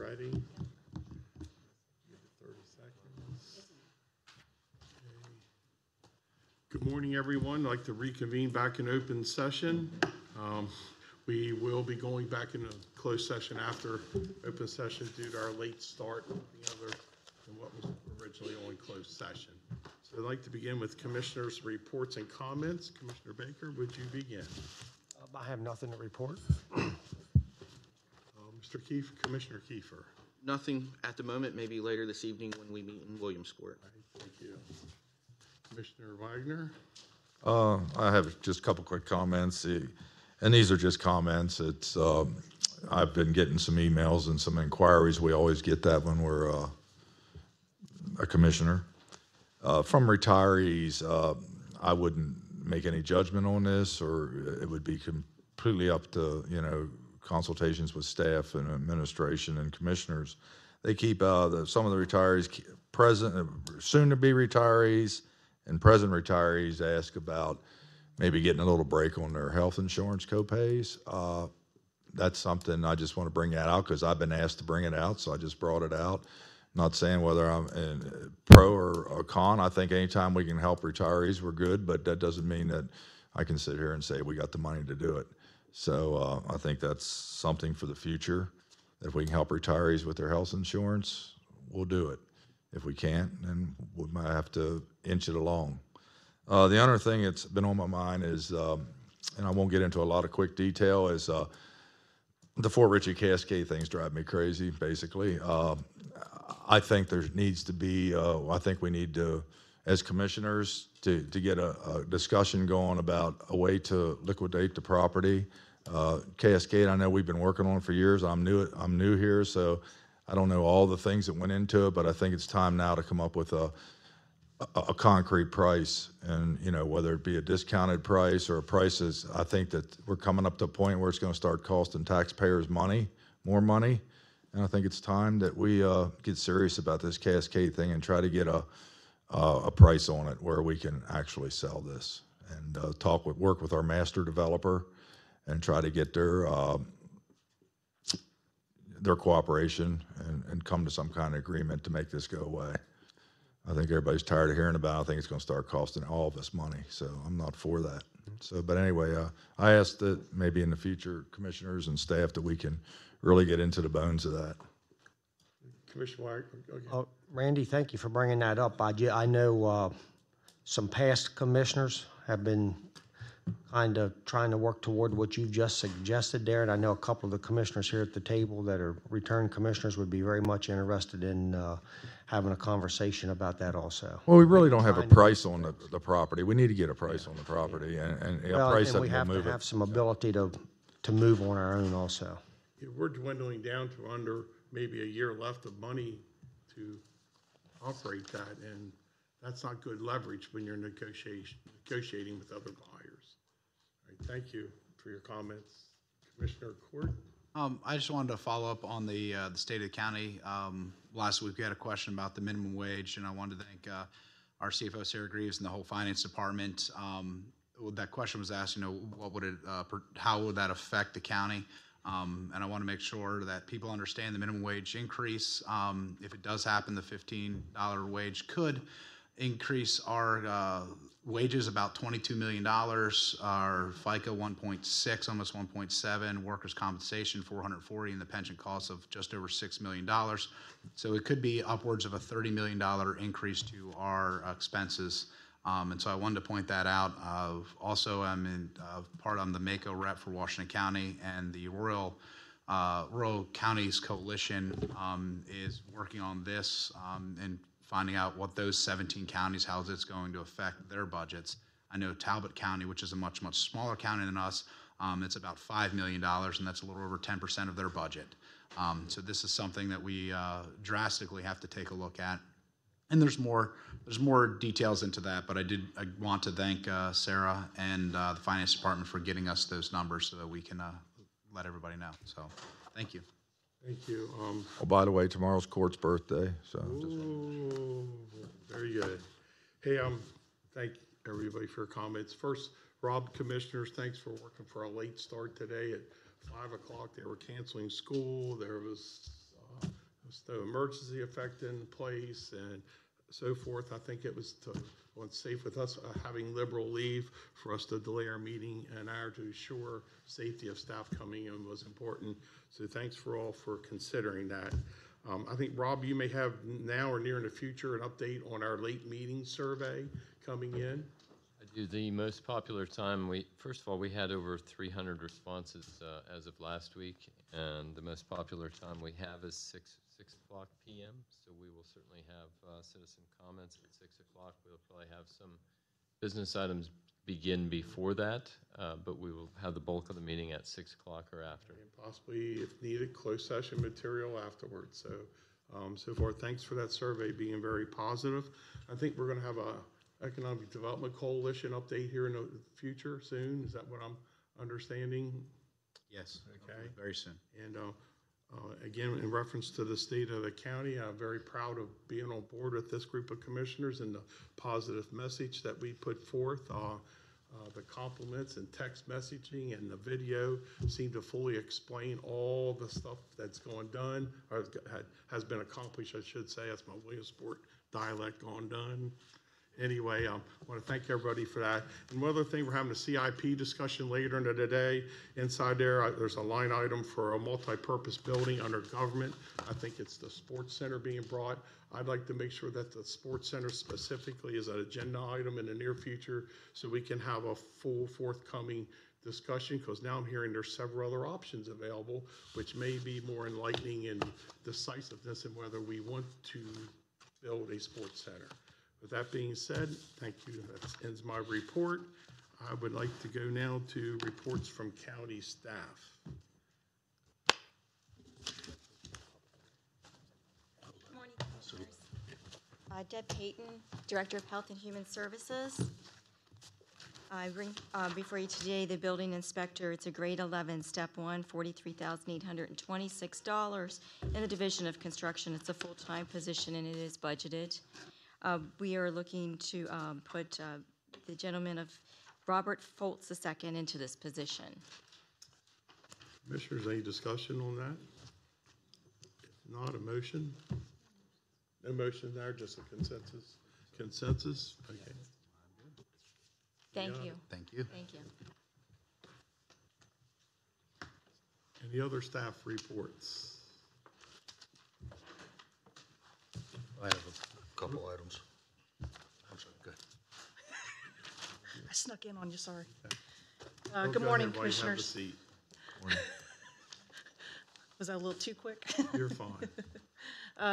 ready. Give it 30 seconds. Okay. Good morning, everyone. I'd like to reconvene back in open session. We will be going back into closed session after open session due to our late start than what was originally on closed session. So I'd like to begin with commissioners' reports and comments. Commissioner Baker, would you begin? I have nothing to report. Mr. Kiefer, Commissioner Kiefer. Nothing at the moment, maybe later this evening when we meet in Williamsport. Right, thank you. Commissioner Wagner. I have just a couple quick comments, and these are just comments. It's I've been getting some emails and some inquiries. We always get that when we're a commissioner. From retirees, I wouldn't make any judgment on this, or it would be completely up to, consultations with staff and administration and commissioners. They keep some of the retirees, present, soon-to-be retirees and present retirees ask about maybe getting a little break on their health insurance copays. That's something I just want to bring that out because I've been asked to bring it out, so I just brought it out. Not saying whether I'm pro or con. I think anytime we can help retirees, we're good, but that doesn't mean that I can sit here and say we got the money to do it. So I think that's something for the future. If we can help retirees with their health insurance, we'll do it. If we can't, then we might have to inch it along. The other thing that's been on my mind is, and I won't get into a lot of quick detail, is the Fort Ritchie Cascade things drive me crazy, basically. I think there needs to be, I think we need to, as commissioners, to get a discussion going about a way to liquidate the property. Cascade, I know we've been working on it for years. I'm new here, so I don't know all the things that went into it, but I think it's time now to come up with a concrete price, and whether it be a discounted price or a price I think that we're coming up to a point where it's going to start costing taxpayers more money, and I think it's time that we get serious about this Cascade thing and try to get a price on it where we can actually sell this, and work with our master developer and try to get their cooperation and come to some kind of agreement to make this go away. I think everybody's tired of hearing about it. I think it's going to start costing all of us money, so I'm not for that. So, but anyway, I ask that maybe in the future, commissioners and staff, that we can really get into the bones of that. Commissioner Wagner. Randy, thank you for bringing that up. I know some past commissioners have been kind of trying to work toward what you've just suggested there, and I know a couple of the commissioners here at the table that are returned commissioners would be very much interested in having a conversation about that also. Well, we really don't have a price on the property. We need to get a price on the property, and a price that we have to have some ability to move on our own also. Yeah, we're dwindling down to under maybe a year left of money to operate that, and that's not good leverage when you're negotiating with other buyers. All right, thank you for your comments. Commissioner Court. I just wanted to follow up on the state of the county. Last week we had a question about the minimum wage, and I wanted to thank our CFO Sarah Greaves and the whole finance department. That question was asked, what would it, how would that affect the county? And I want to make sure that people understand the minimum wage increase. If it does happen, the $15 wage could increase our wages about $22 million, our FICA 1.6, almost 1.7, workers' compensation 440, and the pension costs of just over $6 million. So it could be upwards of a $30 million increase to our expenses. And so I wanted to point that out. Also, I'm the MACO rep for Washington County, and the Rural Counties Coalition is working on this and finding out what those 17 counties, how it's going to affect their budgets. I know Talbot County, which is a much, much smaller county than us, it's about $5 million, and that's a little over 10% of their budget. So this is something that we drastically have to take a look at. And there's more details into that, but I want to thank Sarah and the finance department for getting us those numbers so that we can let everybody know. So thank you. Thank you. Oh, by the way, tomorrow's Court's birthday, so. Ooh, very good. Hey, thank everybody for your comments. First, Rob, commissioners, thanks for working for a late start today at 5 o'clock. They were canceling school. There was There's no emergency effect in place and so forth. I think it was safe with us having liberal leave for us to delay our meeting an hour to ensure safety of staff coming in was important. So thanks for all for considering that. I think, Rob, you may have now or near in the future an update on our late meeting survey coming in. I do. The most popular time, first of all, we had over 300 responses as of last week, and the most popular time we have is 6 o'clock p.m., so we will certainly have citizen comments at 6 o'clock. We'll probably have some business items begin before that, but we will have the bulk of the meeting at 6 o'clock or after. And possibly, if needed, closed session material afterwards. So, so far, thanks for that survey being very positive. I think we're going to have a Economic Development Coalition update here in the future soon. Is that what I'm understanding? Yes. Okay. Very soon. And again, in reference to the state of the county, I'm very proud of being on board with this group of commissioners and the positive message that we put forth. The compliments and text messaging and the video seem to fully explain all the stuff that's going done, or has been accomplished, I should say. That's my Williamsport dialect gone done. Anyway, I want to thank everybody for that. And one other thing, we're having a CIP discussion later into the day. Inside there, there's a line item for a multi-purpose building under government. I think it's the sports center being brought. I'd like to make sure that the sports center specifically is an agenda item in the near future so we can have a full forthcoming discussion, because now I'm hearing there's several other options available, which may be more enlightening in decisiveness in whether we want to build a sports center. With that being said, thank you. That ends my report. I would like to go now to reports from county staff. Good morning, Commissioners. Deb Payton, Director of Health and Human Services. I bring before you today the building inspector. It's a grade 11, step 1, $43,826 in the Division of Construction. It's a full-time position and it is budgeted. We are looking to put the gentleman of Robert Foltz II into this position. Commissioners, any discussion on that? If not, a motion? No motion there, just a consensus? Consensus? Okay. Thank you. Thank you. Thank you. Any other staff reports? I have a couple items. I'm sorry, good. I snuck in on you, sorry. Oh, Good go morning, ahead while you have a Commissioners. seat. Was that a little too quick? You're fine.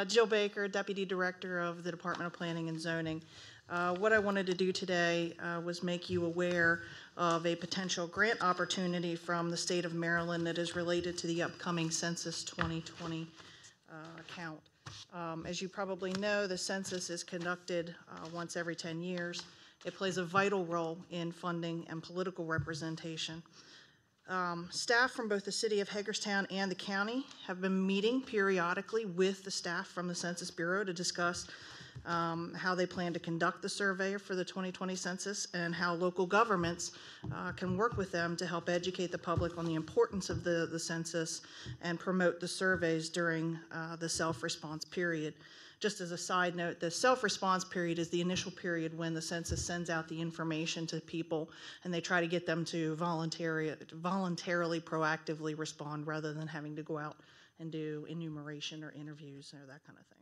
Jill Baker, Deputy Director of the Department of Planning and Zoning. What I wanted to do today was make you aware of a potential grant opportunity from the state of Maryland that is related to the upcoming Census 2020 count. As you probably know, the census is conducted once every 10 years. It plays a vital role in funding and political representation. Staff from both the city of Hagerstown and the county have been meeting periodically with the staff from the Census Bureau to discuss how they plan to conduct the survey for the 2020 census and how local governments can work with them to help educate the public on the importance of the census and promote the surveys during the self-response period. Just as a side note, the self-response period is the initial period when the census sends out the information to people and they try to get them to voluntarily, proactively respond rather than having to go out and do enumeration or interviews or that kind of thing.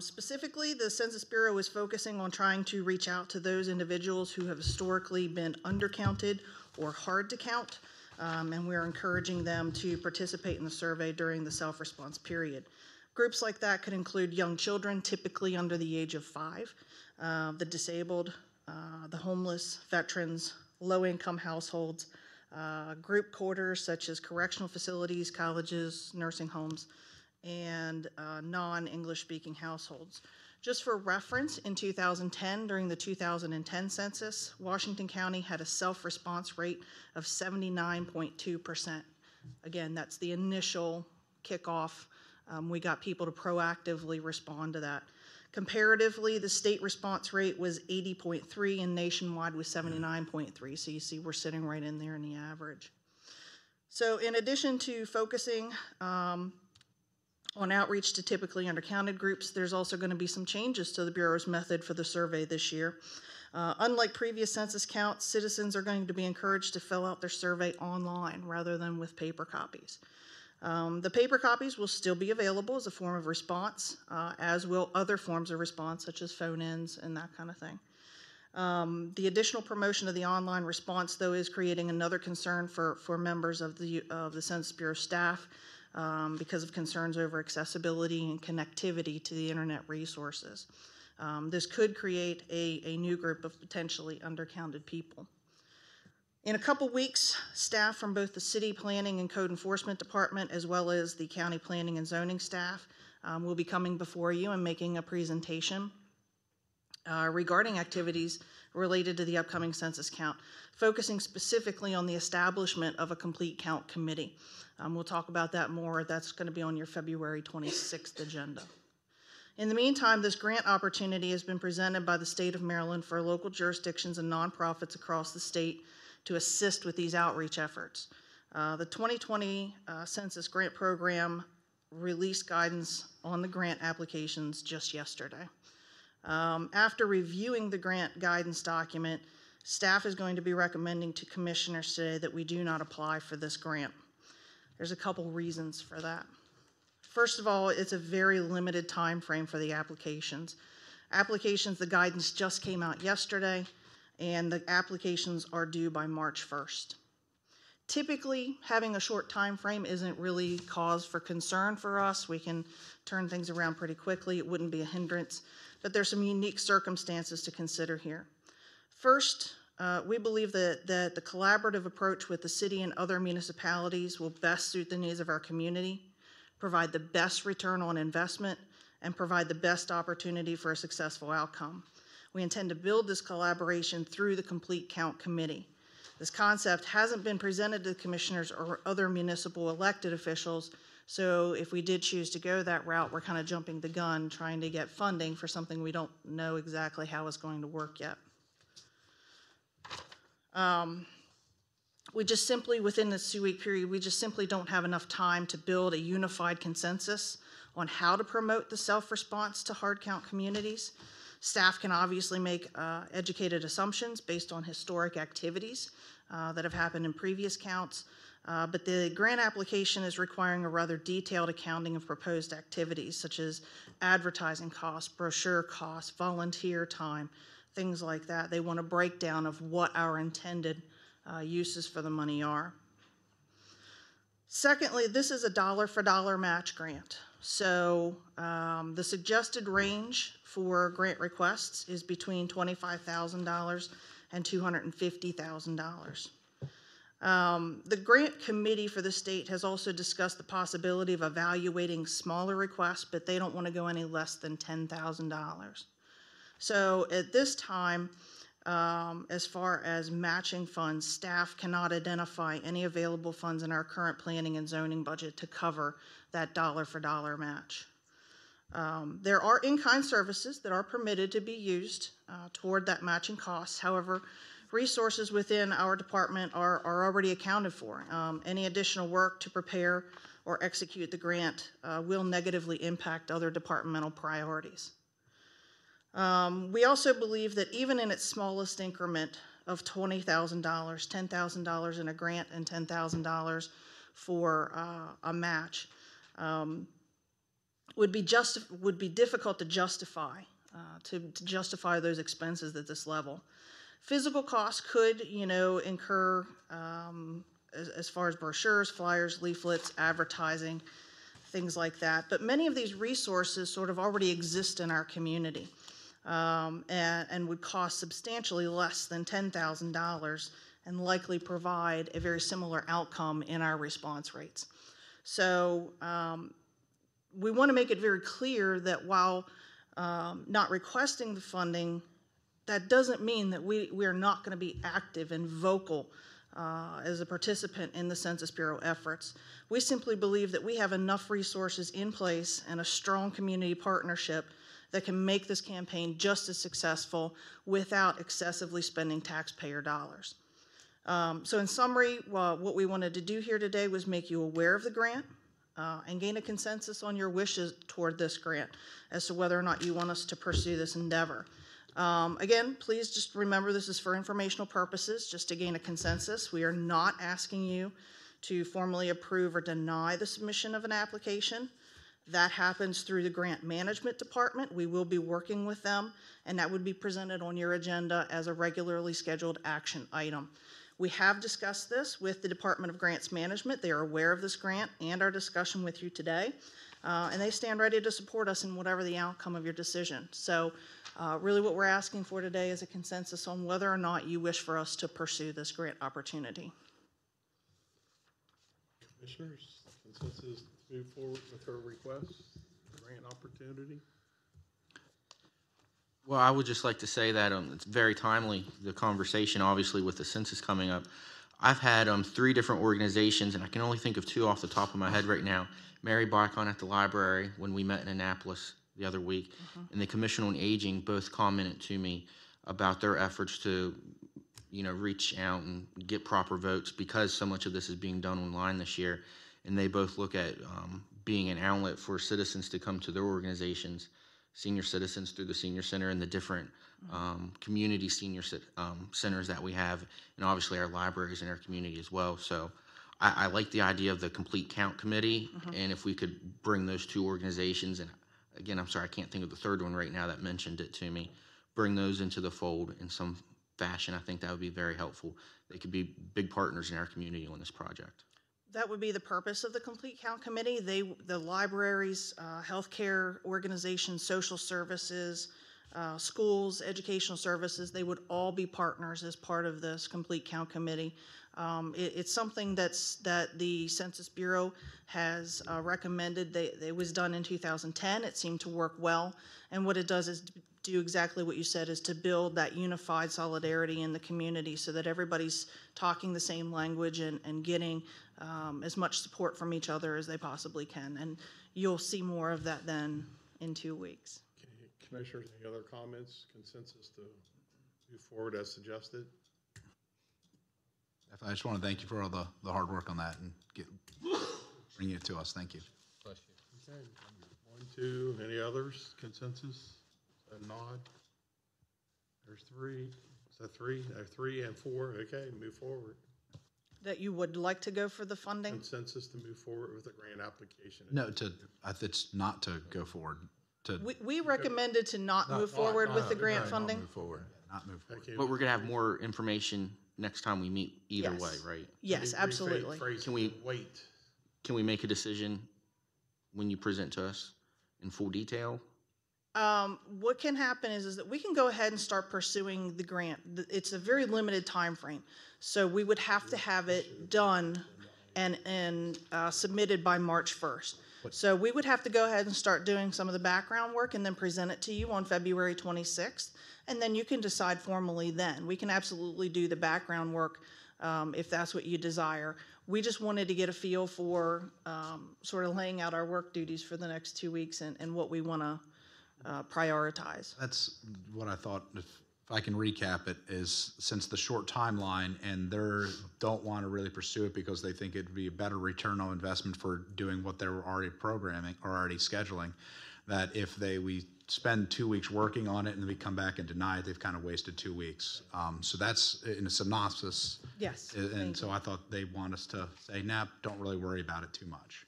Specifically, the Census Bureau is focusing on trying to reach out to those individuals who have historically been undercounted or hard to count, and we're encouraging them to participate in the survey during the self-response period. Groups like that could include young children, typically under the age of 5, the disabled, the homeless, veterans, low-income households, group quarters such as correctional facilities, colleges, nursing homes, and non-English speaking households. Just for reference, in 2010, during the 2010 census, Washington County had a self-response rate of 79.2%. Again, that's the initial kickoff. We got people to proactively respond to that. Comparatively, the state response rate was 80.3 and nationwide was 79.3. So you see we're sitting right in there in the average. So in addition to focusing On outreach to typically undercounted groups, there's also going to be some changes to the Bureau's method for the survey this year. Unlike previous census counts, citizens are going to be encouraged to fill out their survey online rather than with paper copies. The paper copies will still be available as a form of response, as will other forms of response, such as phone-ins and that kind of thing. The additional promotion of the online response, though, is creating another concern for members of the Census Bureau staff because of concerns over accessibility and connectivity to the internet resources. This could create a new group of potentially undercounted people. In a couple weeks, staff from both the City Planning and Code Enforcement Department, as well as the County Planning and Zoning staff, will be coming before you and making a presentation regarding activities related to the upcoming census count, focusing specifically on the establishment of a complete count committee. We'll talk about that more. That's going to be on your February 26th agenda. In the meantime, this grant opportunity has been presented by the state of Maryland for local jurisdictions and nonprofits across the state to assist with these outreach efforts. The 2020 Census Grant Program released guidance on the grant applications just yesterday. After reviewing the grant guidance document, staff is going to be recommending to commissioners today that we do not apply for this grant. There's a couple reasons for that. First of all, it's a very limited time frame for the applications. The guidance just came out yesterday, and the applications are due by March 1st. Typically, having a short time frame isn't really cause for concern for us. We can turn things around pretty quickly. It wouldn't be a hindrance, but there's some unique circumstances to consider here. First, we believe that the collaborative approach with the city and other municipalities will best suit the needs of our community, provide the best return on investment, and provide the best opportunity for a successful outcome. We intend to build this collaboration through the Complete Count Committee. This concept hasn't been presented to the commissioners or other municipal elected officials, so if we did choose to go that route, we're kind of jumping the gun trying to get funding for something we don't know exactly how it's going to work yet. We just simply, within this 2-week period, we just simply don't have enough time to build a unified consensus on how to promote the self-response to hard count communities. Staff can obviously make educated assumptions based on historic activities that have happened in previous counts, but the grant application is requiring a rather detailed accounting of proposed activities, such as advertising costs, brochure costs, volunteer time, things like that. They want a breakdown of what our intended uses for the money are. Secondly, this is a dollar-for-dollar match grant. So the suggested range for grant requests is between $25,000 and $250,000. The grant committee for the state has also discussed the possibility of evaluating smaller requests, but they don't want to go any less than $10,000. So at this time, as far as matching funds, staff cannot identify any available funds in our current planning and zoning budget to cover that dollar-for-dollar match. There are in-kind services that are permitted to be used toward that matching cost. However, resources within our department are already accounted for. Any additional work to prepare or execute the grant will negatively impact other departmental priorities. We also believe that even in its smallest increment of $20,000, $10,000 in a grant and $10,000 for a match, would be difficult to justify those expenses at this level. Physical costs could, incur as far as brochures, flyers, leaflets, advertising, things like that. But many of these resources sort of already exist in our community. And would cost substantially less than $10,000 and likely provide a very similar outcome in our response rates. So we want to make it very clear that while not requesting the funding, that doesn't mean that we are not going to be active and vocal as a participant in the Census Bureau efforts. We simply believe that we have enough resources in place and a strong community partnership that can make this campaign just as successful without excessively spending taxpayer dollars. So in summary, what we wanted to do here today was make you aware of the grant, and gain a consensus on your wishes toward this grant as to whether or not you want us to pursue this endeavor. Again, please just remember this is for informational purposes, just to gain a consensus. We are not asking you to formally approve or deny the submission of an application. That happens through the Grant Management Department. We will be working with them, and that would be presented on your agenda as a regularly scheduled action item. We have discussed this with the Department of Grants Management. They are aware of this grant and our discussion with you today, and they stand ready to support us in whatever the outcome of your decision. So really what we're asking for today is a consensus on whether or not you wish for us to pursue this grant opportunity. Commissioners, consensus to move forward with her request, grant opportunity? Well, I would just like to say that it's very timely, the conversation, obviously, with the census coming up. I've had 3 different organizations, and I can only think of 2 off the top of my head right now. Mary Barcon at the library when we met in Annapolis the other week, and the Commission on Aging both commented to me about their efforts to, reach out and get proper votes because so much of this is being done online this year. And they both look at being an outlet for citizens to come to their organizations, senior citizens through the senior center and the different community senior centers that we have, and obviously our libraries in our community as well. So I like the idea of the complete count committee, and if we could bring those 2 organizations, and again, I'm sorry, I can't think of the third one right now that mentioned it to me, bring those into the fold in some fashion, I think that would be very helpful. They could be big partners in our community on this project. That would be the purpose of the Complete Count Committee. The libraries, healthcare organizations, social services, schools, educational services, they would all be partners as part of this Complete Count Committee. It's something that the Census Bureau has recommended. It was done in 2010. It seemed to work well. And what it does is do exactly what you said, is to build that unified solidarity in the community so that everybody's talking the same language and getting as much support from each other as they possibly can. And you'll see more of that then in 2 weeks. Okay, Commissioners, any other comments, consensus to move forward as suggested? I just want to thank you for all the hard work on that and bringing it to us. Thank you. Bless you. Okay, 1, 2, any others, consensus? A nod? There's 3. Is that 3? 3 and 4, okay, move forward. That you would like to go for the funding? Consensus to move forward with the grant application. No, it's not to go forward. We recommended to not move forward with the grant funding. Move forward. Not move forward. Okay, But we're going to have more information next time we meet either Yes. way, right? Yes, can you absolutely. rephrase Can we- it? Wait. Can we make a decision when you present to us in full detail? What can happen is that we can go ahead and start pursuing the grant. It's a very limited time frame, so we would have to have it done and submitted by March 1st. So we would have to go ahead and start doing some of the background work and then present it to you on February 26th, and then you can decide formally then. We can absolutely do the background work if that's what you desire. We just wanted to get a feel for sort of laying out our work duties for the next 2 weeks and what we want to prioritize. That's what I thought. If I can recap it, is since the short timeline and they don't want to really pursue it because they think it'd be a better return on investment for doing what they're already programming or already scheduling, that if we spend 2 weeks working on it and then we come back and deny it, they've kind of wasted 2 weeks. So that's in a synopsis. Yes. And so I thought they want us to say, nah, don't really worry about it too much.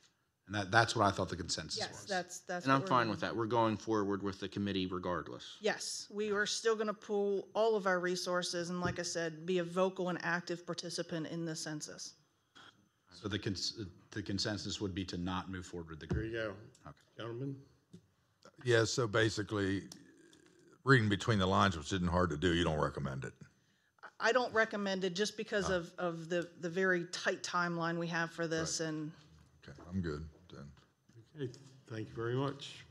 And that's what I thought the consensus Yes, was. that's. And I'm fine with that. We're going forward with the committee regardless. Yes, we are still going to pool all of our resources and, like I said, be a vocal and active participant in the census. So the consensus would be to not move forward with the There grant. you go. Okay. Gentlemen? Yeah, so basically, reading between the lines, which isn't hard to do, you don't recommend it. I don't recommend it just because of the very tight timeline we have for this and. Okay, I'm good then. Okay, thank you very much.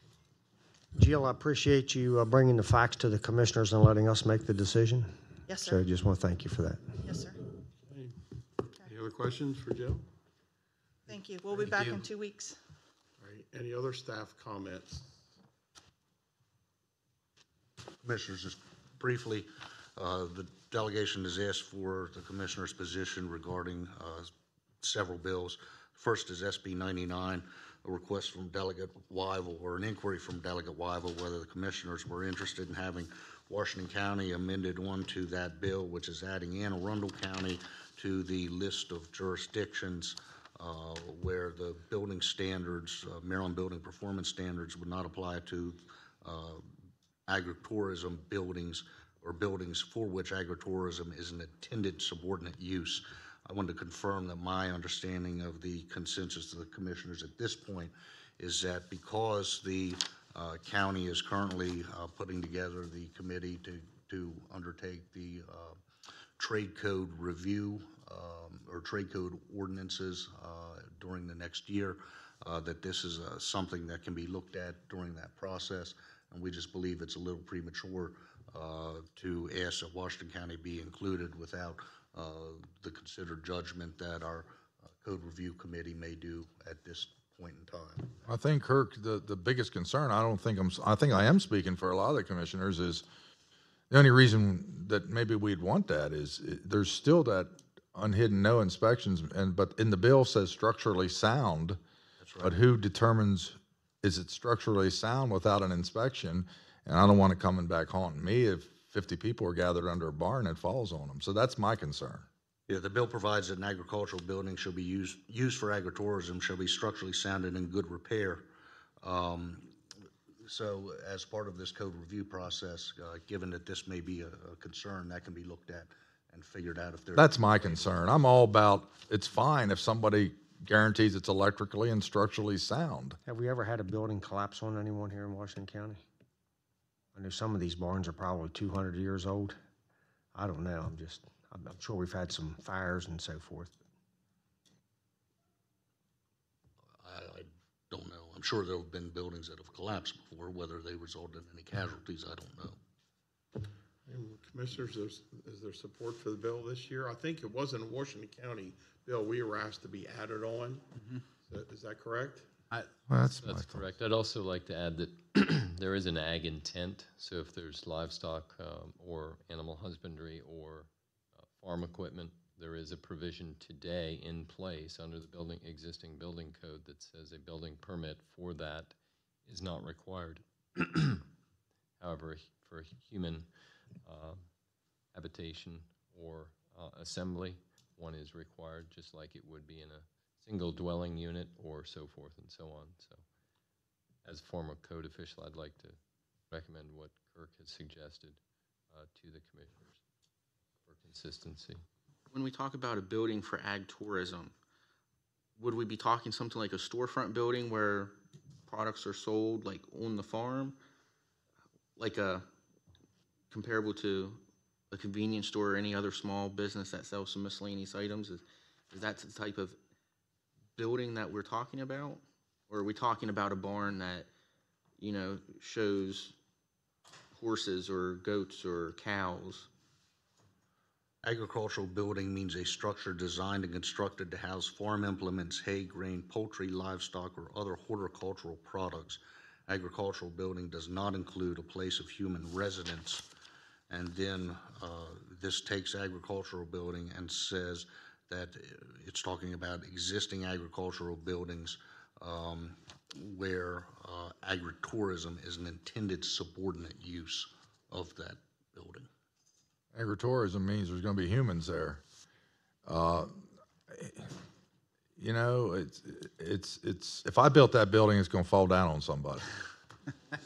Jill, I appreciate you bringing the facts to the commissioners and letting us make the decision. Yes, So sir. just want to thank you for that. Yes, sir. Any other questions for Joe? Thank you. We'll be back in 2 weeks. All right, any other staff comments? Commissioners, just briefly, the delegation has asked for the commissioner's position regarding several bills. First is SB 99, a request from Delegate Wyville, or an inquiry from Delegate Wyville, whether the commissioners were interested in having Washington County amended onto that bill, which is adding Anne Arundel County to the list of jurisdictions where the building standards, Maryland Building Performance Standards, would not apply to agritourism buildings or buildings for which agritourism is an intended subordinate use. I wanted to confirm that my understanding of the consensus of the commissioners at this point is that because the county is currently putting together the committee to undertake the trade code review or trade code ordinances during the next year, that this is something that can be looked at during that process, and we just believe it's a little premature to ask that Washington County be included without the considered judgment that our code review committee may do at this point in time. I think, Kirk, the biggest concern, I think I am speaking for a lot of the commissioners, is the only reason that maybe we'd want that is there's still that unhidden no inspections, but in the bill says structurally sound. That's right. But who determines, is it structurally sound without an inspection? And I don't want it coming back haunting me if 50 people are gathered under a barn and it falls on them. So that's my concern. Yeah, the bill provides that an agricultural building shall be used for agritourism, shall be structurally sound and in good repair. So as part of this code review process, given that this may be a concern, that can be looked at and figured out if there's. That's my concern. I'm all about, it's fine if somebody guarantees it's electrically and structurally sound. Have we ever had a building collapse on anyone here in Washington County? I know some of these barns are probably 200 years old. I don't know. I'm sure we've had some fires and so forth. I don't know. I'm sure there have been buildings that have collapsed before. Whether they resulted in any casualties, I don't know. And commissioners, is there support for the bill this year? I think it wasn't a Washington County bill we were asked to be added on. Is that correct? Well, that's correct. I'd also like to add that there is an ag intent. So if there's livestock or animal husbandry or farm equipment, there is a provision today in place under the existing building code that says a building permit for that is not required. However, for human habitation or assembly, one is required, just like it would be in a single dwelling unit or so forth and so on. So as a former code official, I'd like to recommend what Kirk has suggested to the commissioners for consistency. When we talk about a building for ag tourism, would we be talking something like a storefront building where products are sold like on the farm, like a comparable to a convenience store or any other small business that sells some miscellaneous items? Is that the type of building that we're talking about? Or are we talking about a barn that, shows horses or goats or cows? Agricultural building means a structure designed and constructed to house farm implements, hay, grain, poultry, livestock, or other horticultural products. Agricultural building does not include a place of human residence. And then this takes agricultural building and says that it's talking about existing agricultural buildings where agritourism is an intended subordinate use of that building. Agritourism means there's going to be humans there. It's if I built that building, it's going to fall down on somebody.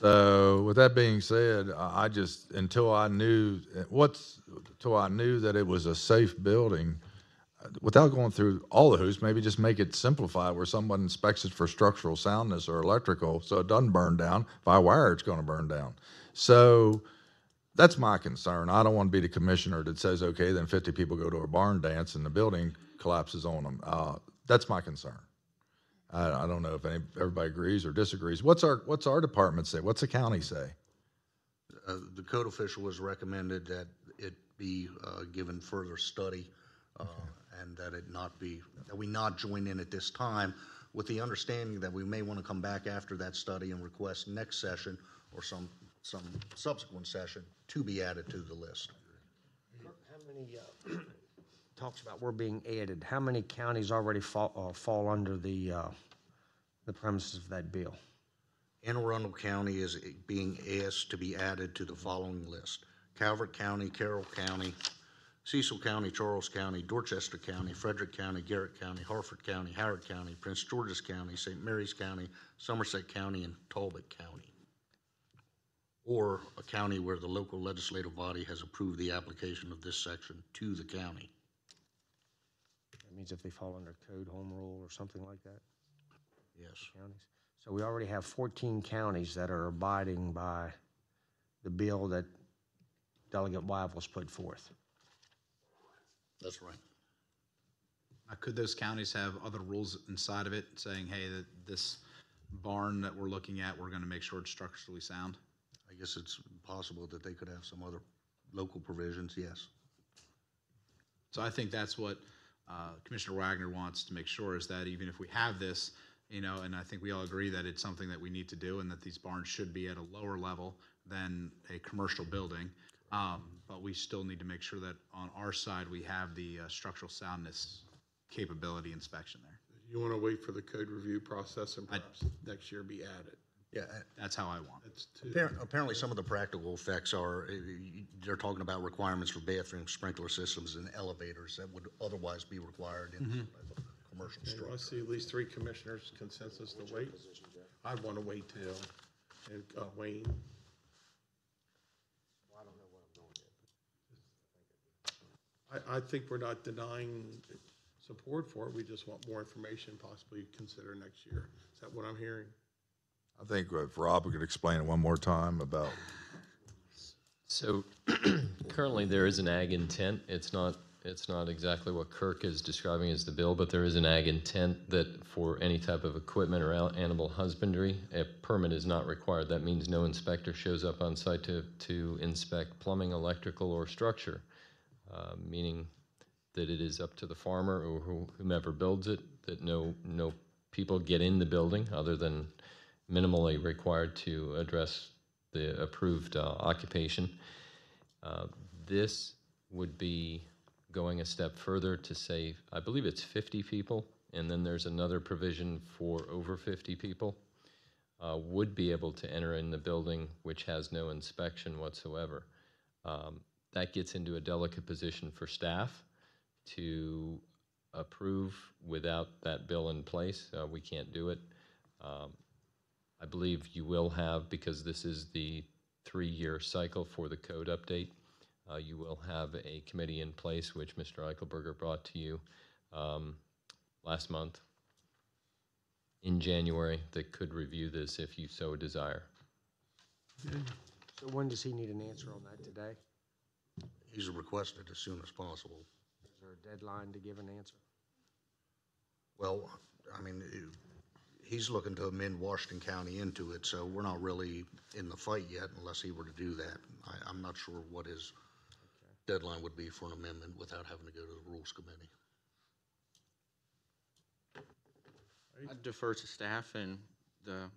So with that being said, I just until I knew that it was a safe building, without going through all the hoops, maybe just make it simplified where someone inspects it for structural soundness or electrical, so it doesn't burn down. If I wire, it's going to burn down. So that's my concern. I don't want to be the commissioner that says, okay, then 50 people go to a barn dance and the building collapses on them. That's my concern. I don't know if everybody agrees or disagrees. What's our department say? What's the county say? The code official has recommended that it be given further study and that we not join in at this time, with the understanding that we may want to come back after that study and request next session or some subsequent session to be added to the list. talks about we're being added. How many counties already fall under the premises of that bill? Anne Arundel County is being asked to be added to the following list: Calvert County, Carroll County, Cecil County, Charles County, Dorchester County, Frederick County, Garrett County, Harford County, Howard County, Prince George's County, St. Mary's County, Somerset County, and Talbot County. Or a county where the local legislative body has approved the application of this section to the county. That means if they fall under code, home rule, or something like that? Yes. Counties. So we already have 14 counties that are abiding by the bill that Delegate Wivel's put forth. That's right. Now, could those counties have other rules inside of it saying, hey, that this barn that we're looking at, we're going to make sure it's structurally sound? I guess it's possible that they could have some other local provisions, yes. So I think that's what Commissioner Wagner wants to make sure, is that even if we have this, you know, and I think we all agree that it's something that we need to do and that these barns should be at a lower level than a commercial building, but we still need to make sure that on our side we have the structural soundness capability inspection there. You want to wait for the code review process and perhaps next year be added. Yeah. That's how I want it. That's two. Apparently, some of the practical effects are, they're talking about requirements for bathroom sprinkler systems and elevators that would otherwise be required in commercial Okay, well, I structure. see at least 3 commissioners consensus to wait. I'd want to wait till, and Wayne. I think we're not denying support for it. We just want more information, possibly consider next year. Is that what I'm hearing? I think if Rob could explain it one more time about, So currently, there is an ag intent. It's not exactly what Kirk is describing as the bill, but there is an ag intent that for any type of equipment or animal husbandry, a permit is not required. That means no inspector shows up on site to inspect plumbing, electrical, or structure, meaning that it is up to the farmer or whomever builds it, that no people get in the building other than minimally required to address the approved occupation. This would be going a step further to say, I believe it's 50 people, and then there's another provision for over 50 people would be able to enter in the building, which has no inspection whatsoever. That gets into a delicate position for staff to approve without that bill in place. We can't do it. I believe you will have, because this is the 3-year cycle for the code update, you will have a committee in place, which Mr. Eichelberger brought to you last month in January, that could review this if you so desire. So when does he need an answer on that today? He's requested as soon as possible. Is there a deadline to give an answer? Well, I mean, he's looking to amend Washington County into it, so we're not really in the fight yet unless he were to do that. I'm not sure what his deadline would be for an amendment without having to go to the Rules Committee. I'd defer to staff and the,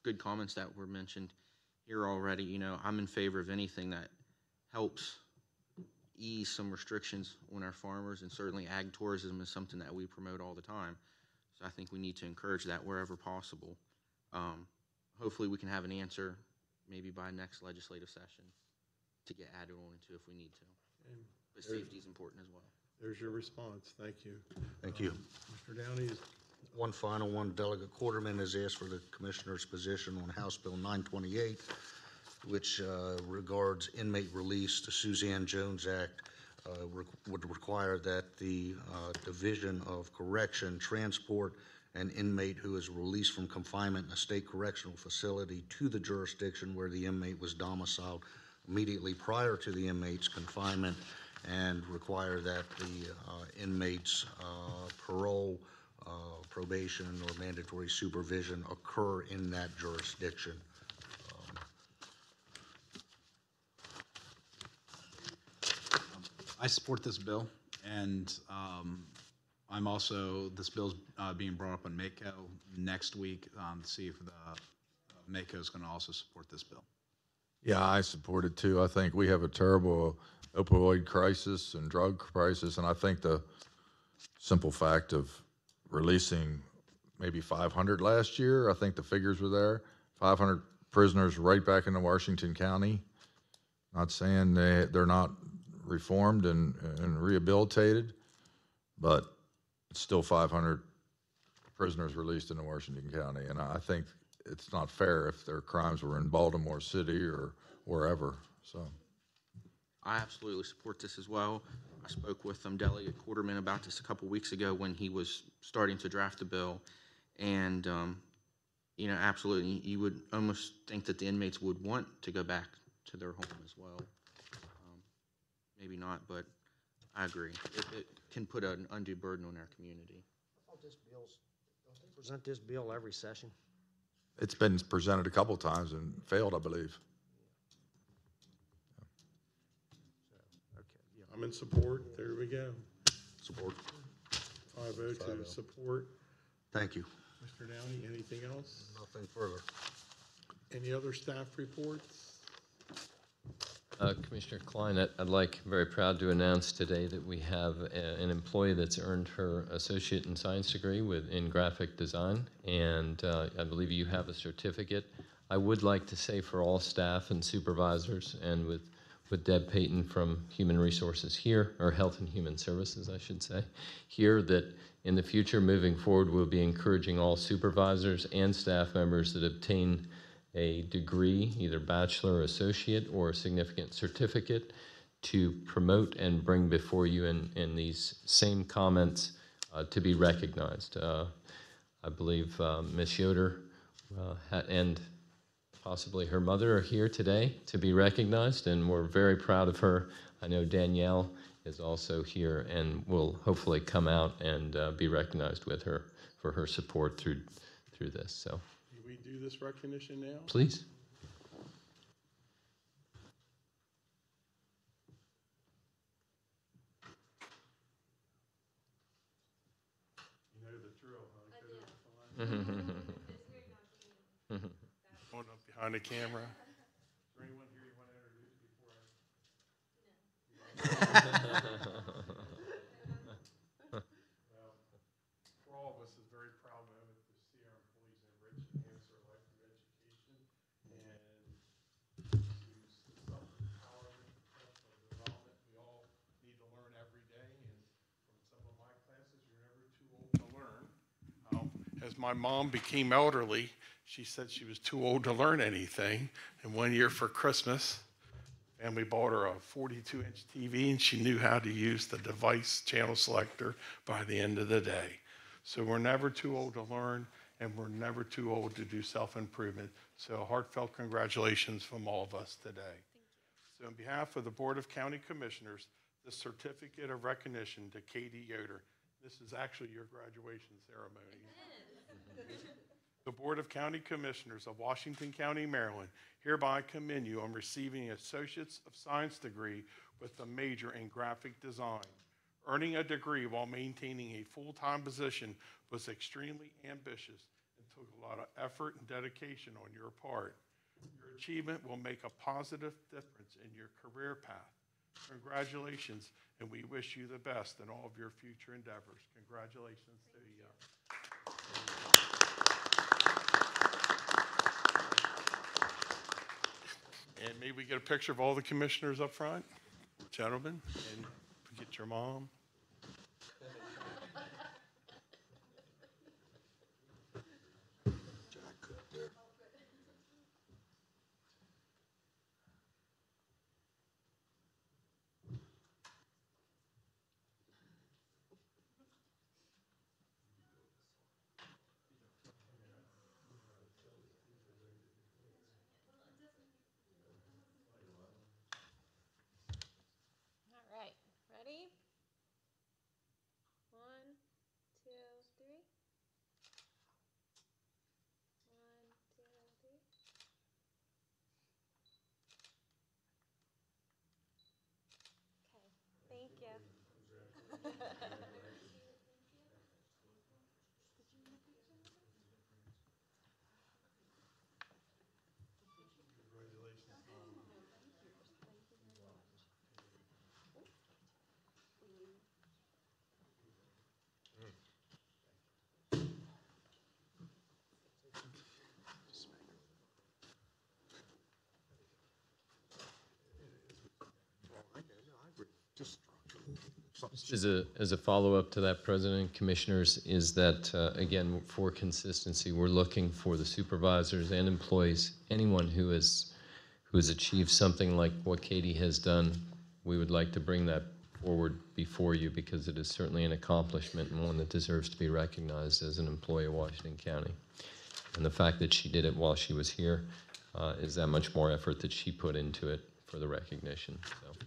good comments that were mentioned here already. I'm in favor of anything that helps ease some restrictions on our farmers, and certainly ag tourism is something that we promote all the time. So I think we need to encourage that wherever possible. Hopefully we can have an answer maybe by next legislative session to get added on into if we need to. And But safety is important as well. there's your response. Thank you. Thank you. Mr. Downey, One final one, Delegate Quarterman has asked for the Commissioner's position on House Bill 928, which regards inmate release. The Suzanne Jones Act would require that the Division of Correction transport an inmate who is released from confinement in a state correctional facility to the jurisdiction where the inmate was domiciled immediately prior to the inmate's confinement, and require that the inmate's parole, probation, or mandatory supervision occur in that jurisdiction. I support this bill, and I'm also, this bill's being brought up on MACO next week to see if the MACO is going to also support this bill. Yeah, I support it too. I think we have a terrible opioid crisis and drug crisis, and I think the simple fact of releasing maybe 500 last year, I think the figures were there, 500 prisoners right back into Washington County. Not saying they're not reformed and rehabilitated, but it's still 500 prisoners released into Washington County. And I think it's not fair if their crimes were in Baltimore City or wherever, so. I absolutely support this as well. I spoke with Delegate Quarterman about this a couple weeks ago when he was starting to draft the bill. And, you know, absolutely, you would almost think that the inmates would want to go back to their home as well. Maybe not, but I agree. It can put an undue burden on our community. Don't they present this bill every session? It's been presented a couple times and failed, I believe. I'm in support. There we go. Support. 5-0 to support. Thank you. Mr. Downey, anything else? Nothing further. Any other staff reports? Commissioner Klein, I'd like, very proud to announce today that we have an employee that's earned her associate in science degree in graphic design, and I believe you have a certificate. I would like to say for all staff and supervisors, and with Deb Payton from Human Resources here, or Health and Human Services, I should say, here, that in the future, moving forward, we'll be encouraging all supervisors and staff members that obtain a degree, either bachelor, associate, or a significant certificate, to promote and bring before you in these same comments to be recognized. I believe Ms. Yoder and possibly her mother are here today to be recognized, and we're very proud of her. I know Danielle is also here and will hopefully come out and be recognized with her for her support through this. So. Do we do this recognition now? Please. You know the drill, huh? Going up behind the camera. Is there anyone here you want to introduce before I? Well, for all of us, it's a very proud moment to see our employees enrich and enhance their life through education and to self-empowerment, professional development. We all need to learn every day, and from some of my classes, you're never too old to learn. As my mom became elderly, she said she was too old to learn anything. And one year for Christmas, family bought her a 42-inch TV, and she knew how to use the device channel selector by the end of the day. So we're never too old to learn, and we're never too old to do self-improvement. So heartfelt congratulations from all of us today. So on behalf of the Board of County Commissioners, the certificate of recognition to Katie Yoder. This is actually your graduation ceremony. The Board of County Commissioners of Washington County, Maryland, hereby commend you on receiving an Associate's of Science degree with a major in graphic design. Earning a degree while maintaining a full-time position was extremely ambitious and took a lot of effort and dedication on your part. Your achievement will make a positive difference in your career path. Congratulations, and we wish you the best in all of your future endeavors. Congratulations to you. And maybe we get a picture of all the commissioners up front, gentlemen, and get your mom. All right, ready? 1, 2, 3. 1, 2, 3. Okay, thank you. Just as a follow-up to that, President, Commissioners, is that, again, for consistency, we're looking for the supervisors and employees, anyone who has achieved something like what Katie has done, we would like to bring that forward before you because it is certainly an accomplishment and one that deserves to be recognized as an employee of Washington County. And the fact that she did it while she was here is that much more effort that she put into it for the recognition.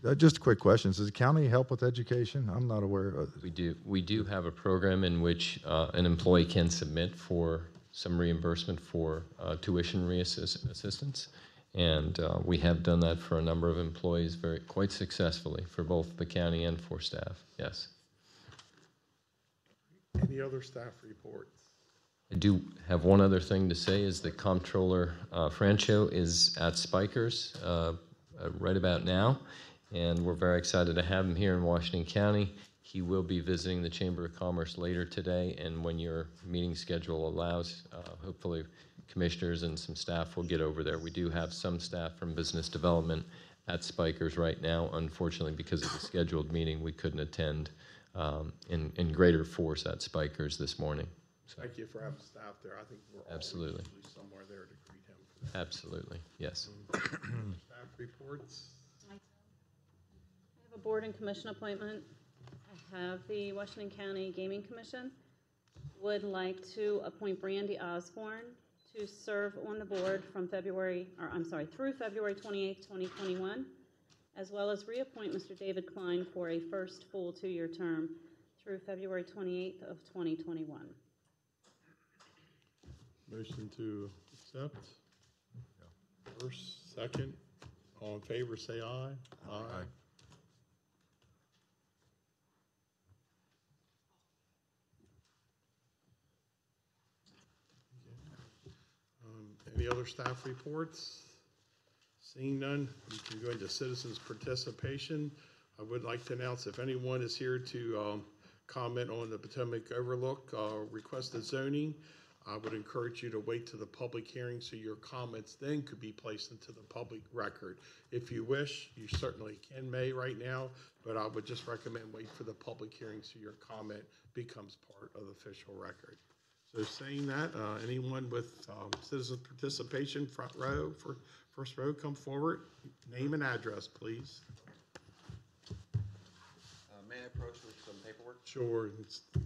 So. Just a quick question. Does the county help with education? I'm not aware of. We do have a program in which an employee can submit for some reimbursement for tuition assistance. And we have done that for a number of employees quite successfully for both the county and for staff, yes. Any other staff reports? I do have one other thing to say is that Comptroller Francho is at Spikers right about now, and we're very excited to have him here in Washington County. He will be visiting the Chamber of Commerce later today, and when your meeting schedule allows, hopefully commissioners and some staff will get over there. We do have some staff from business development at Spikers right now. Unfortunately, because of the scheduled meeting, we couldn't attend in greater force at Spikers this morning. So, Thank you for having staff there. I think we're all absolutely somewhere there to greet him for that. Absolutely, yes. Staff reports. I have a board and commission appointment. I have the Washington County Gaming Commission. Would like to appoint Brandy Osborne to serve on the board from through February 28th, 2021, as well as reappoint Mr. David Klein for a first full 2-year term through February 28th of 2021. Motion to accept. First, second, all in favor, say aye. Aye. Any other staff reports? Seeing none, we can go into citizens' participation. I would like to announce if anyone is here to comment on the Potomac Overlook requested zoning, I would encourage you to wait to the public hearing so your comments then could be placed into the public record. If you wish, you certainly may right now, but I would just recommend wait for the public hearing so your comment becomes part of the official record. So saying that, anyone with citizen participation, front row, first row, come forward. Name and address, please. May I approach with some paperwork? Sure,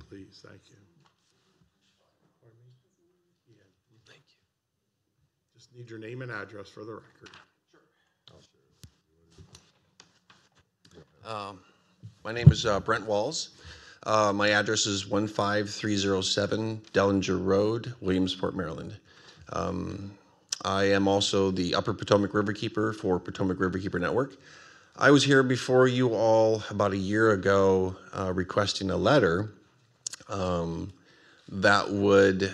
please, thank you. Pardon me? Yeah. Thank you. Just need your name and address for the record. Sure. My name is Brent Walls. My address is 15307 Dellinger Road, Williamsport, Maryland. I am also the Upper Potomac Riverkeeper for Potomac Riverkeeper Network. I was here before you all about a year ago requesting a letter that would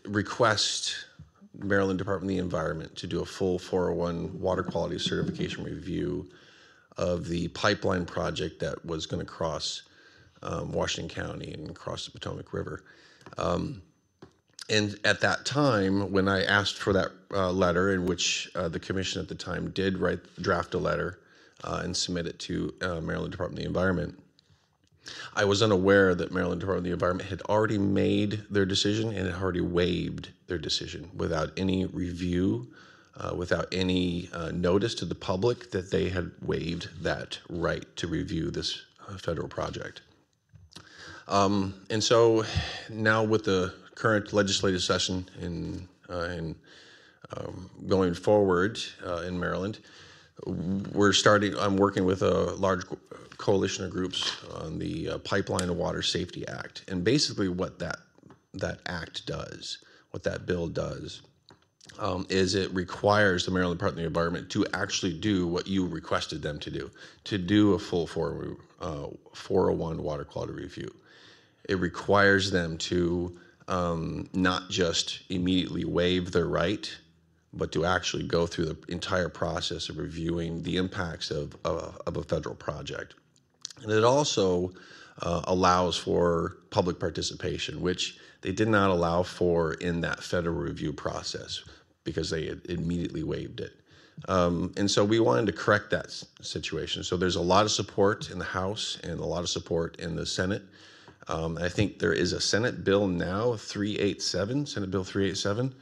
request Maryland Department of the Environment to do a full 401 water quality certification review of the pipeline project that was going to cross Washington County and cross the Potomac River. And at that time, when I asked for that letter, in which the commission at the time did draft a letter and submit it to Maryland Department of the Environment, I was unaware that Maryland Department of the Environment had already made their decision and had already waived their decision without any review, without any notice to the public that they had waived that right to review this federal project. And so now with the current legislative session in going forward in Maryland, I'm working with a large coalition of groups on the Pipeline and Water Safety Act. And basically what that act does, what that bill does, is it requires the Maryland Department of the Environment to actually do what you requested them to do a full 401 water quality review. It requires them to not just immediately waive their right, but to actually go through the entire process of reviewing the impacts of a federal project. And it also allows for public participation, which they did not allow for in that federal review process because they had immediately waived it. And so we wanted to correct that situation. So there's a lot of support in the House and a lot of support in the Senate. I think there is a Senate bill now, 387, Senate Bill 387.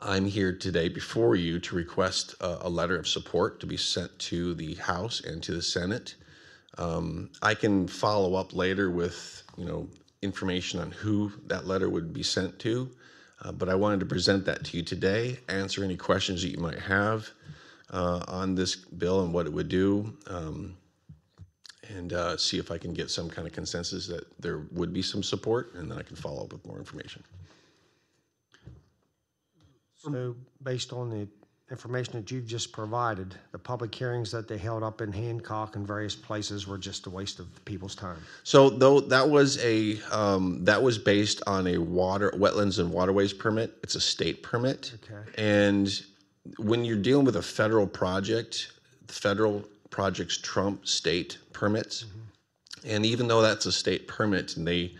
I'm here today before you to request a letter of support to be sent to the House and to the Senate. I can follow up later with, information on who that letter would be sent to, but I wanted to present that to you today, answer any questions that you might have on this bill and what it would do, and see if I can get some kind of consensus that there would be some support, and then I can follow up with more information. So based on the information that you've just provided, the public hearings that they held up in Hancock and various places were just a waste of people's time. So though that was based on a wetlands and waterways permit. It's a state permit. Okay. And when you're dealing with a federal project, the federal projects trump state permits. Mm-hmm. And even though that's a state permit, and they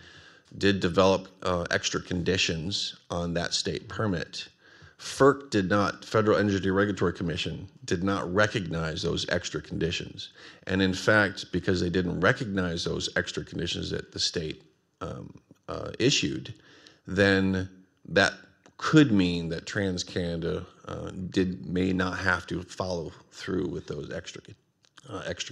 did develop extra conditions on that state permit, Federal Energy Regulatory Commission, did not recognize those extra conditions. And in fact, because they didn't recognize those extra conditions that the state issued, then that could mean that TransCanada may not have to follow through with those extra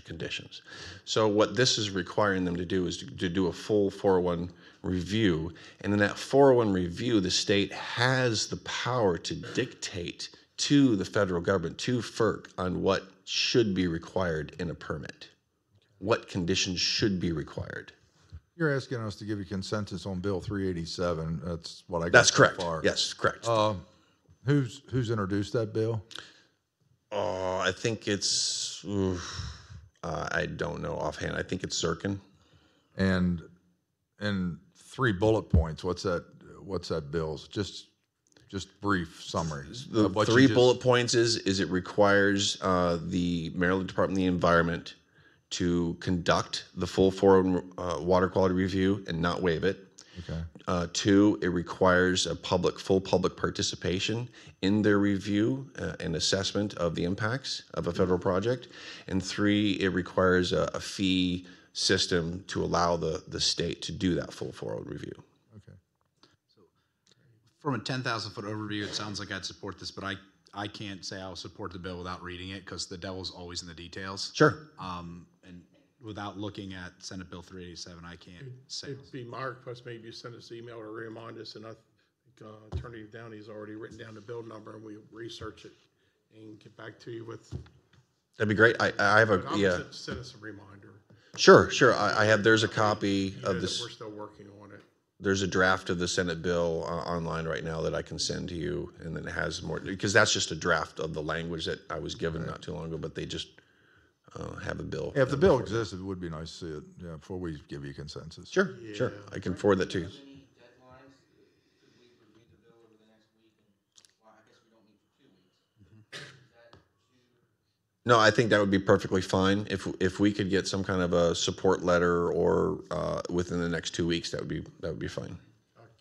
conditions. So what this is requiring them to do is to do a full 401 review. And in that 401 review, the state has the power to dictate to the federal government, to FERC, on what should be required in a permit. What conditions should be required. You're asking us to give you consensus on Bill 387. That's what I got. That's correct. So far. Yes, correct. Who's introduced that bill? I think it's, I don't know offhand. I think it's Zirkin. And 3 bullet points. What's that bill's? Just brief summary. The 3 bullet points is it requires the Maryland Department of the Environment to conduct the full water quality review and not waive it. Okay. 2, it requires full public participation in their review and assessment of the impacts of a federal project. And 3, it requires a fee system to allow the state to do that full 401 review. Okay. From a 10,000-foot overview, it sounds like I'd support this, but I can't say I'll support the bill without reading it, because the devil's always in the details. Sure. And without looking at Senate Bill 387, I can't say. It'd be my request, maybe you send us an email or remind us, and I think Attorney Downey's already written down the bill number, and we research it and get back to you with. That'd be great. I have a, yeah. Send us a reminder. Sure. There's a copy of this. We're still working on it. There's a draft of the Senate bill online right now that I can send to you, and then it has more, because that's just a draft of the language that I was given not too long ago, but they just have a bill. Yeah, if the bill existed, it would be nice to see it before we give you consensus. Sure. I can forward that to you. No, I think that would be perfectly fine. If we could get some kind of a support letter or within the next 2 weeks, that would be fine.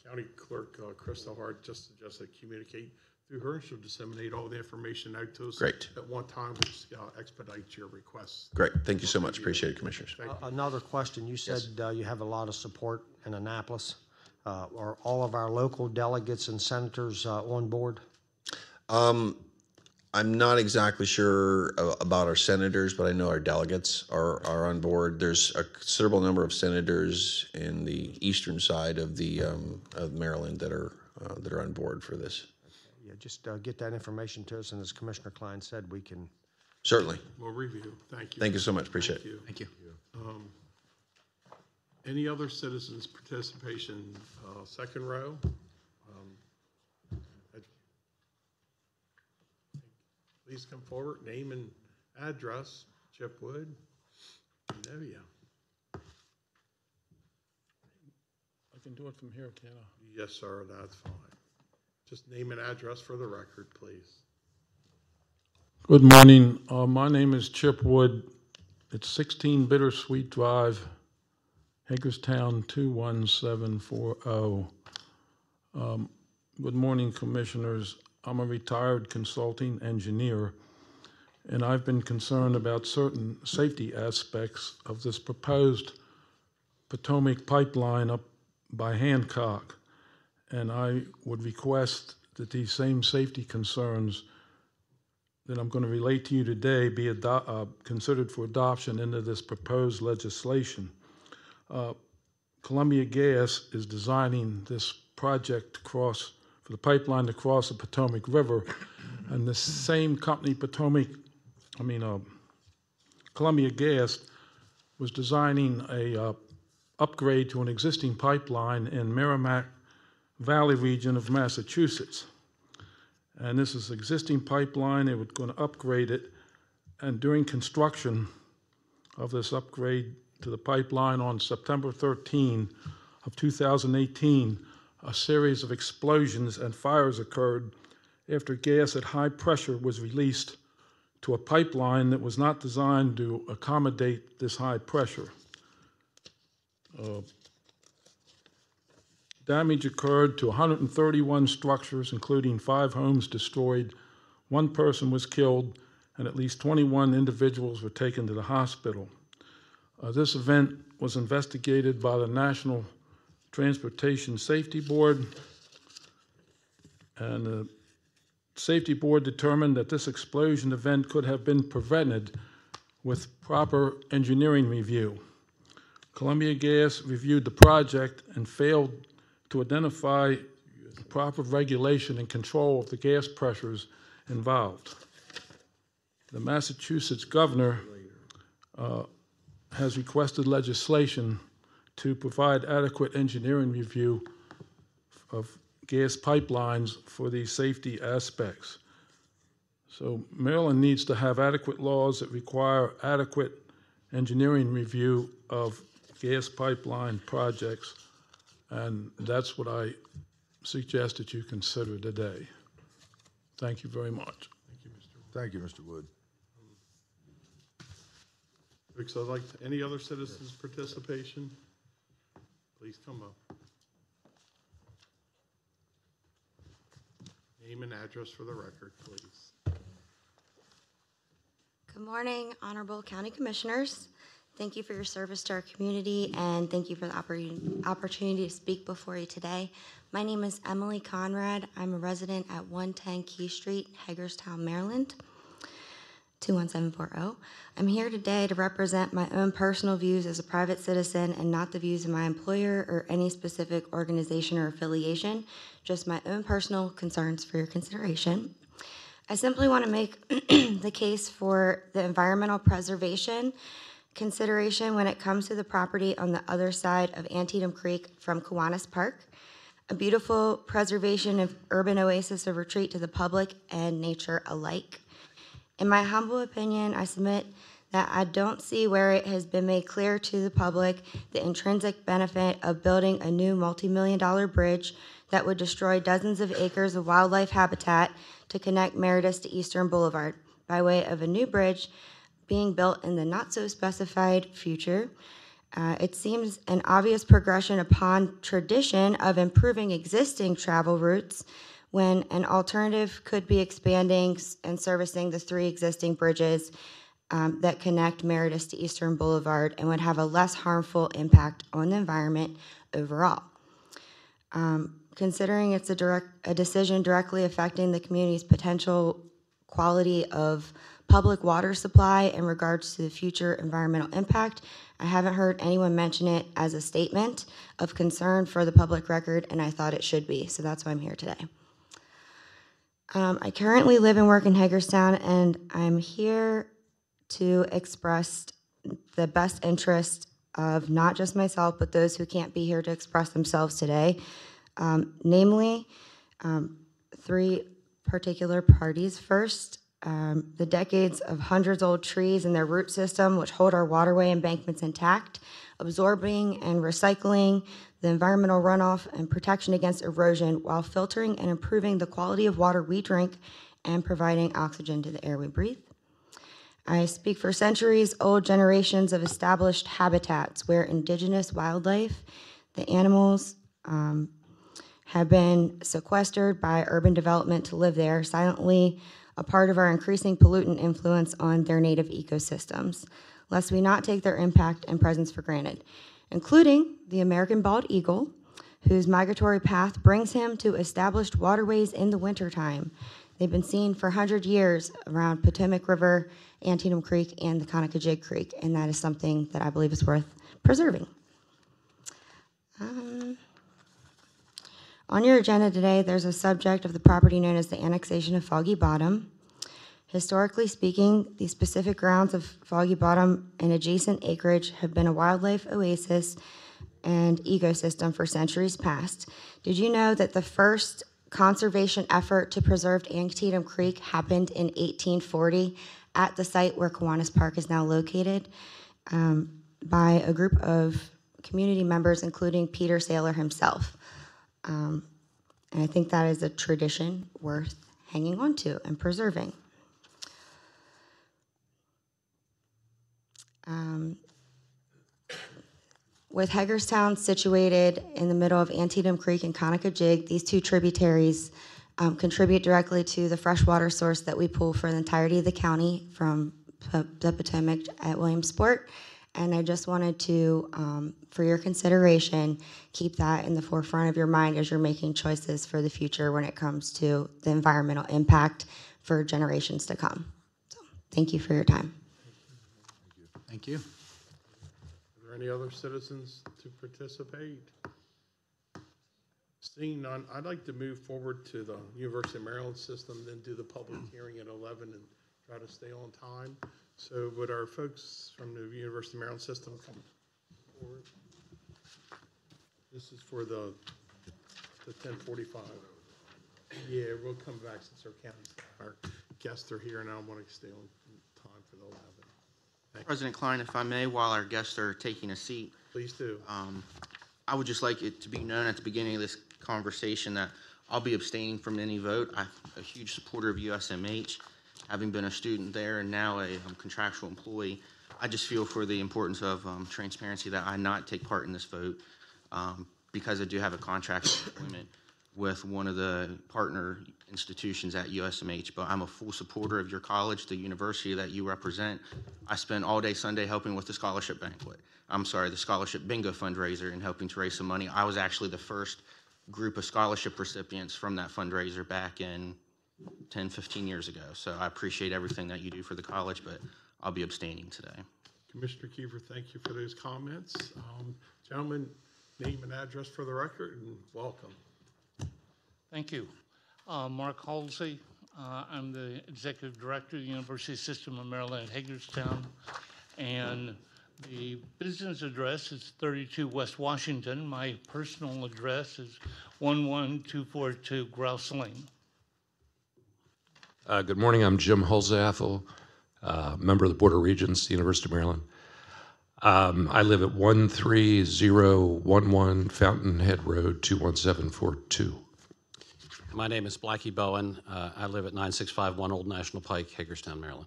County Clerk Crystal Hart just suggested communicate through her, and she'll disseminate all the information out to us. Great. At one time, which expedites your requests. Great. Thank you so much. Appreciate it, Commissioners. Another question. You said you have a lot of support in Annapolis. Are all of our local delegates and senators on board? I'm not exactly sure about our senators, but I know our delegates are on board. There's a considerable number of senators in the eastern side of of Maryland that are on board for this. Yeah, just get that information to us, and as Commissioner Klein said, we can. Certainly. We'll review. Thank you. Thank you so much. Appreciate it. Thank you. Any other citizens' participation? Second row. Please come forward, name and address. Chip Wood. I know you. I can do it from here, can I? Yes, sir, that's fine. Just name and address for the record, please. Good morning. My name is Chip Wood. It's 16 Bittersweet Drive, Hagerstown 21740. Good morning, Commissioners. I'm a retired consulting engineer, and I've been concerned about certain safety aspects of this proposed Potomac pipeline up by Hancock. And I would request that these same safety concerns that I'm going to relate to you today be considered for adoption into this proposed legislation. Columbia Gas is designing this project for the pipeline to cross the Potomac River, and the same company, Columbia Gas, was designing a upgrade to an existing pipeline in Merrimack Valley region of Massachusetts. And this is existing pipeline. They were going to upgrade it, and during construction of this upgrade to the pipeline on September 13 of 2018, a series of explosions and fires occurred after gas at high pressure was released to a pipeline that was not designed to accommodate this high pressure. Damage occurred to 131 structures, including 5 homes destroyed. 1 person was killed, and at least 21 individuals were taken to the hospital. This event was investigated by the National Transportation Safety Board, and the Safety Board determined that this explosion event could have been prevented with proper engineering review. Columbia Gas reviewed the project and failed to identify proper regulation and control of the gas pressures involved. The Massachusetts governor has requested legislation to provide adequate engineering review of gas pipelines for these safety aspects. So Maryland needs to have adequate laws that require adequate engineering review of gas pipeline projects, and that's what I suggest that you consider today. Thank you very much. Thank you, Mr. Wood. So I'd like any other citizens' participation? Please come up. Name and address for the record, please. Good morning, Honorable County Commissioners. Thank you for your service to our community, and thank you for the opportunity to speak before you today. My name is Emily Conrad. I'm a resident at 110 Key Street, Hagerstown, Maryland, 21740. I'm here today to represent my own personal views as a private citizen and not the views of my employer or any specific organization or affiliation, just my own personal concerns for your consideration. I simply want to make the case for the environmental preservation consideration when it comes to the property on the other side of Antietam Creek from Kiwanis Park, a beautiful preservation of urban oasis of retreat to the public and nature alike. In my humble opinion, I submit that I don't see where it has been made clear to the public the intrinsic benefit of building a new multi-million-dollar bridge that would destroy dozens of acres of wildlife habitat to connect Meredith to Eastern Boulevard by way of a new bridge being built in the not-so-specified future. It seems an obvious progression upon tradition of improving existing travel routes when an alternative could be expanding and servicing the 3 existing bridges that connect Meredith to Eastern Boulevard and would have a less harmful impact on the environment overall. Considering it's a decision directly affecting the community's potential quality of public water supply in regards to the future environmental impact, I haven't heard anyone mention it as a statement of concern for the public record, and I thought it should be, so that's why I'm here today. I currently live and work in Hagerstown, and I'm here to express the best interest of not just myself, but those who can't be here to express themselves today, namely 3 particular parties. First, the decades of hundreds-old trees and their root system, which hold our waterway embankments intact, absorbing and recycling the environmental runoff and protection against erosion while filtering and improving the quality of water we drink and providing oxygen to the air we breathe. I speak for centuries-old generations of established habitats where indigenous wildlife, the animals, have been sequestered by urban development to live there, silently a part of our increasing pollutant influence on their native ecosystems, lest we not take their impact and presence for granted, including the American bald eagle, whose migratory path brings him to established waterways in the wintertime. They've been seen for 100 years around Potomac River, Antietam Creek, and the Conacajig Creek, and that is something that I believe is worth preserving. On your agenda today, there's a subject of the property known as the annexation of Foggy Bottom. Historically speaking, the specific grounds of Foggy Bottom and adjacent acreage have been a wildlife oasis and ecosystem for centuries past. Did you know that the first conservation effort to preserve Antietam Creek happened in 1840 at the site where Kiwanis Park is now located by a group of community members, including Peter Saylor himself? And I think that is a tradition worth hanging on to and preserving. With Hagerstown situated in the middle of Antietam Creek and Conacajig, these two tributaries contribute directly to the freshwater source that we pull for the entirety of the county from the Potomac at Williamsport. And I just wanted to, for your consideration, keep that in the forefront of your mind as you're making choices for the future when it comes to the environmental impact for generations to come. So, thank you for your time. Thank you. Are there any other citizens to participate? Seeing none, I'd like to move forward to the University of Maryland system, then do the public hearing at 11 and try to stay on time. So would our folks from the University of Maryland system come forward? This is for the 10:45. Yeah, we'll come back since our guests are here, and I want to stay on time for the 11. President Klein, if I may, while our guests are taking a seat, Please do. I would just like it to be known at the beginning of this conversation that I'll be abstaining from any vote. I'm a huge supporter of USMH, having been a student there and now a contractual employee. I just feel for the importance of transparency that I not take part in this vote because I do have a contract of employment with one of the partner institutions at USMH, but I'm a full supporter of your college, the university that you represent. I spent all day Sunday helping with the scholarship banquet. I'm sorry, the scholarship bingo fundraiser and helping to raise some money. I was actually the first group of scholarship recipients from that fundraiser back in 10, 15 years ago. So I appreciate everything that you do for the college, but I'll be abstaining today. Commissioner Kiefer, thank you for those comments. Gentlemen, name and address for the record, and welcome. Thank you. Mark Halsey. I'm the Executive Director of the University System of Maryland at Hagerstown. And the business address is 32 West Washington. My personal address is 11242 Grouse Lane. Good morning. I'm Jim Holzathel, member of the Board of Regents, University of Maryland. I live at 13011 Fountainhead Road, 21742. My name is Blackie Bowen. I live at 9651 Old National Pike, Hagerstown, Maryland.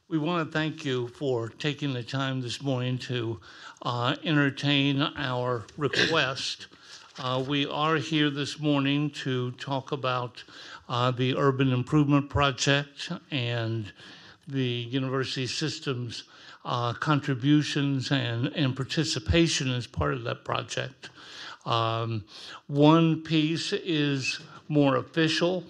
We want to thank you for taking the time this morning to entertain our request. We are here this morning to talk about the Urban Improvement Project and the university system's contributions and participation as part of that project. One piece is more official.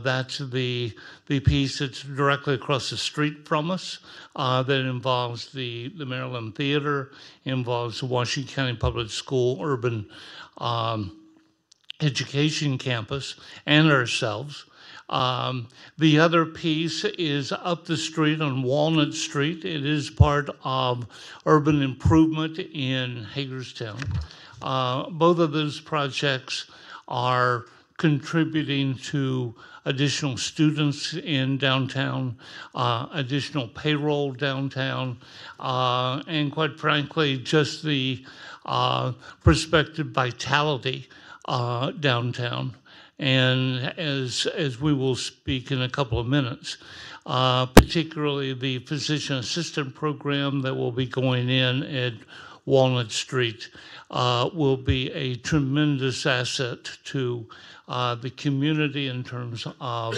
That's the piece that's directly across the street from us that involves the Maryland Theater, involves the Washington County Public School Urban Education Campus, and ourselves. The other piece is up the street on Walnut Street. It is part of urban improvement in Hagerstown. Both of those projects are contributing to additional students in downtown, additional payroll downtown, and quite frankly, just the prospective vitality downtown. And as we will speak in a couple of minutes, particularly the physician assistant program that will be going in at Walnut Street will be a tremendous asset to the community in terms of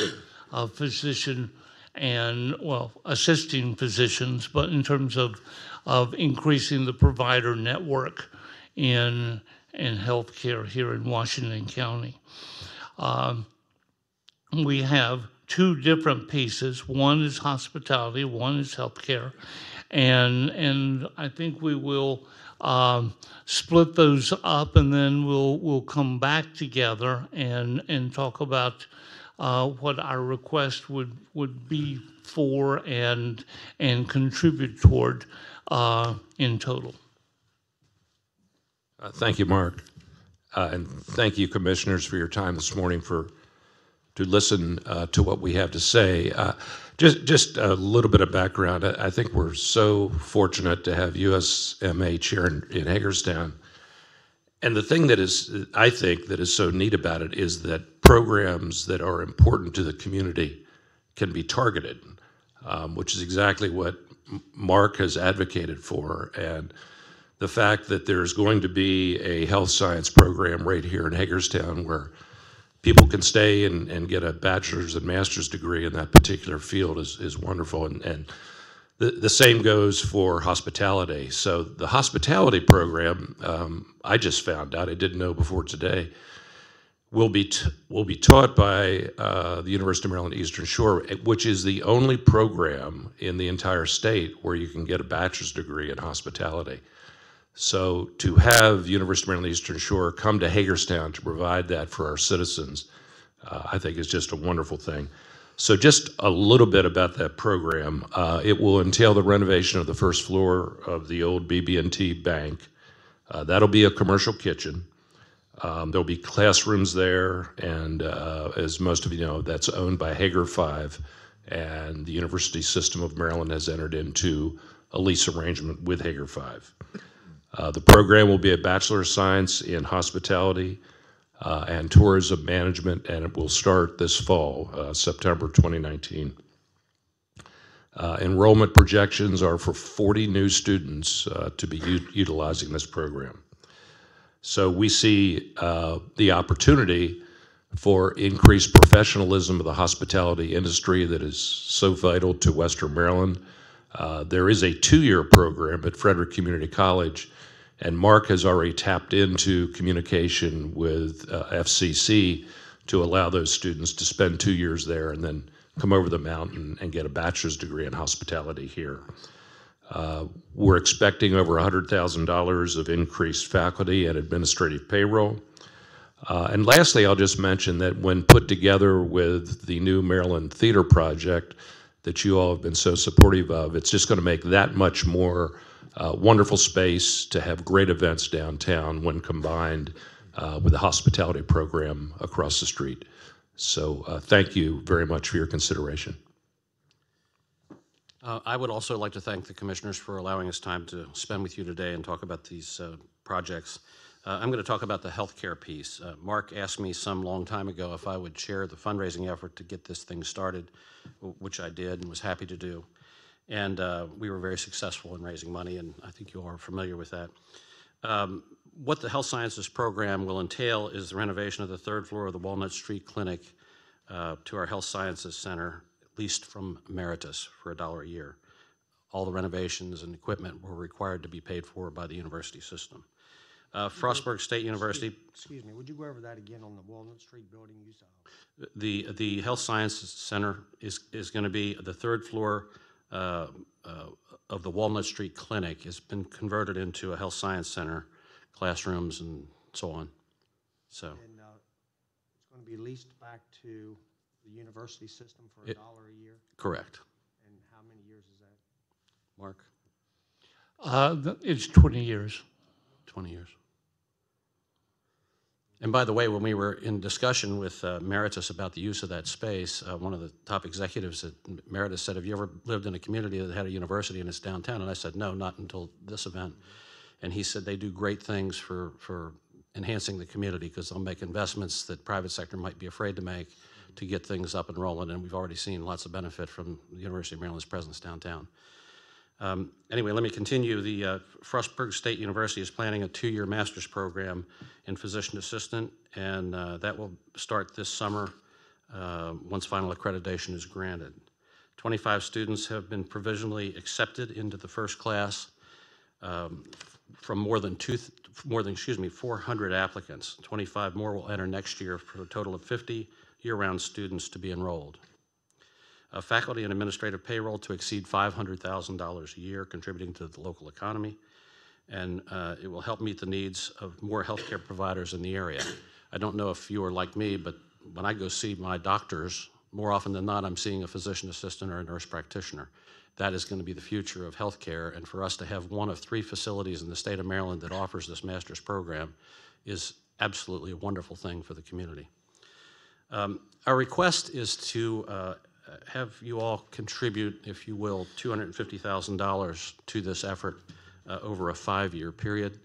physician and, well, assisting physicians, but in terms of increasing the provider network in healthcare here in Washington County. We have two different pieces. One is hospitality, one is healthcare. And I think we will split those up, and then we'll come back together and talk about what our request would be for and contribute toward in total. Thank you, Mark. And thank you, commissioners, for your time this morning to listen to what we have to say. Just a little bit of background. I think we're so fortunate to have USMH here in Hagerstown. And the thing that is, I think, that is so neat about it is that programs that are important to the community can be targeted, which is exactly what Mark has advocated for. And the fact that there's going to be a health science program right here in Hagerstown where people can stay and get a bachelor's and master's degree in that particular field is wonderful. And the same goes for hospitality. So the hospitality program, I just found out, I didn't know before today, will be taught by the University of Maryland Eastern Shore, which is the only program in the entire state where you can get a bachelor's degree in hospitality. So to have University of Maryland Eastern Shore come to Hagerstown to provide that for our citizens, I think is just a wonderful thing. So just a little bit about that program. It will entail the renovation of the first floor of the old BB&T Bank. That'll be a commercial kitchen. There'll be classrooms there, and as most of you know, that's owned by Hager 5, and the University System of Maryland has entered into a lease arrangement with Hager 5. The program will be a Bachelor of Science in Hospitality and Tourism Management, and it will start this fall, September 2019. Enrollment projections are for 40 new students to be utilizing this program. So we see the opportunity for increased professionalism of the hospitality industry that is so vital to Western Maryland. There is a 2-year program at Frederick Community College, and Mark has already tapped into communication with FCC to allow those students to spend 2 years there and then come over the mountain and get a bachelor's degree in hospitality here. We're expecting over $100,000 of increased faculty and administrative payroll. And lastly, I'll just mention that when put together with the new Maryland Theater project that you all have been so supportive of, it's just going to make that much more wonderful space to have great events downtown when combined with the hospitality program across the street. So thank you very much for your consideration. I would also like to thank the commissioners for allowing us time to spend with you today and talk about these projects. I'm going to talk about the healthcare piece. Mark asked me some long time ago if I would chair the fundraising effort to get this thing started, which I did and was happy to do. And we were very successful in raising money, and I think you all are familiar with that. What the Health Sciences program will entail is the renovation of the 3rd floor of the Walnut Street Clinic to our Health Sciences Center, leased from Emeritus for $1 a year. All the renovations and equipment were required to be paid for by the university system. Frostburg State University. Excuse me, would you go over that again on the Walnut Street building you saw? The Health Sciences Center is going to be the 3rd floor of the Walnut Street Clinic. Has been converted into a health science center, classrooms and so on. So. And it's going to be leased back to the university system for $1 a year? Correct. And how many years is that? Mark? It's 20 years. 20 years. And by the way, when we were in discussion with Emeritus about the use of that space, one of the top executives at Emeritus said, have you ever lived in a community that had a university and it's downtown? And I said, no, not until this event. And he said they do great things for enhancing the community because they'll make investments that private sector might be afraid to make to get things up and rolling. And we've already seen lots of benefit from the University of Maryland's presence downtown. Anyway, let me continue. The Frostburg State University is planning a 2-year master's program in physician assistant, and that will start this summer once final accreditation is granted. 25 students have been provisionally accepted into the first class from more than 400 applicants. 25 more will enter next year for a total of 50 year-round students to be enrolled. Faculty and administrative payroll to exceed $500,000 a year, contributing to the local economy, and it will help meet the needs of more healthcare providers in the area. I don't know if you are like me, but when I go see my doctors, more often than not, I'm seeing a physician assistant or a nurse practitioner. That is going to be the future of healthcare, and for us to have one of 3 facilities in the state of Maryland that offers this master's program is absolutely a wonderful thing for the community. Our request is to have you all contribute, if you will, $250,000 to this effort over a 5-year period.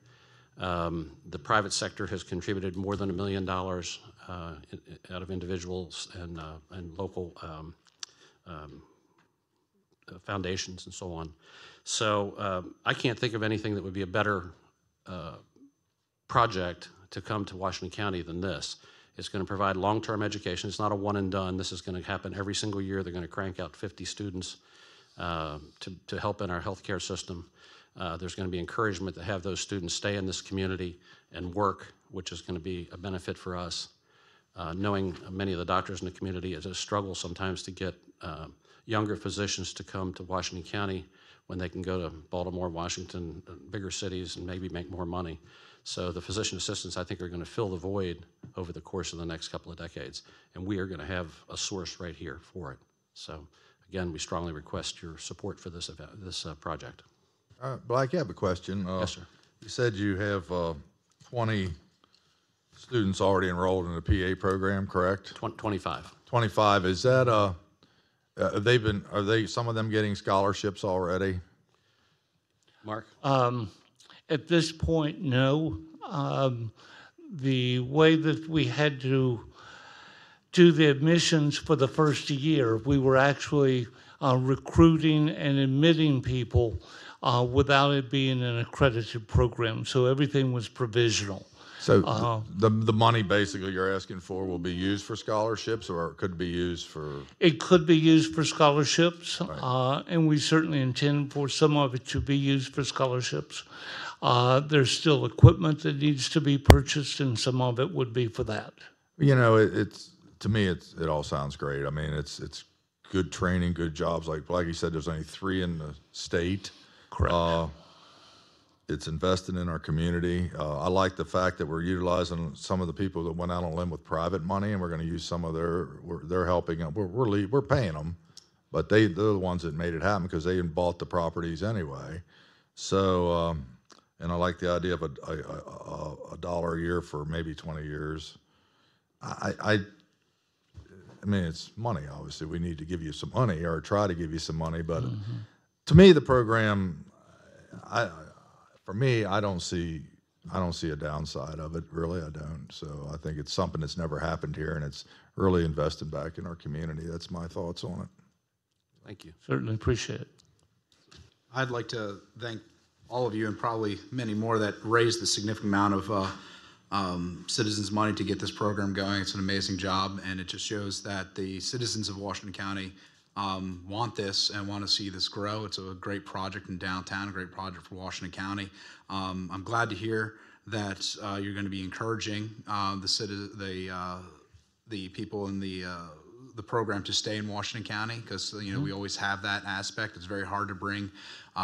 The private sector has contributed more than $1 million out of individuals and local foundations and so on. So I can't think of anything that would be a better project to come to Washington County than this. It's going to provide long-term education. It's not a one and done. This is going to happen every single year. They're going to crank out 50 students to help in our healthcare system. There's going to be encouragement to have those students stay in this community and work, which is going to be a benefit for us. Knowing many of the doctors in the community, it's a struggle sometimes to get younger physicians to come to Washington County when they can go to Baltimore, Washington, bigger cities, and maybe make more money. So the physician assistants, I think, are going to fill the void over the course of the next couple of decades, and we are going to have a source right here for it. So again, we strongly request your support for this project. Blake, I have a question. Yes, sir. You said you have 20 students already enrolled in the PA program, correct? 25. 25. Is that are they some of them getting scholarships already? Mark? At this point, no. The way that we had to do the admissions for the first year, we were actually recruiting and admitting people without it being an accredited program. So everything was provisional. So the money basically you're asking for will be used for scholarships, or it could be used for? It could be used for scholarships, Right. and we certainly intend for some of it to be used for scholarships. There's still equipment that needs to be purchased, and some of it would be for that. You know, it's to me, it all sounds great. I mean, it's good training, good jobs. Like Blackie said, there's only 3 in the state. Correct. It's invested in our community. I like the fact that we're utilizing some of the people that went out on a limb with private money, and we're going to use some of they're helping. We're paying them, but they're the ones that made it happen because they bought the properties anyway. So, and I like the idea of a dollar a year for maybe 20 years. I mean, it's money. Obviously, we need to give you some money or try to give you some money, but to me, the program, for me, I don't see a downside of it. Really, I don't. So I think it's something that's never happened here, and it's really invested back in our community. That's my thoughts on it. Thank you. Certainly appreciate it. I'd like to thank all of you and probably many more that raised the significant amount of citizens' money to get this program going. It's an amazing job, and it just shows that the citizens of Washington County want this and want to see this grow. It's a great project in downtown, a great project for Washington County. I'm glad to hear that you're going to be encouraging the people in the program to stay in Washington County, because you know we always have that aspect. It's very hard to bring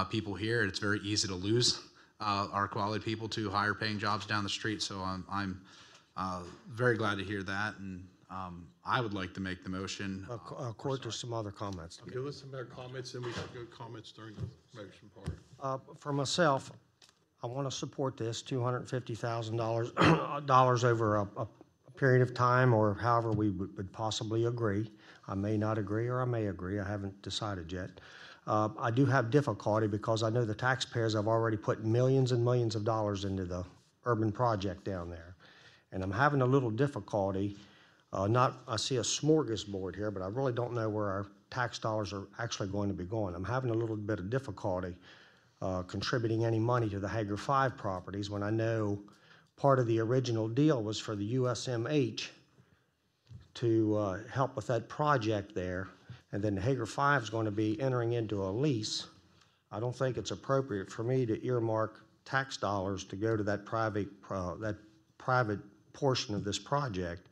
people here. It's very easy to lose our quality people to higher paying jobs down the street. So I'm very glad to hear that, and I would like to make the motion. Court, there's some other comments. Okay, let's have our comments, and we can go comments during the motion part. For myself, I want to support this $250,000 over a period of time, or however we would possibly agree. I may not agree, or I may agree. I haven't decided yet. I do have difficulty because I know the taxpayers have already put millions and millions of dollars into the urban project down there. And I'm having a little difficulty. I see a smorgasbord here, but I really don't know where our tax dollars are actually going to be going. I'm having a little bit of difficulty contributing any money to the Hager 5 properties when I know part of the original deal was for the USMH to help with that project there, and then the Hager 5 is going to be entering into a lease. I don't think it's appropriate for me to earmark tax dollars to go to that private portion of this project.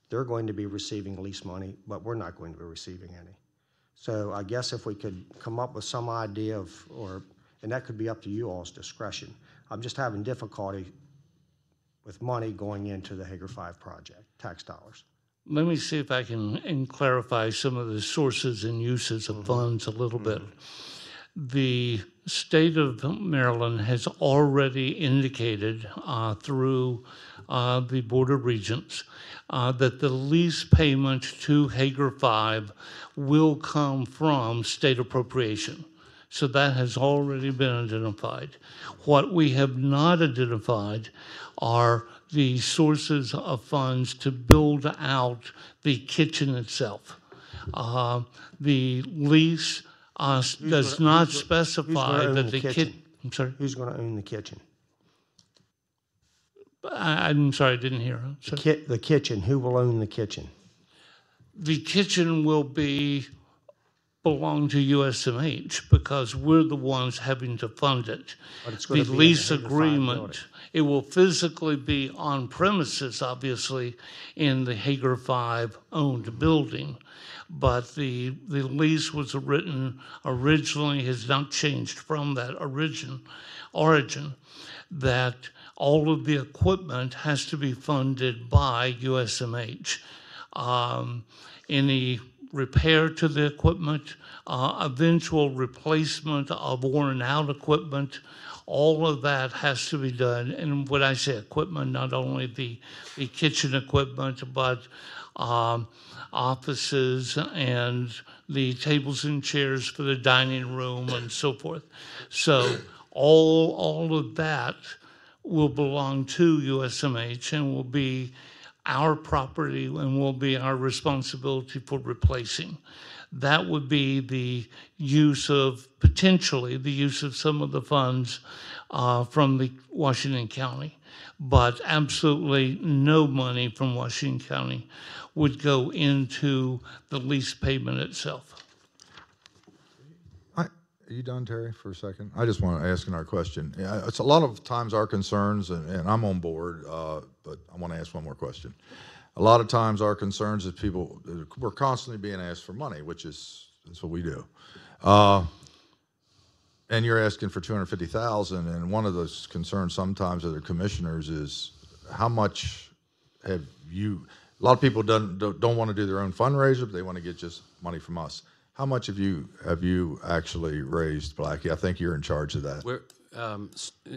They're going to be receiving lease money, but we're not going to be receiving any. So I guess if we could come up with some idea of, and that could be up to you all's discretion. I'm just having difficulty with money going into the Hager 5 project, tax dollars. Let me see if I can clarify some of the sources and uses of funds a little bit. The state of Maryland has already indicated through the Board of Regents that the lease payment to Hager 5 will come from state appropriation. So that has already been identified. What we have not identified are the sources of funds to build out the kitchen itself. The lease does not specify that the kitchen. I'm sorry? Who's going to own the kitchen? I'm sorry, I didn't hear. The kitchen, who will own the kitchen? The kitchen will belong to USMH because we're the ones having to fund it. But it's The going to be in lease the Hager 5 agreement, building. it will physically be on premises, obviously, in the Hager 5 owned building. But the lease was written originally, has not changed from that origin, that all of the equipment has to be funded by USMH. Any repair to the equipment, eventual replacement of worn out equipment, all of that has to be done. And when I say equipment, not only the kitchen equipment, but offices and the tables and chairs for the dining room and so forth. So all of that will belong to USMH and will be our property and will be our responsibility for replacing. That would be the use of, potentially, the use of some of the funds from the Washington County. But absolutely no money from Washington County would go into the lease payment itself. Are you done, Terry, for a second? I just want to ask another question. Yeah, it's a lot of times our concerns, and I'm on board, but I want to ask one more question. A lot of times our concerns is people, we're constantly being asked for money, which is, that's what we do. And you're asking for $250,000, and one of those concerns sometimes of the commissioners is how much have you, a lot of people don't want to do their own fundraiser, but they want to get just money from us. How much have you actually raised, Blackie? I think you're in charge of that. We're,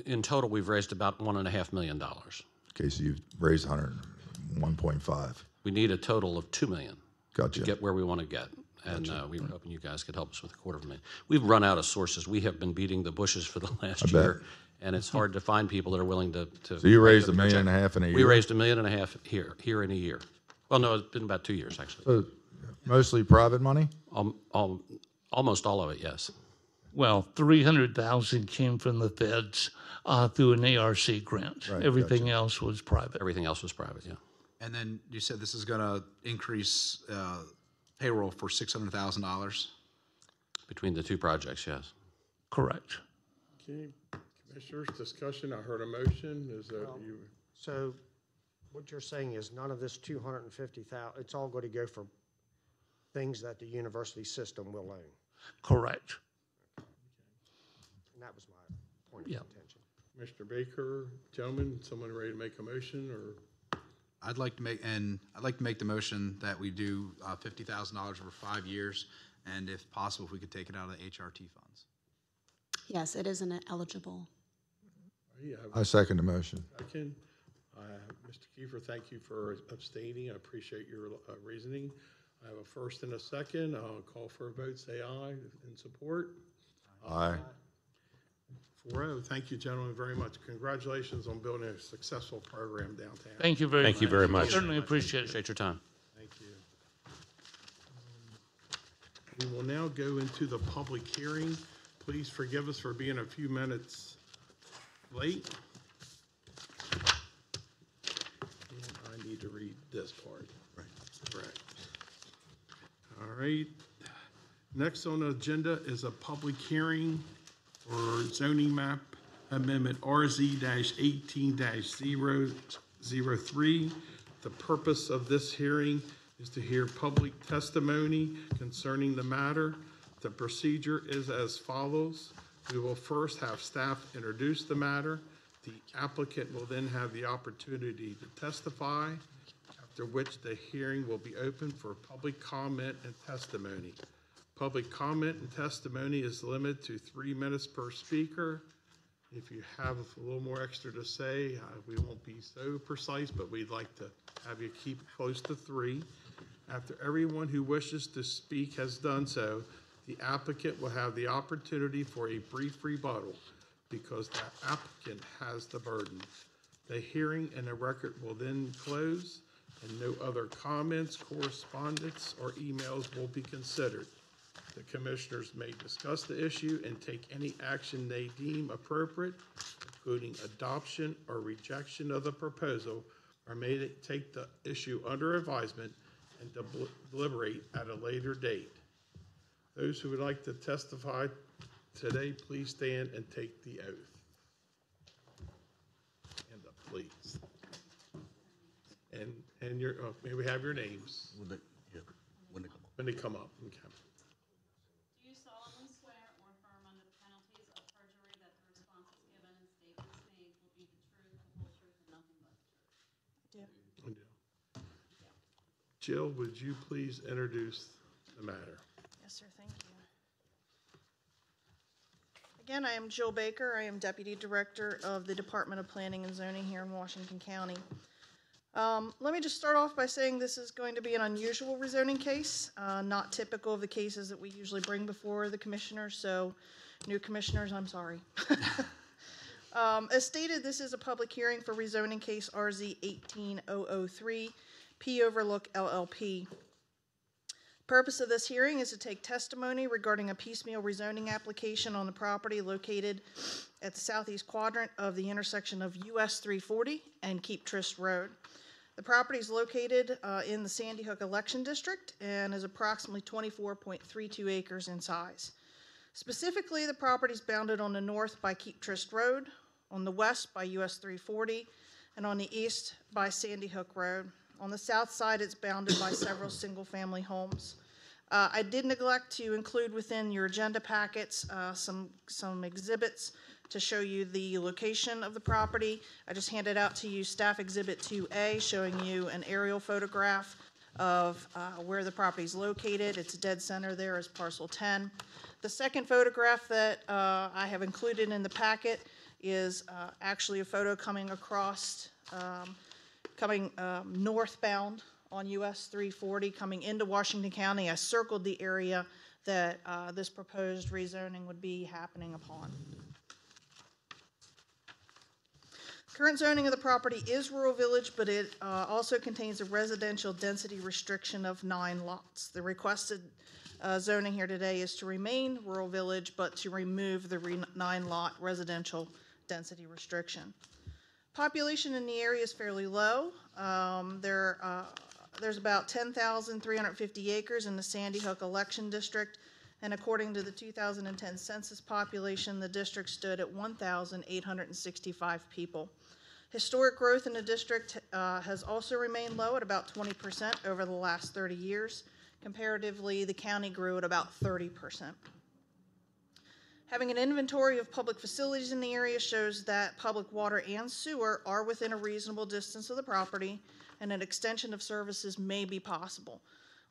in total, we've raised about $1.5 million. Okay, so you've raised 101.5. We need a total of $2 million Gotcha. to get where we want to get. And we were hoping you guys could help us with $250,000. We've run out of sources. We have been beating the bushes for the last year, and it's hard to find people that are willing to. So you raised $1.5 million in a year? We raised $1.5 million here in a year. Well, no, it's been about 2 years, actually. So mostly private money? Almost all of it, yes. Well, $300,000 came from the feds through an ARC grant. Right, Everything else was private. Everything else was private, yeah. And then you said this is going to increase payroll for $600,000? Between the two projects, yes. Correct. Okay, Commissioners, discussion, I heard a motion, is that you? So what you're saying is none of this $250,000, it's all going to go for things that the university system will own. Correct. And that was my point of contention. Mr. Baker, gentlemen, someone ready to make a motion, or? I'd like to make the motion that we do $50,000 over 5 years, and if possible, if we could take it out of the HRT funds. Yes, it is an eligible. I second the motion. Second. Mr. Kiefer, thank you for abstaining. I appreciate your reasoning. I have a first and a second. I'll call for a vote. Say aye in support. Aye. 4-0. Thank you, gentlemen, very much. Congratulations on building a successful program downtown. Thank you very much. Thank you very much. Certainly appreciate it. Appreciate your time. Thank you. We will now go into the public hearing. Please forgive us for being a few minutes late. And I need to read this part. Right. Correct. All right. Next on the agenda is a public hearing for zoning map amendment RZ-18-003. The purpose of this hearing is to hear public testimony concerning the matter. The procedure is as follows. We will first have staff introduce the matter. The applicant will then have the opportunity to testify, after which the hearing will be open for public comment and testimony. Public comment and testimony is limited to 3 minutes per speaker. If you have a little more extra to say, we won't be so precise, but we'd like to have you keep close to 3. After everyone who wishes to speak has done so, the applicant will have the opportunity for a brief rebuttal because the applicant has the burden. The hearing and the record will then close, and no other comments, correspondence, or emails will be considered. The commissioners may discuss the issue and take any action they deem appropriate, including adoption or rejection of the proposal, or may take the issue under advisement and deliberate at a later date. Those who would like to testify today, please stand and take the oath. Stand up, please. And your, may we have your names? When they come up. When they come up, okay. Do you solemnly swear or affirm under the penalties of perjury that the responses given and statements made will be the truth, the whole truth, and nothing but the truth? I do. Jill, would you please introduce the matter? Yes, sir, thank you. Again, I am Jill Baker. I am Deputy Director of the Department of Planning and Zoning here in Washington County. Let me just start off by saying this is going to be an unusual rezoning case, not typical of the cases that we usually bring before the commissioners, so new commissioners, I'm sorry. As stated, this is a public hearing for rezoning case RZ 18003, P Overlook LLP. Purpose of this hearing is to take testimony regarding a piecemeal rezoning application on the property located at the southeast quadrant of the intersection of US 340 and Keep Trist Road. The property is located in the Sandy Hook election district and is approximately 24.32 acres in size. Specifically, the property is bounded on the north by Keep Trist Road, on the west by US 340, and on the east by Sandy Hook Road. On the south side, it's bounded by several single-family homes. I did neglect to include within your agenda packets some exhibits to show you the location of the property. I just handed out to you Staff Exhibit 2A, showing you an aerial photograph of where the property is located. It's dead center there is parcel 10. The second photograph that I have included in the packet is actually a photo coming across, northbound on US 340, coming into Washington County. I circled the area that this proposed rezoning would be happening upon. Current zoning of the property is rural village, but it also contains a residential density restriction of 9 lots. The requested zoning here today is to remain rural village, but to remove the 9-lot residential density restriction. Population in the area is fairly low. There's about 10,350 acres in the Sandy Hook election district, and according to the 2010 census population, the district stood at 1,865 people. Historic growth in the district has also remained low at about 20% over the last 30 years. Comparatively, the county grew at about 30%. Having an inventory of public facilities in the area shows that public water and sewer are within a reasonable distance of the property, and an extension of services may be possible.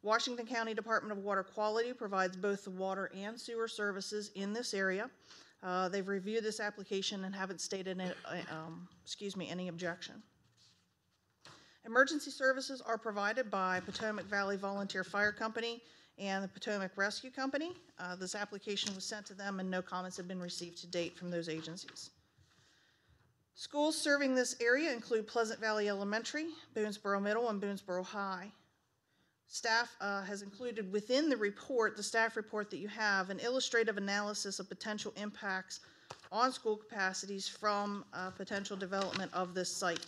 Washington County Department of Water Quality provides both the water and sewer services in this area. They've reviewed this application and haven't stated any objection. Emergency services are provided by Potomac Valley Volunteer Fire Company and the Potomac Rescue Company. This application was sent to them and no comments have been received to date from those agencies. Schools serving this area include Pleasant Valley Elementary, Boonesboro Middle, and Boonesboro High. Staff has included within the report, the staff report that you have, an illustrative analysis of potential impacts on school capacities from potential development of this site.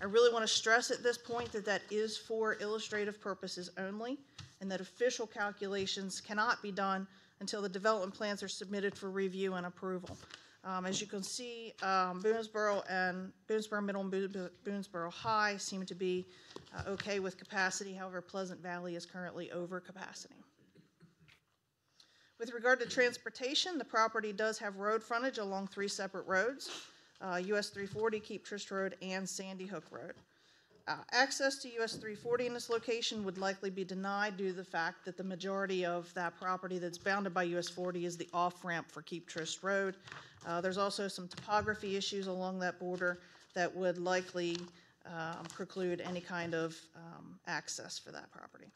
I really want to stress at this point that that is for illustrative purposes only, and that official calculations cannot be done until the development plans are submitted for review and approval. As you can see, Boonesboro Middle and Boonesboro High seem to be okay with capacity. However, Pleasant Valley is currently over capacity. With regard to transportation, the property does have road frontage along 3 separate roads, US 340, Keep Trist Road, and Sandy Hook Road. Access to US 340 in this location would likely be denied due to the fact that the majority of that property that's bounded by US 40 is the off-ramp for Keep Trist Road. There's also some topography issues along that border that would likely preclude any kind of access for that property.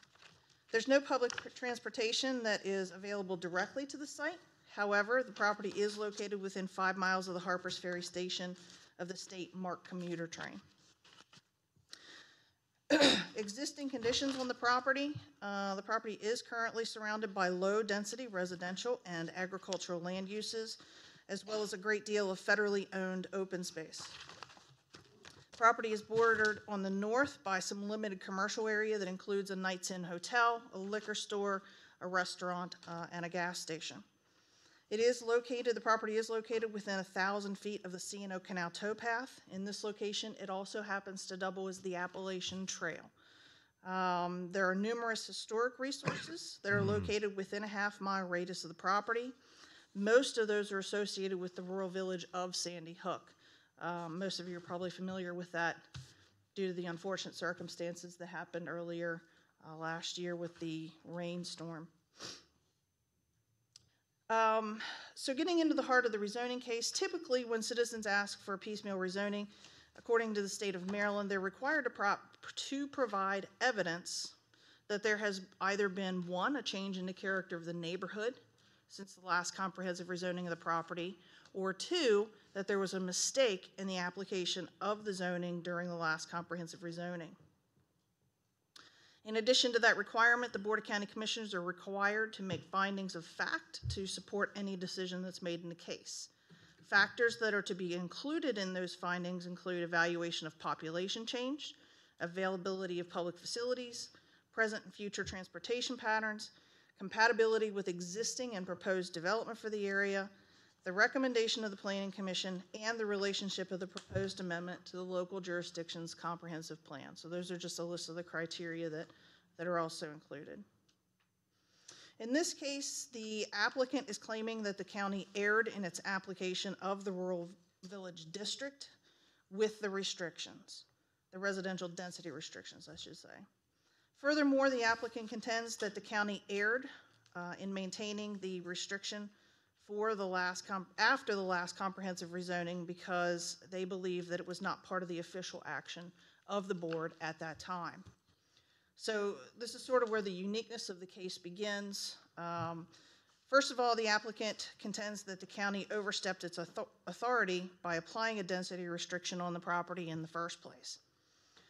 There's no public transportation that is available directly to the site. However, the property is located within 5 miles of the Harpers Ferry Station of the state MARC commuter train. Existing conditions on the property is currently surrounded by low-density residential and agricultural land uses, as well as a great deal of federally owned open space. Property is bordered on the north by some limited commercial area that includes a Knights Inn hotel, a liquor store, a restaurant, and a gas station. The property is located within 1,000 feet of the C&O Canal towpath. In this location, it also happens to double as the Appalachian Trail. There are numerous historic resources that are located within a half-mile radius of the property. Most of those are associated with the rural village of Sandy Hook. Most of you are probably familiar with that due to the unfortunate circumstances that happened earlier last year with the rainstorm. So getting into the heart of the rezoning case, typically when citizens ask for piecemeal rezoning, according to the state of Maryland, they're required to provide evidence that there has either been, 1, a change in the character of the neighborhood since the last comprehensive rezoning of the property, or 2, that there was a mistake in the application of the zoning during the last comprehensive rezoning. In addition to that requirement, the Board of County Commissioners are required to make findings of fact to support any decision that's made in the case. Factors that are to be included in those findings include evaluation of population change, availability of public facilities, present and future transportation patterns, compatibility with existing and proposed development for the area, the recommendation of the Planning Commission, and the relationship of the proposed amendment to the local jurisdiction's comprehensive plan. So those are just a list of the criteria that are also included. In this case, the applicant is claiming that the county erred in its application of the rural village district with the restrictions, the residential density restrictions, I should say. Furthermore, the applicant contends that the county erred in maintaining the restriction for after the last comprehensive rezoning because they believe that it was not part of the official action of the board at that time. So this is sort of where the uniqueness of the case begins. First of all, the applicant contends that the county overstepped its authority by applying a density restriction on the property in the first place.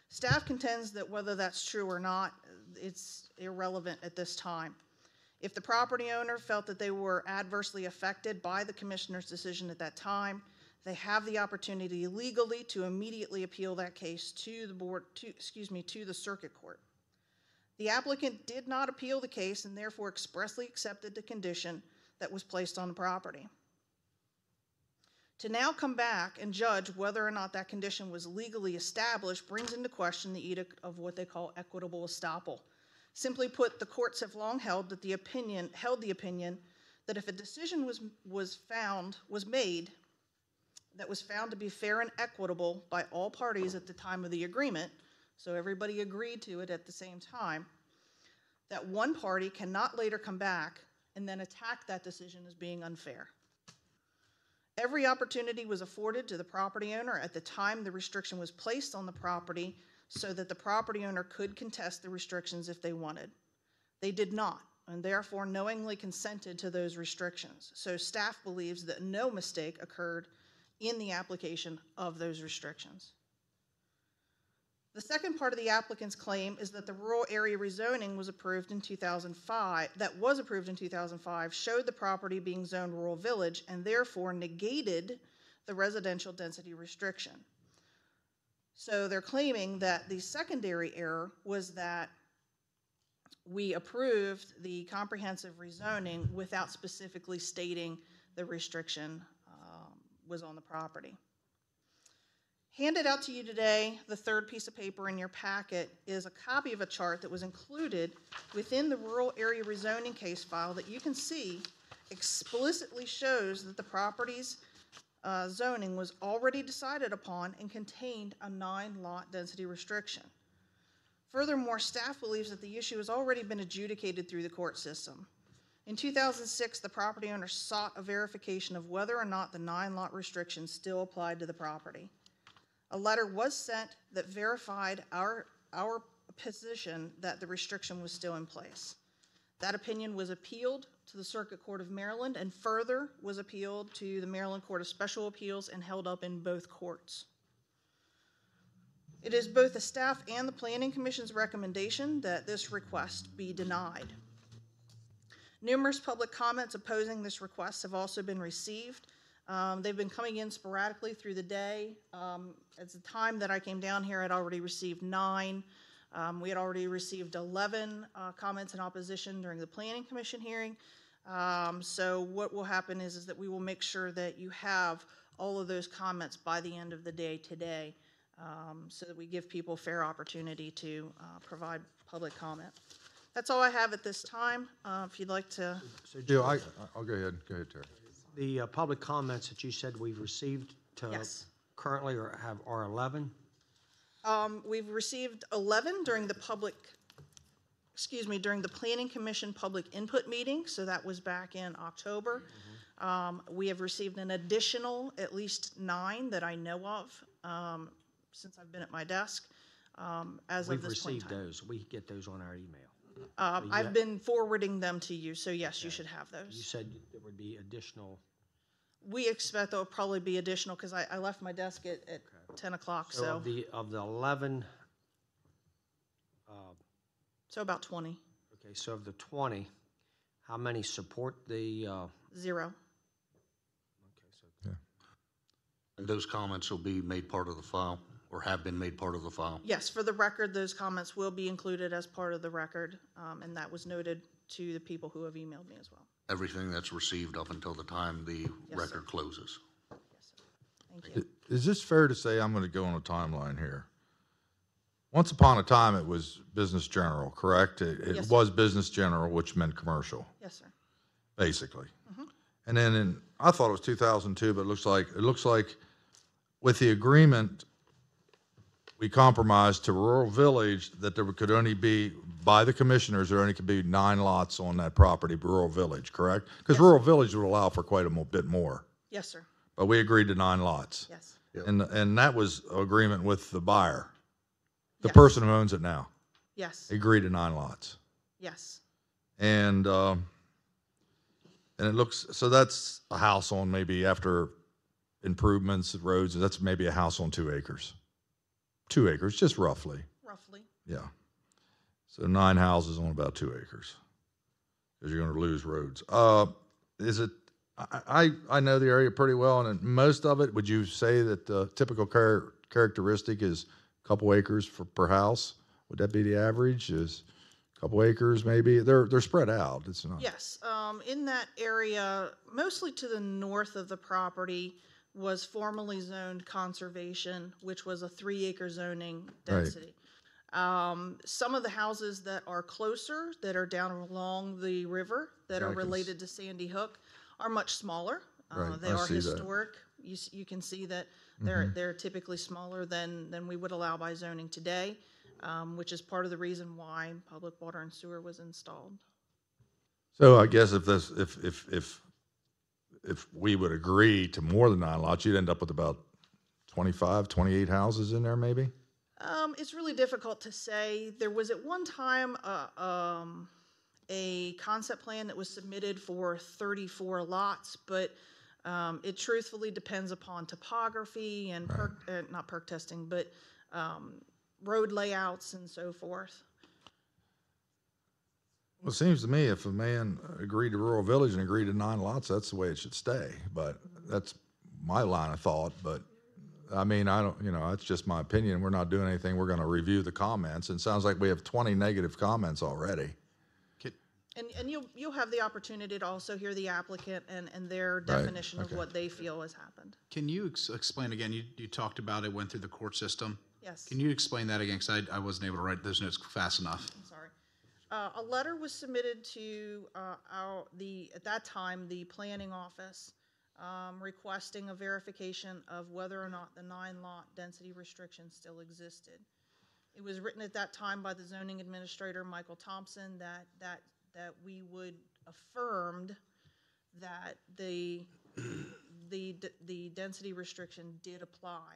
Staff contends that whether that's true or not, it's irrelevant at this time. If the property owner felt that they were adversely affected by the commissioner's decision at that time, they have the opportunity legally to immediately appeal that case to the circuit court. The applicant did not appeal the case and therefore expressly accepted the condition that was placed on the property. To now come back and judge whether or not that condition was legally established brings into question the edict of what they call equitable estoppel. Simply put, the courts have long held the opinion that if a decision was made that was found to be fair and equitable by all parties at the time of the agreement, so everybody agreed to it at the same time, that one party cannot later come back and then attack that decision as being unfair. Every opportunity was afforded to the property owner at the time the restriction was placed on the property so that the property owner could contest the restrictions if they wanted. They did not, and therefore knowingly consented to those restrictions. So staff believes that no mistake occurred in the application of those restrictions. The second part of the applicant's claim is that the rural area rezoning was approved in 2005, showed the property being zoned rural village, and therefore negated the residential density restriction. So they're claiming that the secondary error was that we approved the comprehensive rezoning without specifically stating the restriction was on the property. Handed out to you today, the third piece of paper in your packet is a copy of a chart that was included within the rural area rezoning case file that you can see explicitly shows that the property's zoning was already decided upon and contained a 9-lot density restriction. Furthermore, staff believes that the issue has already been adjudicated through the court system. In 2006, the property owner sought a verification of whether or not the 9-lot restriction still applied to the property. A letter was sent that verified our position that the restriction was still in place. That opinion was appealed to the Circuit Court of Maryland and further was appealed to the Maryland Court of Special Appeals and held up in both courts. It is both the staff and the Planning Commission's recommendation that this request be denied. Numerous public comments opposing this request have also been received. They've been coming in sporadically through the day. At the time that I came down here, I'd already received 9. We had already received 11 comments in opposition during the Planning Commission hearing. So what will happen is that we will make sure that you have all of those comments by the end of the day today, so that we give people fair opportunity to provide public comment. That's all I have at this time. If you'd like to. Yeah, I'll go ahead. Go ahead, Terry. The public comments that you said we've received Yes. currently are 11? We've received 11 during the Planning Commission public input meeting, so that was back in October. We have received an additional at least 9 that I know of since I've been at my desk as of this point in time. We've received those. We get those on our email. I've been forwarding them to you, so yes, you should have those. You said there would be additional. We expect there will probably be additional because I left my desk at 10 o'clock. So Of the 11. So about 20. Okay, so of the 20, how many support the? 0. And those comments will be made part of the file, or have been made part of the file? Yes, for the record, those comments will be included as part of the record, and that was noted to the people who have emailed me as well. Everything that's received up until the time the record closes? Yes, sir. Thank you. Is this fair to say, I'm going to go on a timeline here? Once upon a time, it was business general, correct? It Yes, was business general, which meant commercial, Yes, sir. basically. And then I thought it was 2002, but it looks like with the agreement, we compromised to rural village that there could only be, by the commissioners, there only could be 9 lots on that property, rural village, correct? Because rural village would allow for quite a bit more. Yes, sir. But we agreed to 9 lots. Yes. And that was agreement with the buyer, the Yes. person who owns it now. Yes. Agreed to 9 lots. Yes. And it looks, so that's a house on maybe after improvements, roads, that's maybe a house on 2 acres. 2 acres, just roughly. Roughly. Yeah. So 9 houses on about 2 acres, because you're going to lose roads. Is it, I know the area pretty well, and most of it, would you say that the typical characteristic is a couple acres per house? Would that be the average? Is a couple acres maybe? They're spread out. It's not. Yes. In that area, mostly to the north of the property, was formerly zoned conservation, which was a 3-acre zoning density. Some of the houses that are closer, that are down along the river, that are related to Sandy Hook, are much smaller. They are historic. You can see that they're typically smaller than we would allow by zoning today, which is part of the reason why public water and sewer was installed. So I guess if we would agree to more than 9 lots, you'd end up with about 25, 28 houses in there, maybe? It's really difficult to say. There was at one time a concept plan that was submitted for 34 lots, but it truthfully depends upon topography and not perk testing, but road layouts and so forth. Well, it seems to me if a man agreed to rural village and agreed to 9 lots, that's the way it should stay. But that's my line of thought. But I mean, I don't, that's just my opinion. We're not doing anything. We're going to review the comments. And it sounds like we have 20 negative comments already. And you'll have the opportunity to also hear the applicant and their definition of what they feel has happened. Can you explain again, you talked about it went through the court system? Yes. Can you explain that again, because I wasn't able to write those notes fast enough. I'm sorry. A letter was submitted to at that time, the planning office, requesting a verification of whether or not the 9-lot density restriction still existed. It was written at that time by the zoning administrator, Michael Thompson, that we would affirmed that the density restriction did apply.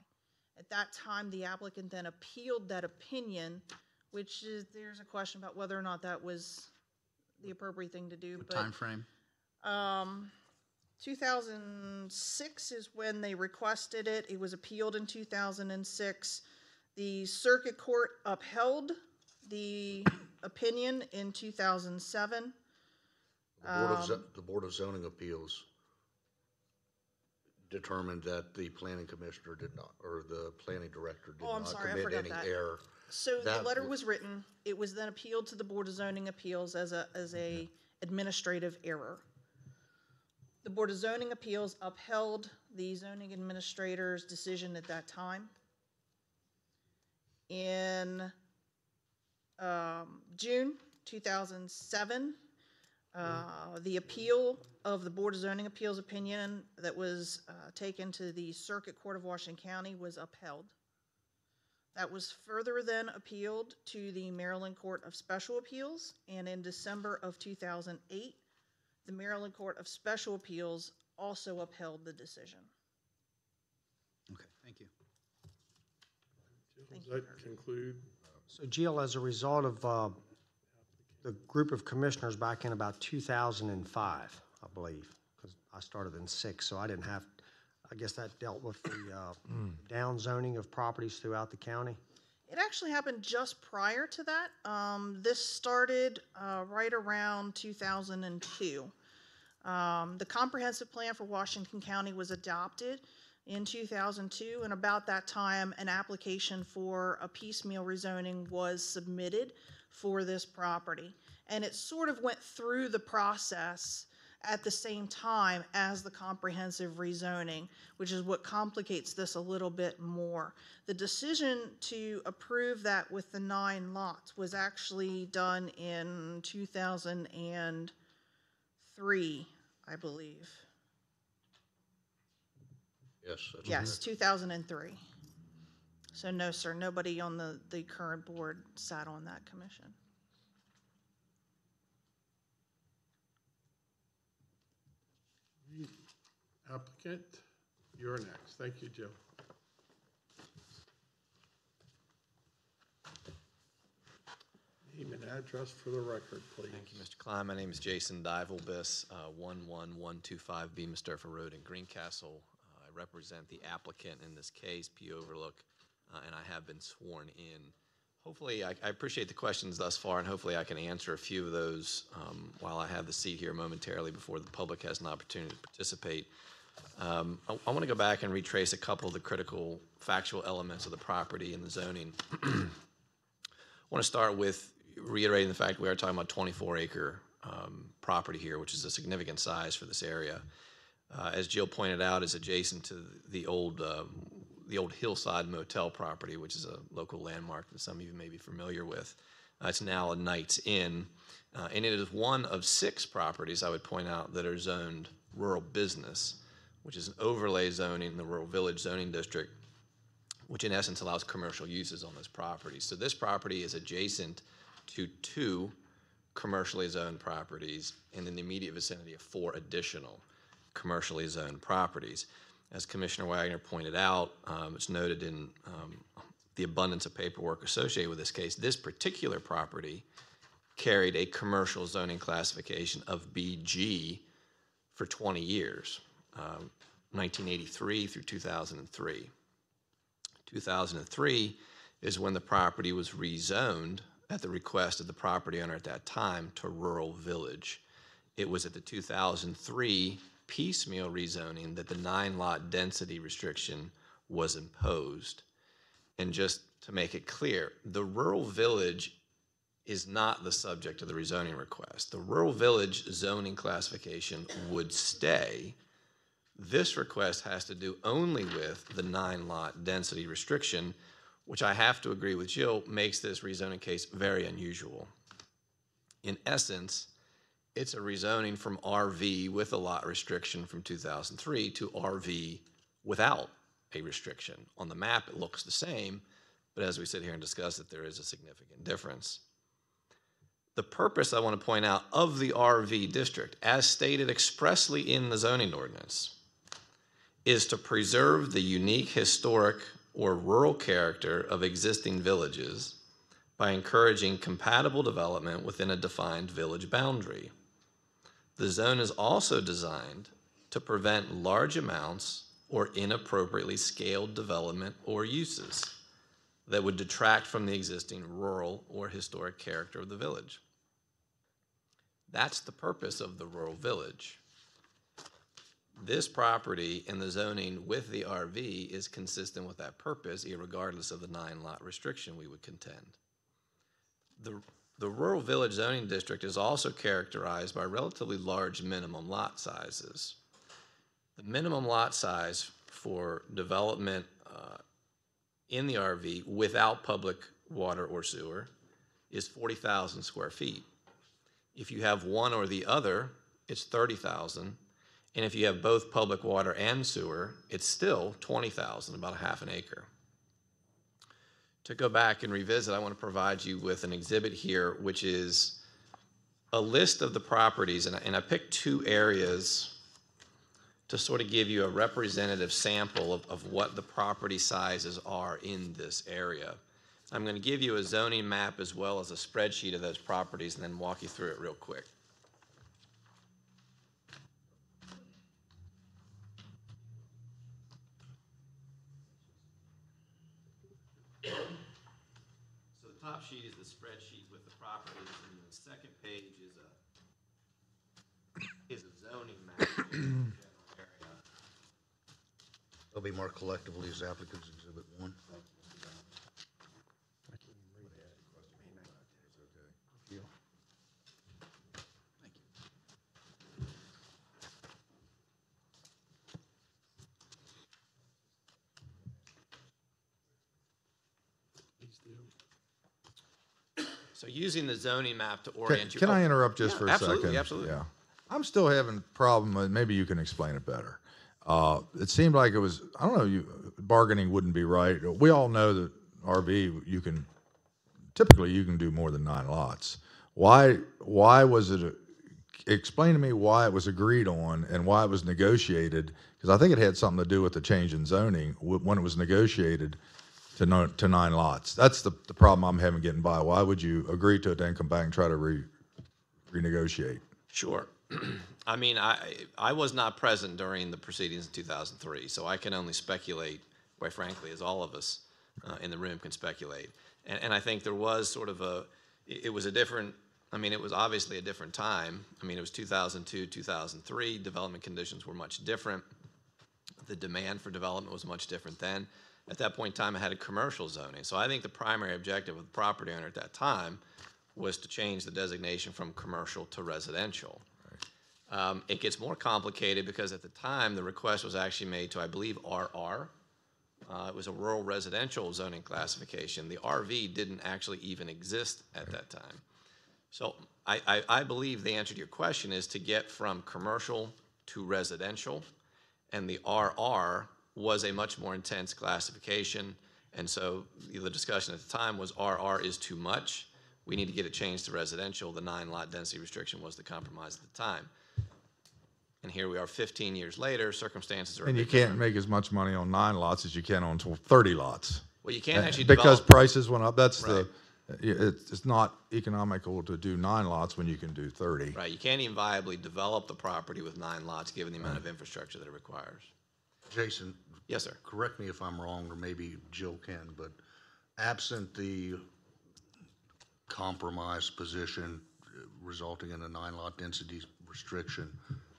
At that time, the applicant then appealed that opinion, which is, there's a question about whether or not that was the appropriate thing to do. What time frame? 2006 is when they requested it. It was appealed in 2006. The circuit court upheld the opinion in 2007. The Board of Zoning Appeals determined that the planning commissioner did not, or the planning director did not commit any error. So the letter was written. It was then appealed to the Board of Zoning Appeals as a administrative error. The Board of Zoning Appeals upheld the zoning administrator's decision at that time. In June 2007, the appeal of the Board of Zoning Appeals opinion that was taken to the Circuit Court of Washington County was upheld. That was further then appealed to the Maryland Court of Special Appeals, and in December of 2008, the Maryland Court of Special Appeals also upheld the decision. Okay, thank you. Does that conclude? So Jill, as a result of the group of commissioners back in about 2005, I believe, because I started in 6, so I didn't have, I guess that dealt with the downzoning of properties throughout the county. It actually happened just prior to that. This started right around 2002. The comprehensive plan for Washington County was adopted in 2002, and about that time, an application for a piecemeal rezoning was submitted for this property. And it sort of went through the process at the same time as the comprehensive rezoning, which is what complicates this a little bit more. The decision to approve that with the 9 lots was actually done in 2003, I believe. Yes, 2003. So no, sir, nobody on the current board sat on that commission. Applicant, you're next. Thank you, Jill. Name and address for the record, please. Thank you, Mr. Klein. My name is Jason Divelbis, 11125 Bemis Durford Road in Greencastle. I represent the applicant in this case, P. Overlook, and I have been sworn in. Hopefully, I appreciate the questions thus far, and hopefully I can answer a few of those while I have the seat here momentarily before the public has an opportunity to participate. I want to go back and retrace a couple of the critical factual elements of the property and the zoning. I want to start with reiterating the fact we are talking about 24-acre property here, which is a significant size for this area. As Jill pointed out, is adjacent to the old Hillside Motel property, which is a local landmark that some of you may be familiar with. It's now a Knight's Inn, and it is one of 6 properties, I would point out, that are zoned rural business, which is an overlay zoning in the Rural Village zoning district, which in essence allows commercial uses on this property. So this property is adjacent to 2 commercially zoned properties and in the immediate vicinity of 4 additional commercially zoned properties. As Commissioner Wagner pointed out, it's noted in the abundance of paperwork associated with this case, this particular property carried a commercial zoning classification of BG for 20 years, 1983 through 2003. 2003 is when the property was rezoned at the request of the property owner at that time to rural village. It was at the 2003 piecemeal rezoning that the 9-lot density restriction was imposed. And just to make it clear, the rural village is not the subject of the rezoning request. The rural village zoning classification would stay. This request has to do only with the 9-lot density restriction, which I have to agree with Jill, makes this rezoning case very unusual. In essence, it's a rezoning from RV with a lot restriction from 2003 to RV without a restriction. On the map, it looks the same, but as we sit here and discuss it, there is a significant difference. The purpose, I want to point out, of the RV district, as stated expressly in the zoning ordinance, is to preserve the unique historic or rural character of existing villages by encouraging compatible development within a defined village boundary. The zone is also designed to prevent large amounts or inappropriately scaled development or uses that would detract from the existing rural or historic character of the village. That's the purpose of the rural village. This property and the zoning with the RV is consistent with that purpose, irregardless of the 9-lot restriction, we would contend. The rural village zoning district is also characterized by relatively large minimum lot sizes. The minimum lot size for development in the RV without public water or sewer is 40,000 square feet. If you have one or the other, it's 30,000. And if you have both public water and sewer, it's still 20,000, about a half an acre. To go back and revisit, I want to provide you with an exhibit here, which is a list of the properties, and I picked 2 areas to sort of give you a representative sample of what the property sizes are in this area. I'm going to give you a zoning map as well as a spreadsheet of those properties and then walk you through it real quick. So the top sheet is the spreadsheet with the properties, and the second page is a zoning map of the general area. They'll be marked collectively as applicants exhibit 1. So using the zoning map to orient you. Can I interrupt just for a absolutely, second? Absolutely. Yeah. I'm still having a problem. Maybe you can explain it better. It seemed like it was, I don't know, bargaining wouldn't be right. We all know that RV, typically you can do more than 9 lots. Why was it, explain to me why it was agreed on and why it was negotiated, because I think it had something to do with the change in zoning when it was negotiated to 9 lots. That's the problem I'm having getting by. Why would you agree to it, then come back and try to renegotiate? Sure. I mean, I was not present during the proceedings in 2003, so I can only speculate, quite frankly, as all of us in the room can speculate. And I think there was sort of it was obviously a different time. I mean, it was 2002, 2003. Development conditions were much different. The demand for development was much different then. At that point in time, it had a commercial zoning. So I think the primary objective of the property owner at that time was to change the designation from commercial to residential. It gets more complicated because at the time, the request was actually made to, I believe, RR. It was a rural residential zoning classification. The RV didn't actually even exist at that time. So I believe the answer to your question is to get from commercial to residential, and the RR was a much more intense classification, and so the discussion at the time was RR is too much. We need to get it changed to residential. The 9-lot density restriction was the compromise at the time. And here we are 15 years later, circumstances are And you can't make as much money on 9 lots as you can on 30 lots. Well, you can't actually because develop, prices went up. That's right. It's not economical to do 9 lots when you can do 30. Right, you can't even viably develop the property with 9 lots given the amount of infrastructure that it requires. Jason? Yes, sir. Correct me if I'm wrong, or maybe Jill can, but Absent the compromise position resulting in a 9-lot density restriction,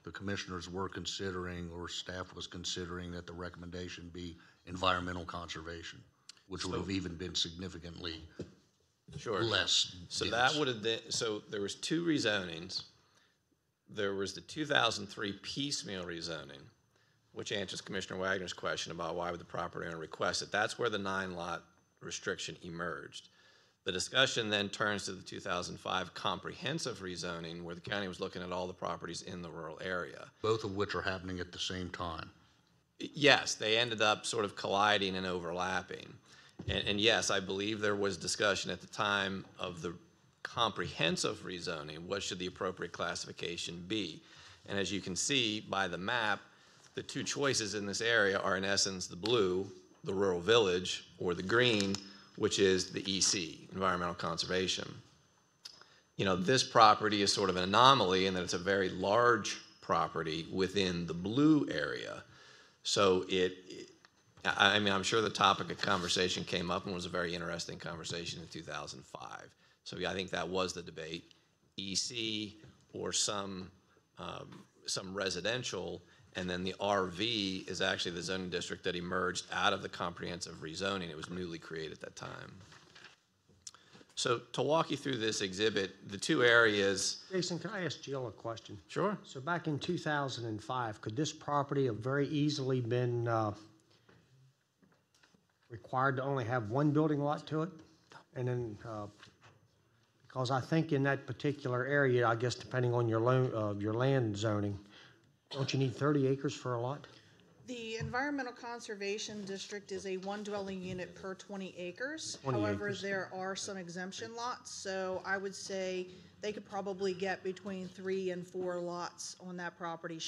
the commissioners were considering, or staff was considering, that the recommendation be environmental conservation, which would have even been significantly less So dense. that would have been, so there was 2 rezonings. There was the 2003 piecemeal rezoning, which answers Commissioner Wagner's question about why would the property owner request it. That's where the 9-lot restriction emerged. The discussion then turns to the 2005 comprehensive rezoning, where the county was looking at all the properties in the rural area. Both of which are happening at the same time. Yes, they ended up sort of colliding and overlapping. And yes, I believe there was discussion at the time of the comprehensive rezoning, what should the appropriate classification be? And as you can see by the map, the 2 choices in this area are in essence the blue, the rural village, or the green, which is the EC, environmental conservation. You know, this property is sort of an anomaly in that it's a very large property within the blue area. So I mean, I'm sure the topic of conversation came up and was a very interesting conversation in 2005. So yeah, I think that was the debate, EC or some residential, and then the RV is actually the zoning district that emerged out of the comprehensive rezoning. It was newly created at that time. So to walk you through this exhibit, the 2 areas. Jason, can I ask Jill a question? Sure. So back in 2005, could this property have very easily been required to only have 1 building lot to it? And then, because I think in that particular area, I guess depending on your land zoning, don't you need 30 acres for a lot? The Environmental Conservation District is a 1 dwelling unit per 20 acres. 20 However, acres. there are some exemption lots, so I would say they could probably get between 3 and 4 lots on that property,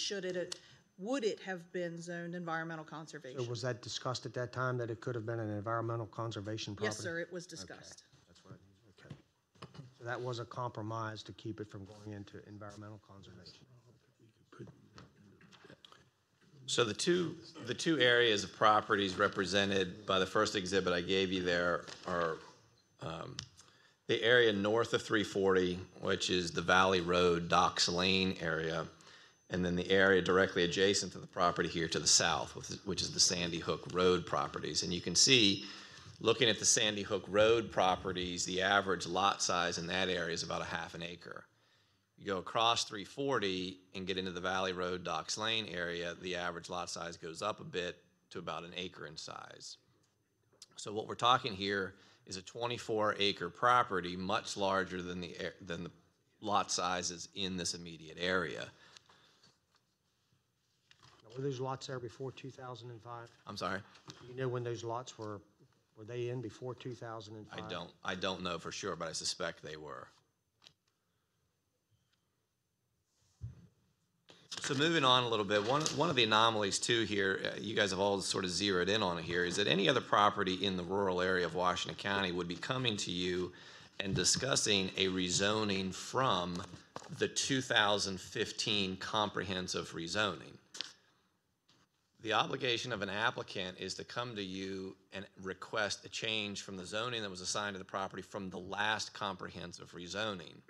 would it have been zoned environmental conservation? So was that discussed at that time, that it could have been an environmental conservation property? Yes, sir, it was discussed. That's what I need, okay. So that was a compromise to keep it from going into environmental conservation. So the two areas of properties represented by the first exhibit I gave you there are the area north of 340, which is the Valley Road, Docks Lane area, and then the area directly adjacent to the property here to the south, which is the Sandy Hook Road properties. And you can see, looking at the Sandy Hook Road properties, the average lot size in that area is about 1/2 acre. You go across 340 and get into the Valley Road, Docks Lane area, the average lot size goes up a bit to about 1 acre in size. So what we're talking here is a 24-acre property, much larger than the lot sizes in this immediate area. Were those lots there before 2005? I'm sorry? You know when those lots were they in before 2005? I don't know for sure, but I suspect they were. So moving on a little bit, one of the anomalies too here, you guys have all sort of zeroed in on it here, is that any other property in the rural area of Washington County would be coming to you and discussing a rezoning from the 2015 comprehensive rezoning. The obligation of an applicant is to come to you and request a change from the zoning that was assigned to the property from the last comprehensive rezoning.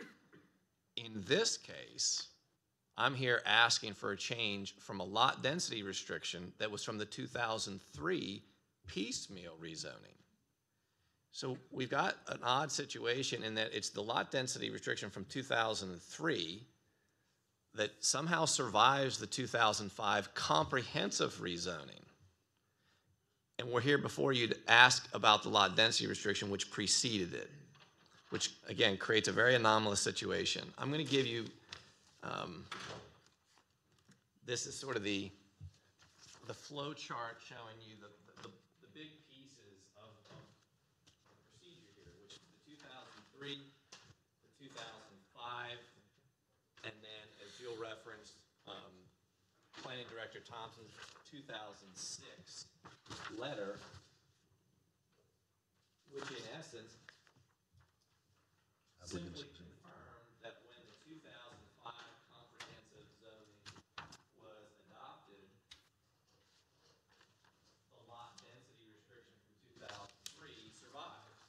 In this case, I'm here asking for a change from a lot density restriction that was from the 2003 piecemeal rezoning. So we've got an odd situation in that it's the lot density restriction from 2003 that somehow survives the 2005 comprehensive rezoning. And we're here before you to ask about the lot density restriction which preceded it, which again creates a very anomalous situation. I'm going to give you this is sort of the flow chart showing you the big pieces of procedure here, which is the 2003, the 2005, and then, as Jill referenced, Planning Director Thompson's 2006 letter, which in essence simply confirmed that when the 2005 comprehensive zoning was adopted, the lot density restriction from 2003 survived.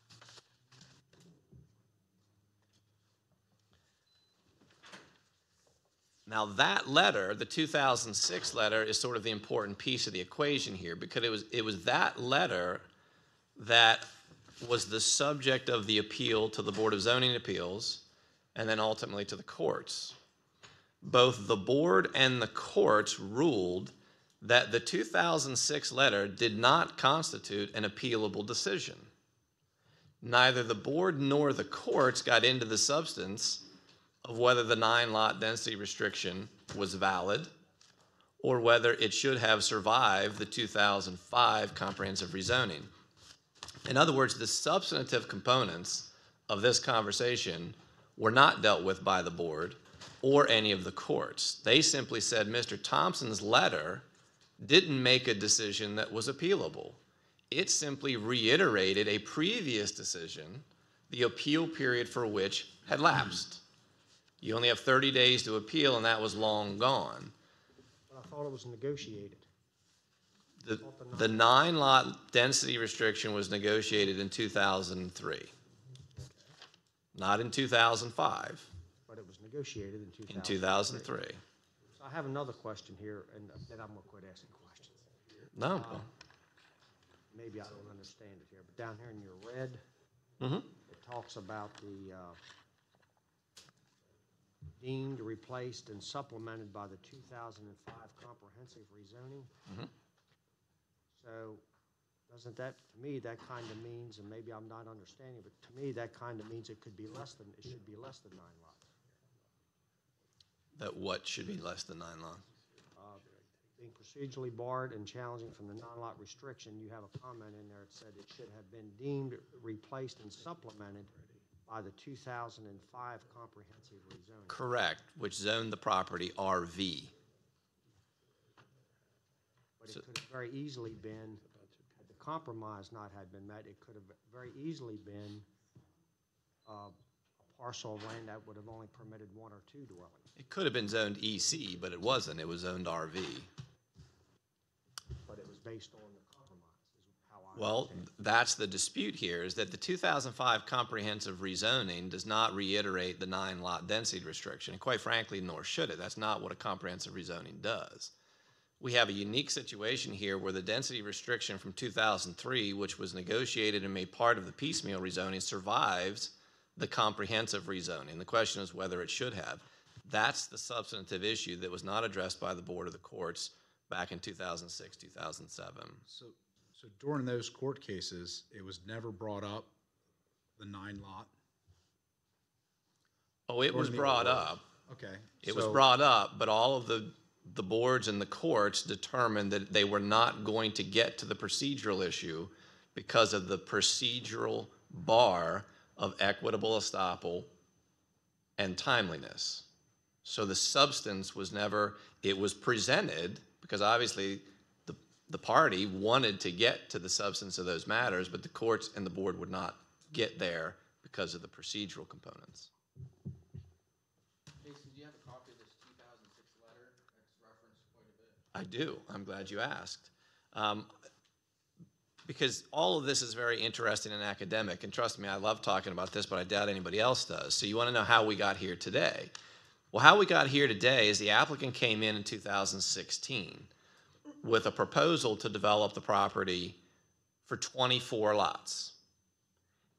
Now that letter, the 2006 letter, is sort of the important piece of the equation here, because it was that letter that was the subject of the appeal to the Board of Zoning Appeals and then ultimately to the courts. Both the board and the courts ruled that the 2006 letter did not constitute an appealable decision. Neither the board nor the courts got into the substance of whether the 9-lot density restriction was valid or whether it should have survived the 2005 comprehensive rezoning. In other words, the substantive components of this conversation were not dealt with by the board or any of the courts. They simply said Mr. Thompson's letter didn't make a decision that was appealable. It simply reiterated a previous decision, the appeal period for which had lapsed. You only have 30 days to appeal, and that was long gone. But I thought it was negotiated. The 9-lot density restriction was negotiated in 2003, not in 2005. But it was negotiated in 2003. In 2003. So I have another question here, and then I'm going to quit asking questions. No. Maybe I don't understand it here, but down here in your red, it talks about the deemed, replaced, and supplemented by the 2005 comprehensive rezoning. So doesn't that, to me, that kind of means, and maybe I'm not understanding, but to me, that kind of means it should be less than 9 lots. That what should be less than 9 lots? Being procedurally barred and challenging from the non-lot restriction, you have a comment in there that said it should have been deemed, replaced, and supplemented by the 2005 comprehensive rezoning. Correct, which zoned the property RV. But it could have very easily been, had the compromise not had been met, it could have very easily been a parcel of land that would have only permitted 1 or 2 dwellings. It could have been zoned EC, but it wasn't. It was zoned RV. But it was based on the compromise, is how I Well, understand it. that's the dispute here, is that the 2005 comprehensive rezoning does not reiterate the 9-lot density restriction. And quite frankly, nor should it. That's not what a comprehensive rezoning does. We have a unique situation here where the density restriction from 2003, which was negotiated and made part of the piecemeal rezoning, survives the comprehensive rezoning. The question is whether it should have. That's the substantive issue that was not addressed by the board or the courts back in 2006, 2007. So during those court cases, it was never brought up, the 9-lot? Oh, it was brought up. Okay. It was brought up, but all of the boards and the courts determined that they were not going to get to the procedural issue because of the procedural bar of equitable estoppel and timeliness. So the substance was never, it was presented, because obviously the party wanted to get to the substance of those matters, but the courts and the board would not get there because of the procedural components. Jason, do you have a copy of this 2006 letter? That's referenced quite a bit. I do. I'm glad you asked. Because all of this is very interesting and academic, and trust me, I love talking about this, but I doubt anybody else does. So you want to know how we got here today. Well, how we got here today is the applicant came in 2016 with a proposal to develop the property for 24 lots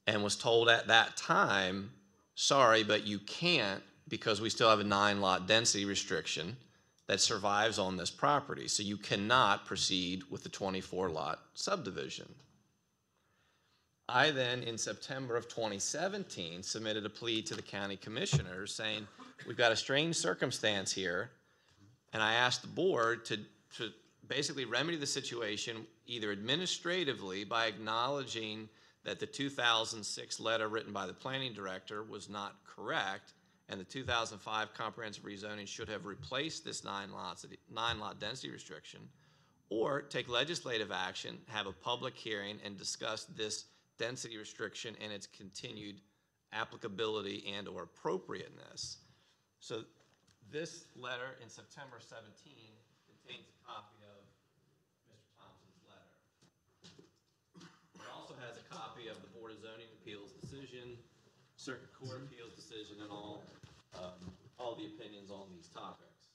and was told at that time, sorry, but you can't because we still have a 9-lot density restriction that survives on this property. So you cannot proceed with the 24-lot subdivision. I then, in September of 2017, submitted a plea to the county commissioners saying, we've got a strange circumstance here, and I asked the board to basically remedy the situation either administratively by acknowledging that the 2006 letter written by the planning director was not correct, and the 2005 comprehensive rezoning should have replaced this 9-lot density restriction, or take legislative action, have a public hearing, and discuss this density restriction and its continued applicability and or appropriateness. So this letter in September 17 contains a copy of Mr. Thompson's letter. It also has a copy of the Board of Zoning Appeals decision, Circuit Court Appeals decision, and all the opinions on these topics.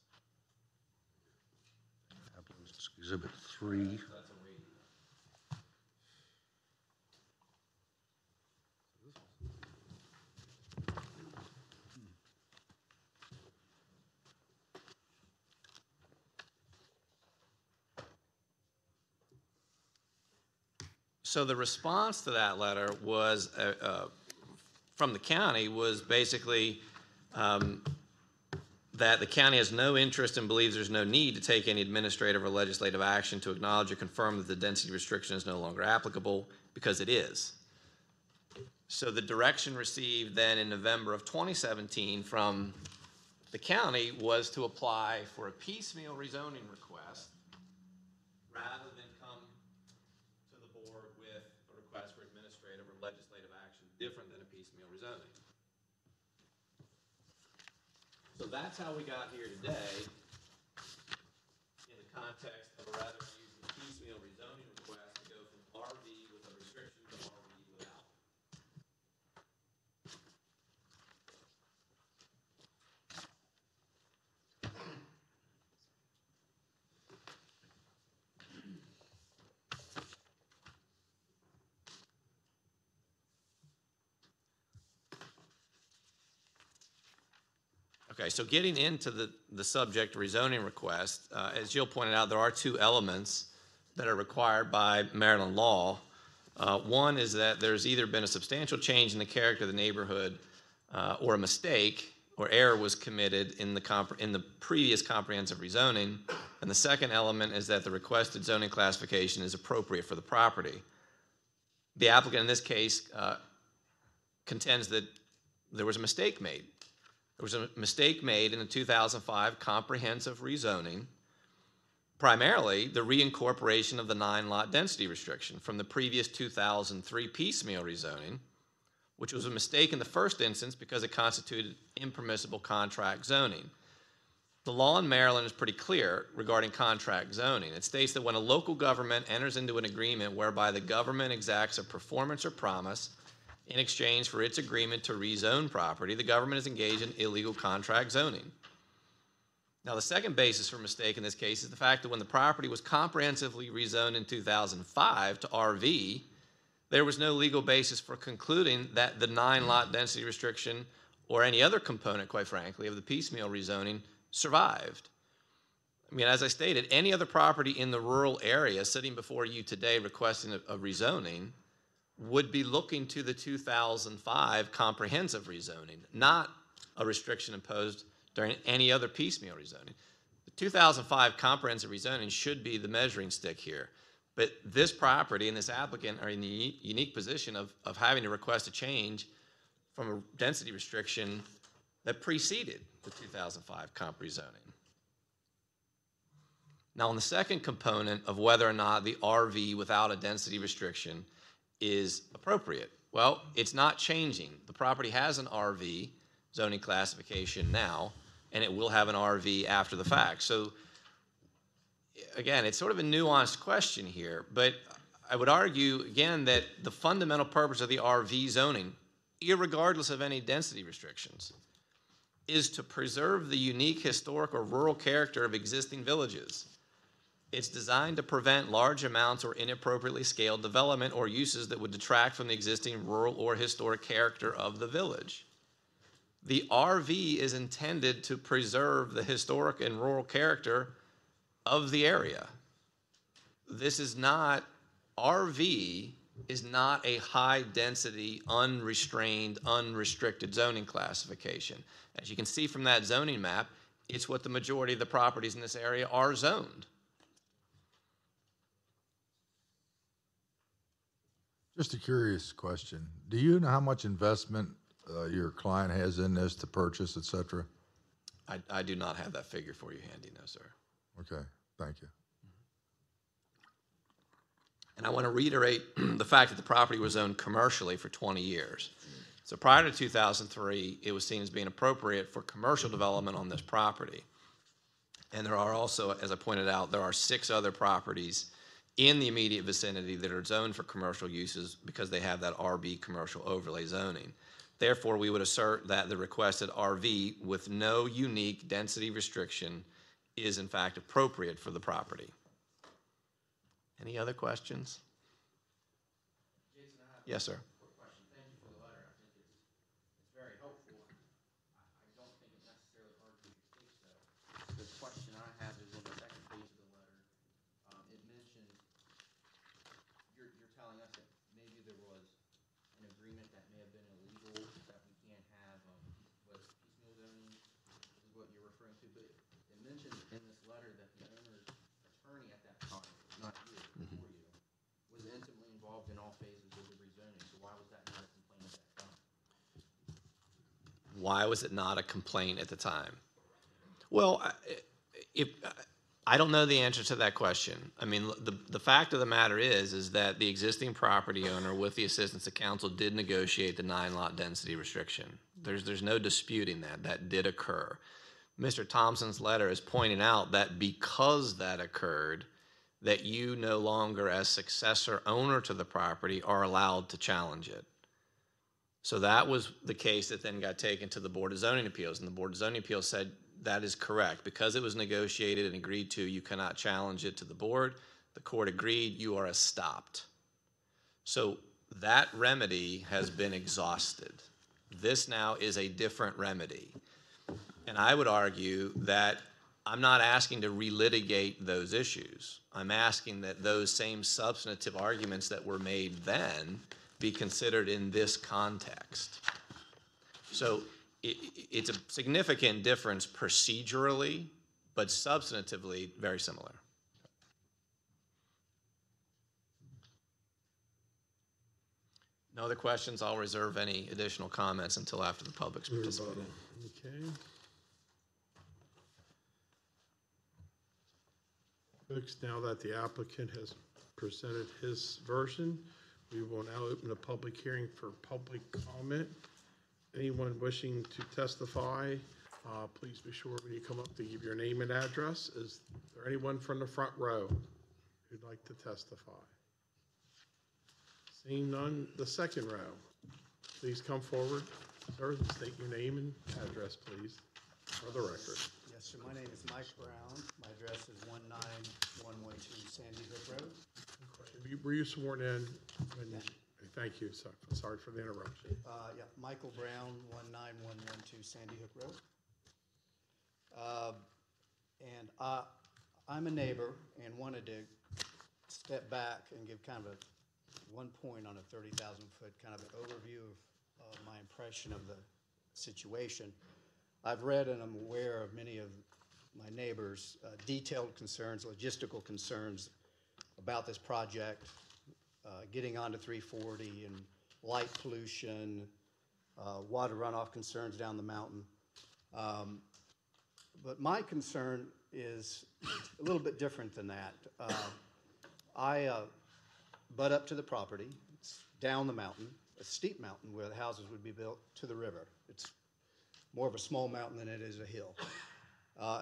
Exhibit 3. So the response to that letter was, from the county, was basically that the county has no interest and believes there's no need to take any administrative or legislative action to acknowledge or confirm that the density restriction is no longer applicable, because it is. So the direction received then in November of 2017 from the county was to apply for a piecemeal rezoning request rather than come to the board with a request for administrative or legislative action different than a piecemeal rezoning. So that's how we got here today in the context of a rather unusual piecemeal rezoning request to go from RV with a restriction to RV without. Okay, so getting into the subject rezoning request, as Jill pointed out, there are two elements that are required by Maryland law. One is that there's either been a substantial change in the character of the neighborhood or a mistake or error was committed in the previous comprehensive rezoning. And the second element is that the requested zoning classification is appropriate for the property. The applicant in this case contends that there was a mistake made. There was a mistake made in the 2005 comprehensive rezoning, primarily the reincorporation of the 9-lot density restriction from the previous 2003 piecemeal rezoning, which was a mistake in the first instance because it constituted impermissible contract zoning. The law in Maryland is pretty clear regarding contract zoning. It states that when a local government enters into an agreement whereby the government exacts a performance or promise in exchange for its agreement to rezone property, the government is engaged in illegal contract zoning. Now, the second basis for mistake in this case is the fact that when the property was comprehensively rezoned in 2005 to RV, there was no legal basis for concluding that the 9-lot density restriction or any other component, quite frankly, of the piecemeal rezoning survived. I mean, as I stated, any other property in the rural area sitting before you today requesting a rezoning would be looking to the 2005 comprehensive rezoning, not a restriction imposed during any other piecemeal rezoning. The 2005 comprehensive rezoning should be the measuring stick here. But this property and this applicant are in the unique position of having to request a change from a density restriction that preceded the 2005 comp rezoning. Now, on the second component of whether or not the RV without a density restriction is appropriate, well, it's not changing. The property has an RV zoning classification now, and it will have an RV after the fact. So, again, it's sort of a nuanced question here, but I would argue, again, that the fundamental purpose of the RV zoning, irregardless of any density restrictions, is to preserve the unique historic or rural character of existing villages. It's designed to prevent large amounts or inappropriately scaled development or uses that would detract from the existing rural or historic character of the village. The RV is intended to preserve the historic and rural character of the area. This is not, RV is not a high-density, unrestrained, unrestricted zoning classification. As you can see from that zoning map, it's what the majority of the properties in this area are zoned. Just a curious question. Do you know how much investment your client has in this to purchase, et cetera? I do not have that figure for you handy, no, sir. Okay, thank you. And I want to reiterate the fact that the property was owned commercially for 20 years. So prior to 2003, it was seen as being appropriate for commercial development on this property. And there are also, as I pointed out, there are 6 other properties in the immediate vicinity that are zoned for commercial uses because they have that RV commercial overlay zoning. Therefore, we would assert that the requested RV with no unique density restriction is in fact appropriate for the property. Any other questions? Yes, sir. Quick question. Thank you for the letter. I think it's very helpful. I don't think it necessarily argues your case, though. The question I have is on the second page of the letter. It mentioned, you're telling us that maybe there was an agreement that may have been illegal, that we can't have, piecemeal zoning, is what you're referring to, but it mentioned in this letter that the owner's attorney at that time, not you, before you, was intimately involved in all phases of the rezoning, so why was that not a complaint at that time? Why was it not a complaint at the time? Well, I don't know the answer to that question. I mean, the fact of the matter is that the existing property owner, with the assistance of council, did negotiate the 9-lot density restriction. There's no disputing that. That did occur. Mr. Thompson's letter is pointing out that because that occurred, that you no longer, as successor owner to the property, are allowed to challenge it. So that was the case that then got taken to the Board of Zoning Appeals, and the Board of Zoning Appeals said that is correct. Because it was negotiated and agreed to, you cannot challenge it to the board. The court agreed, you are stopped. So that remedy has been exhausted. This now is a different remedy. And I would argue that I'm not asking to relitigate those issues. I'm asking that those same substantive arguments that were made then be considered in this context. So it's a significant difference procedurally, but substantively very similar. No other questions? I'll reserve any additional comments until after the public's participated. Okay. Folks, now that the applicant has presented his version, we will now open the public hearing for public comment. Anyone wishing to testify, please be sure when you come up to give your name and address. Is there anyone from the front row who'd like to testify? Seeing none, the second row. Please come forward, sir, and state your name and address, please, for the record. Yes, sir. My name is Mike Brown. My address is 19112 Sandy Hook Road. Were you sworn in? Thank you. Sorry for the interruption. Yeah, Michael Brown, 19112 Sandy Hook Road. And I'm a neighbor and wanted to step back and give kind of one point on a 30,000-foot kind of an overview of my impression of the situation. I've read and I'm aware of many of my neighbors' detailed concerns, logistical concerns about this project, getting onto 340 and light pollution, water runoff concerns down the mountain. But my concern is a little bit different than that. I butt up to the property. It's down the mountain, a steep mountain where the houses would be built to the river. It's more of a small mountain than it is a hill.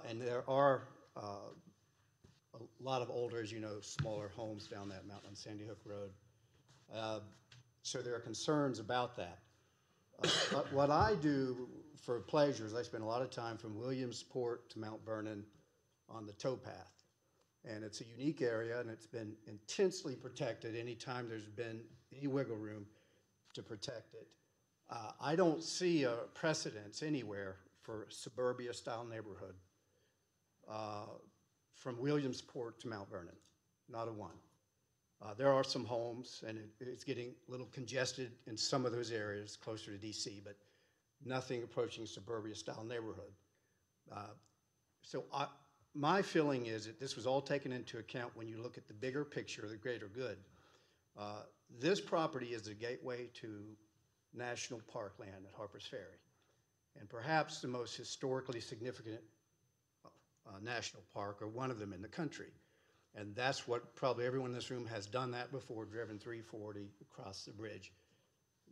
And there are a lot of older, as you know, smaller homes down that mountain on Sandy Hook Road. So there are concerns about that. But what I do for pleasure is I spend a lot of time from Williamsport to Mount Vernon on the towpath. And it's a unique area, and it's been intensely protected anytime there's been any wiggle room to protect it. I don't see a precedence anywhere for a suburbia-style neighborhood from Williamsport to Mount Vernon, not a one. There are some homes, and it's getting a little congested in some of those areas closer to DC, but nothing approaching suburbia-style neighborhood. So my feeling is that this was all taken into account when you look at the bigger picture, the greater good. This property is the gateway to national park land at Harper's Ferry, and perhaps the most historically significant national park, or one of them in the country. And that's what probably everyone in this room has done that before, driven 340 across the bridge.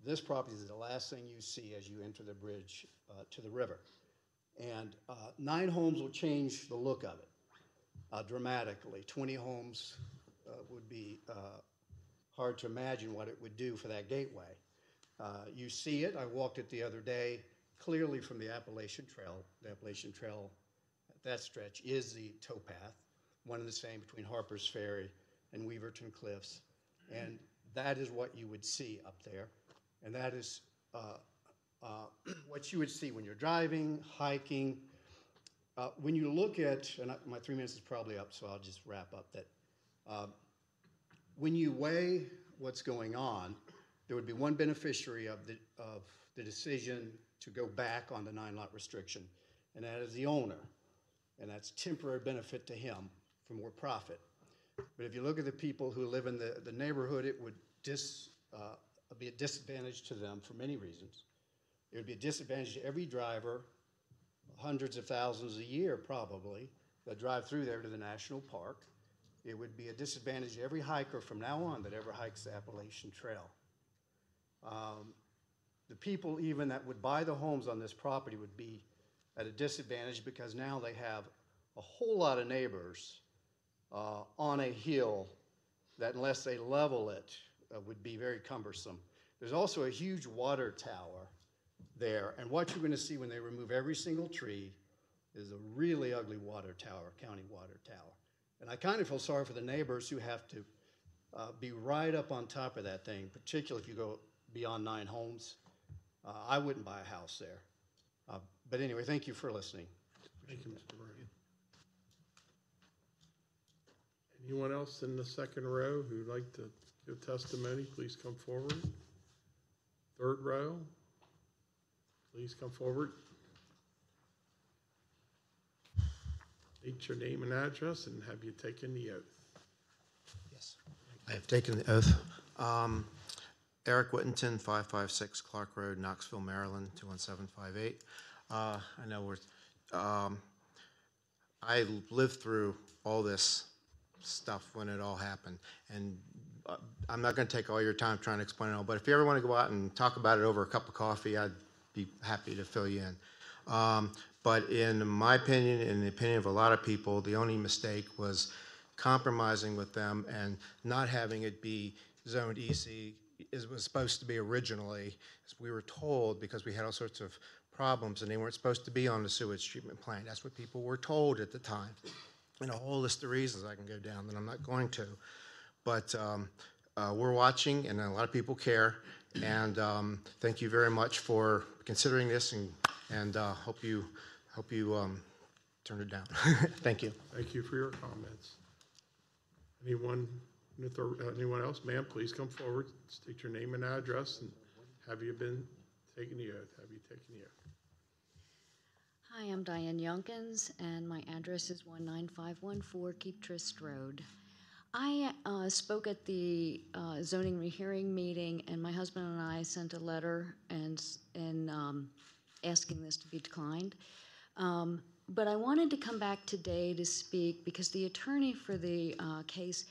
This property is the last thing you see as you enter the bridge to the river. And 9 homes will change the look of it dramatically. 20 homes would be hard to imagine what it would do for that gateway. You see it. I walked it the other day, clearly from the Appalachian Trail. The Appalachian Trail at that stretch is the towpath, one and the same between Harper's Ferry and Weaverton Cliffs. And that is what you would see up there. And that is what you would see when you're driving, hiking. When you look at, and my 3 minutes is probably up, so I'll just wrap up that. When you weigh what's going on, there would be one beneficiary of the decision to go back on the 9-lot restriction, and that is the owner. And that's temporary benefit to him for more profit. But if you look at the people who live in the neighborhood, it would be a disadvantage to them for many reasons. It would be a disadvantage to every driver, hundreds of thousands a year probably, that drive through there to the national park. It would be a disadvantage to every hiker from now on that ever hikes the Appalachian Trail. The people even that would buy the homes on this property would be at a disadvantage because now they have a whole lot of neighbors on a hill that unless they level it would be very cumbersome. There's also a huge water tower there, and what you're going to see when they remove every single tree is a really ugly water tower, county water tower. And I kind of feel sorry for the neighbors who have to be right up on top of that thing, particularly if you go beyond 9 homes. I wouldn't buy a house there. But anyway, thank you for listening. Thank you, Mr. Brown. Anyone else in the second row who'd like to give testimony, please come forward. Third row, please come forward. State your name and address, and have you taken the oath? Yes, I have taken the oath. Eric Whittington, 556 Clark Road, Knoxville, Maryland, 21758. I know I lived through all this stuff when it all happened, and I'm not going to take all your time trying to explain it all, but if you ever want to go out and talk about it over a cup of coffee, I'd be happy to fill you in. But in my opinion, in the opinion of a lot of people, the only mistake was compromising with them and not having it be zoned EC as it was supposed to be originally, as we were told, because we had all sorts of problems and they weren't supposed to be on the sewage treatment plant. That's what people were told at the time. And a whole list of reasons I can go down that I'm not going to. But we're watching, and a lot of people care. And thank you very much for considering this, and hope you turn it down. Thank you. Thank you for your comments. Anyone else? Ma'am, please come forward, state your name and address, and have you been taking the oath? Have you taken the oath? Hi, I'm Diane Youngkins, and my address is 19514 Keep Trist Road. I spoke at the zoning rehearing meeting, and my husband and I sent a letter and asking this to be declined. But I wanted to come back today to speak because the attorney for the case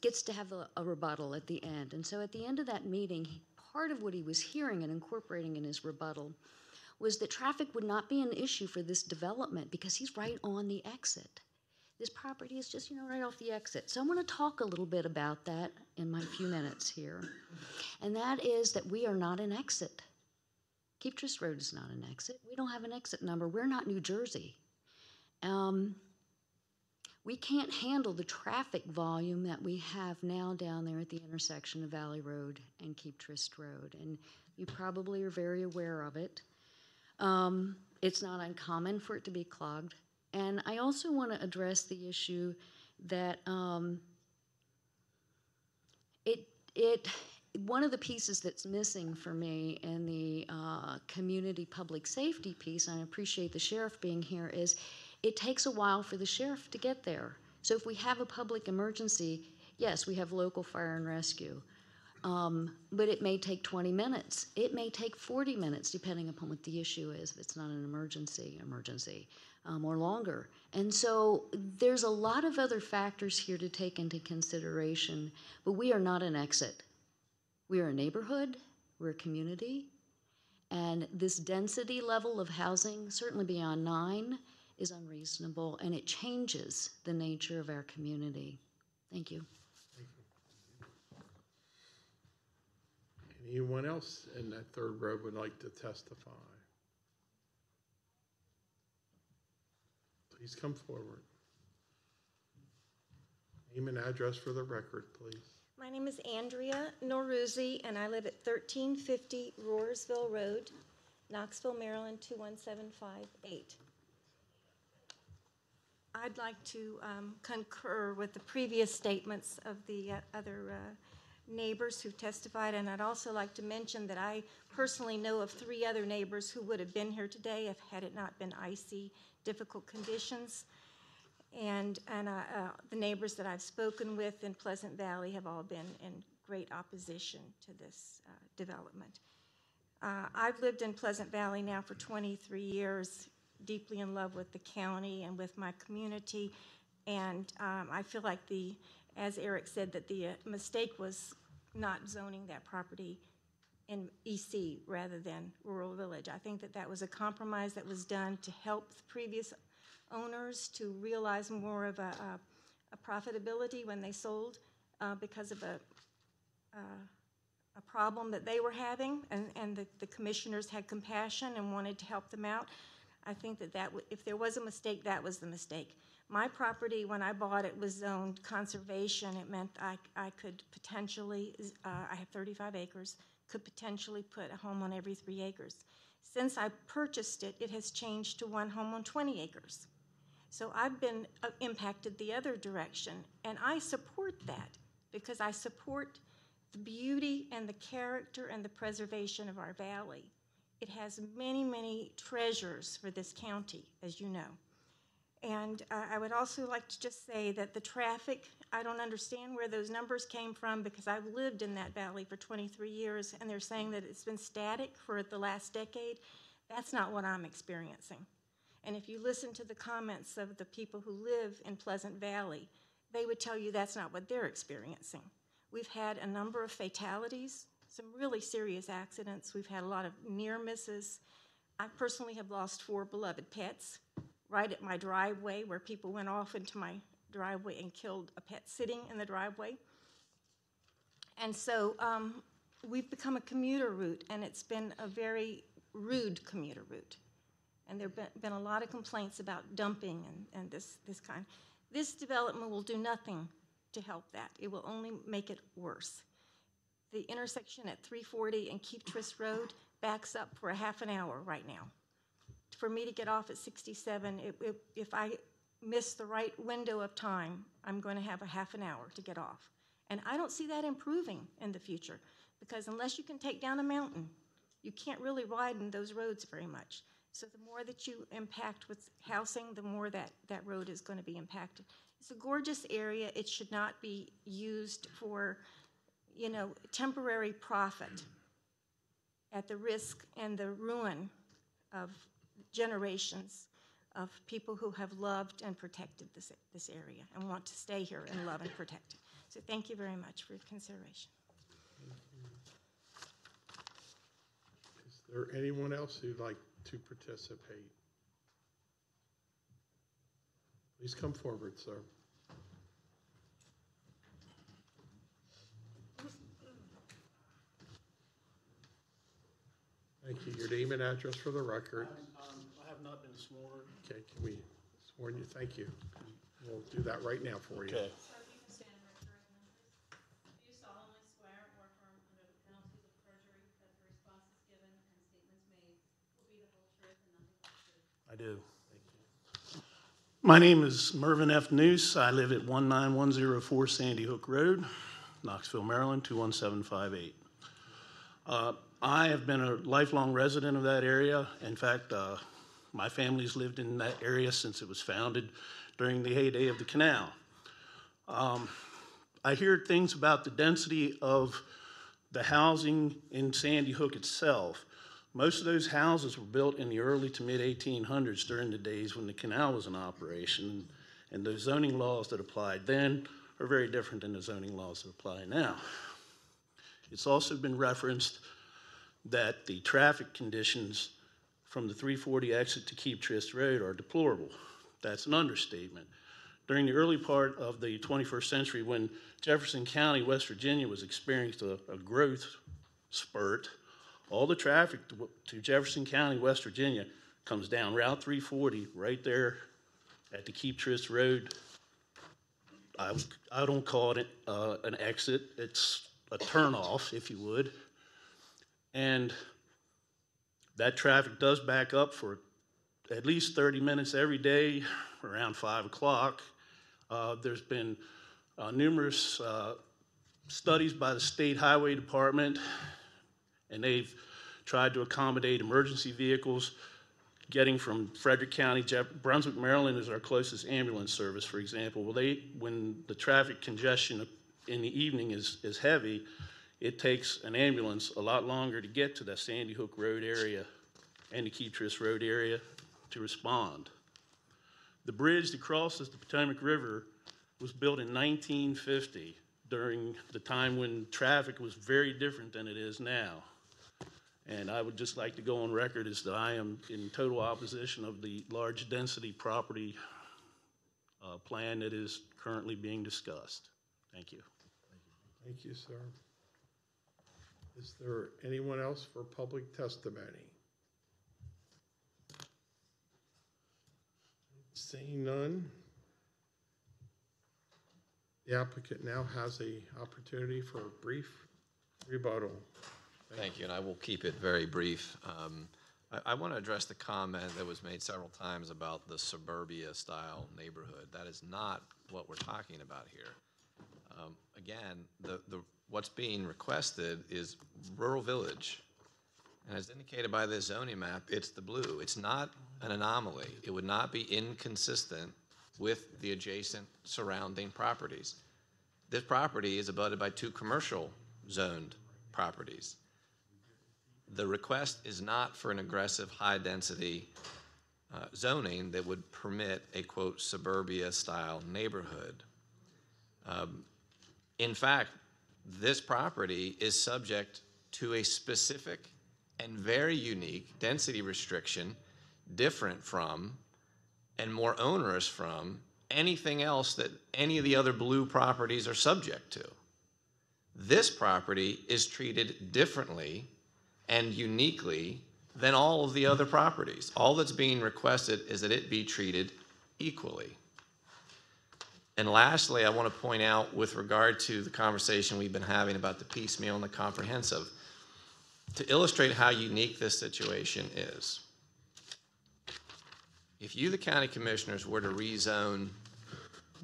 gets to have a rebuttal at the end. And so at the end of that meeting, part of what he was hearing and incorporating in his rebuttal was that traffic would not be an issue for this development because he's right on the exit. This property is just, right off the exit. So I want to talk a little bit about that in my few minutes here. And that is that we are not an exit. Keep Trist Road is not an exit. We don't have an exit number. We're not New Jersey. We can't handle the traffic volume that we have now down there at the intersection of Valley Road and Keep Trist Road. And you probably are very aware of it. It's not uncommon for it to be clogged. And I also want to address the issue that one of the pieces that's missing for me in the community public safety piece, and I appreciate the sheriff being here, is it takes a while for the sheriff to get there. So if we have a public emergency, yes, we have local fire and rescue. But it may take 20 minutes. It may take 40 minutes, depending upon what the issue is, if it's not an emergency, or longer. And so there's a lot of other factors here to take into consideration, but we are not an exit. We are a neighborhood, we're a community, and this density level of housing, certainly beyond 9, is unreasonable, and it changes the nature of our community. Thank you. Anyone else in that third row would like to testify? Please come forward. Name and address for the record, please. My name is Andrea Noruzzi, and I live at 1350 Roarsville Road, Knoxville, Maryland, 21758. I'd like to concur with the previous statements of the other neighbors who testified, and I'd also like to mention that I personally know of 3 other neighbors who would have been here today if had it not been icy, difficult conditions. And the neighbors that I've spoken with in Pleasant Valley have all been in great opposition to this development. I've lived in Pleasant Valley now for 23 years, deeply in love with the county and with my community, and I feel like as Eric said, that the mistake was not zoning that property in EC rather than Rural Village. I think that was a compromise that was done to help the previous owners to realize more of a profitability when they sold because of a problem that they were having, and the commissioners had compassion and wanted to help them out. I think that if there was a mistake, that was the mistake. My property, when I bought it, was zoned conservation. It meant I could potentially, I have 35 acres, could potentially put a home on every 3 acres. Since I purchased it, it has changed to 1 home on 20 acres. So I've been impacted the other direction, and I support that because I support the beauty and the character and the preservation of our valley. It has many, many treasures for this county, as you know. And I would also like to just say that the traffic, I don't understand where those numbers came from because I've lived in that valley for 23 years, and they're saying that it's been static for the last decade. That's not what I'm experiencing. And if you listen to the comments of the people who live in Pleasant Valley, they would tell you that's not what they're experiencing. We've had a number of fatalities, some really serious accidents. We've had a lot of near misses. I personally have lost 4 beloved pets right at my driveway, where people went off into my driveway and killed a pet sitting in the driveway. And so we've become a commuter route, and it's been a very rude commuter route. And there have been a lot of complaints about dumping and this kind. This development will do nothing to help that. It will only make it worse. The intersection at 340 and Keep Trist Road backs up for a half an hour right now. For me to get off at 67, if I miss the right window of time, I'm going to have a half an hour to get off. And I don't see that improving in the future, because unless you can take down a mountain, you can't really widen those roads very much. So the more that you impact with housing, the more that road is going to be impacted. It's a gorgeous area. It should not be used for, temporary profit at the risk and the ruin of generations of people who have loved and protected this area and want to stay here and love and protect it. So thank you very much for your consideration. Is there anyone else who'd like to participate? Please come forward, sir. Thank you. Your name and address for the record. I have not been sworn. Okay, can we sworn you? Thank you. We'll do that right now for you. Okay. Sir, if you can stand right there again, please. Do you solemnly swear or affirm under the penalties of perjury that the responses given and statements made will be the whole truth and nothing but the truth? I do. My name is Mervyn F. Noose. I live at 19104 Sandy Hook Road, Knoxville, Maryland, 21758. I have been a lifelong resident of that area. In fact, my family's lived in that area since it was founded during the heyday of the canal. I hear things about the density of the housing in Sandy Hook itself. Most of those houses were built in the early to mid 1800s during the days when the canal was in operation, and the zoning laws that applied then are very different than the zoning laws that apply now. It's also been referenced that the traffic conditions from the 340 exit to Keep Trist Road are deplorable. That's an understatement. During the early part of the 21st century, when Jefferson County, West Virginia was experiencing a growth spurt, all the traffic to Jefferson County, West Virginia comes down Route 340 right there at the Keep Trist Road I don't call it an exit. It's a turnoff, if you would. And that traffic does back up for at least 30 minutes every day around 5 o'clock. There's been numerous studies by the State Highway Department, and they've tried to accommodate emergency vehicles getting from Frederick County. Brunswick, Maryland is our closest ambulance service, for example. Well, when the traffic congestion in the evening is heavy, it takes an ambulance a lot longer to get to the Sandy Hook Road area and the Keeptress Road area to respond. The bridge that crosses the Potomac River was built in 1950 during the time when traffic was very different than it is now. And I would just like to go on record as that I am in total opposition of the large density property plan that is currently being discussed. Thank you. Thank you, sir. Is there anyone else for public testimony? Seeing none, the applicant now has an opportunity for a brief rebuttal. Thank you, and I will keep it very brief. I want to address the comment that was made several times about the suburbia-style neighborhood. That is not what we're talking about here. Again, what's being requested is rural village. And as indicated by this zoning map, it's the blue. It's not an anomaly. It would not be inconsistent with the adjacent surrounding properties. This property is abutted by 2 commercial zoned properties. The request is not for an aggressive high-density zoning that would permit a, quote, suburbia-style neighborhood. In fact, this property is subject to a specific and very unique density restriction, different from and more onerous from anything else that any of the other blue properties are subject to. This property is treated differently and uniquely than all of the other properties. All that's being requested is that it be treated equally. And lastly, I want to point out with regard to the conversation we've been having about the piecemeal and the comprehensive, to illustrate how unique this situation is. If you, the county commissioners, were to rezone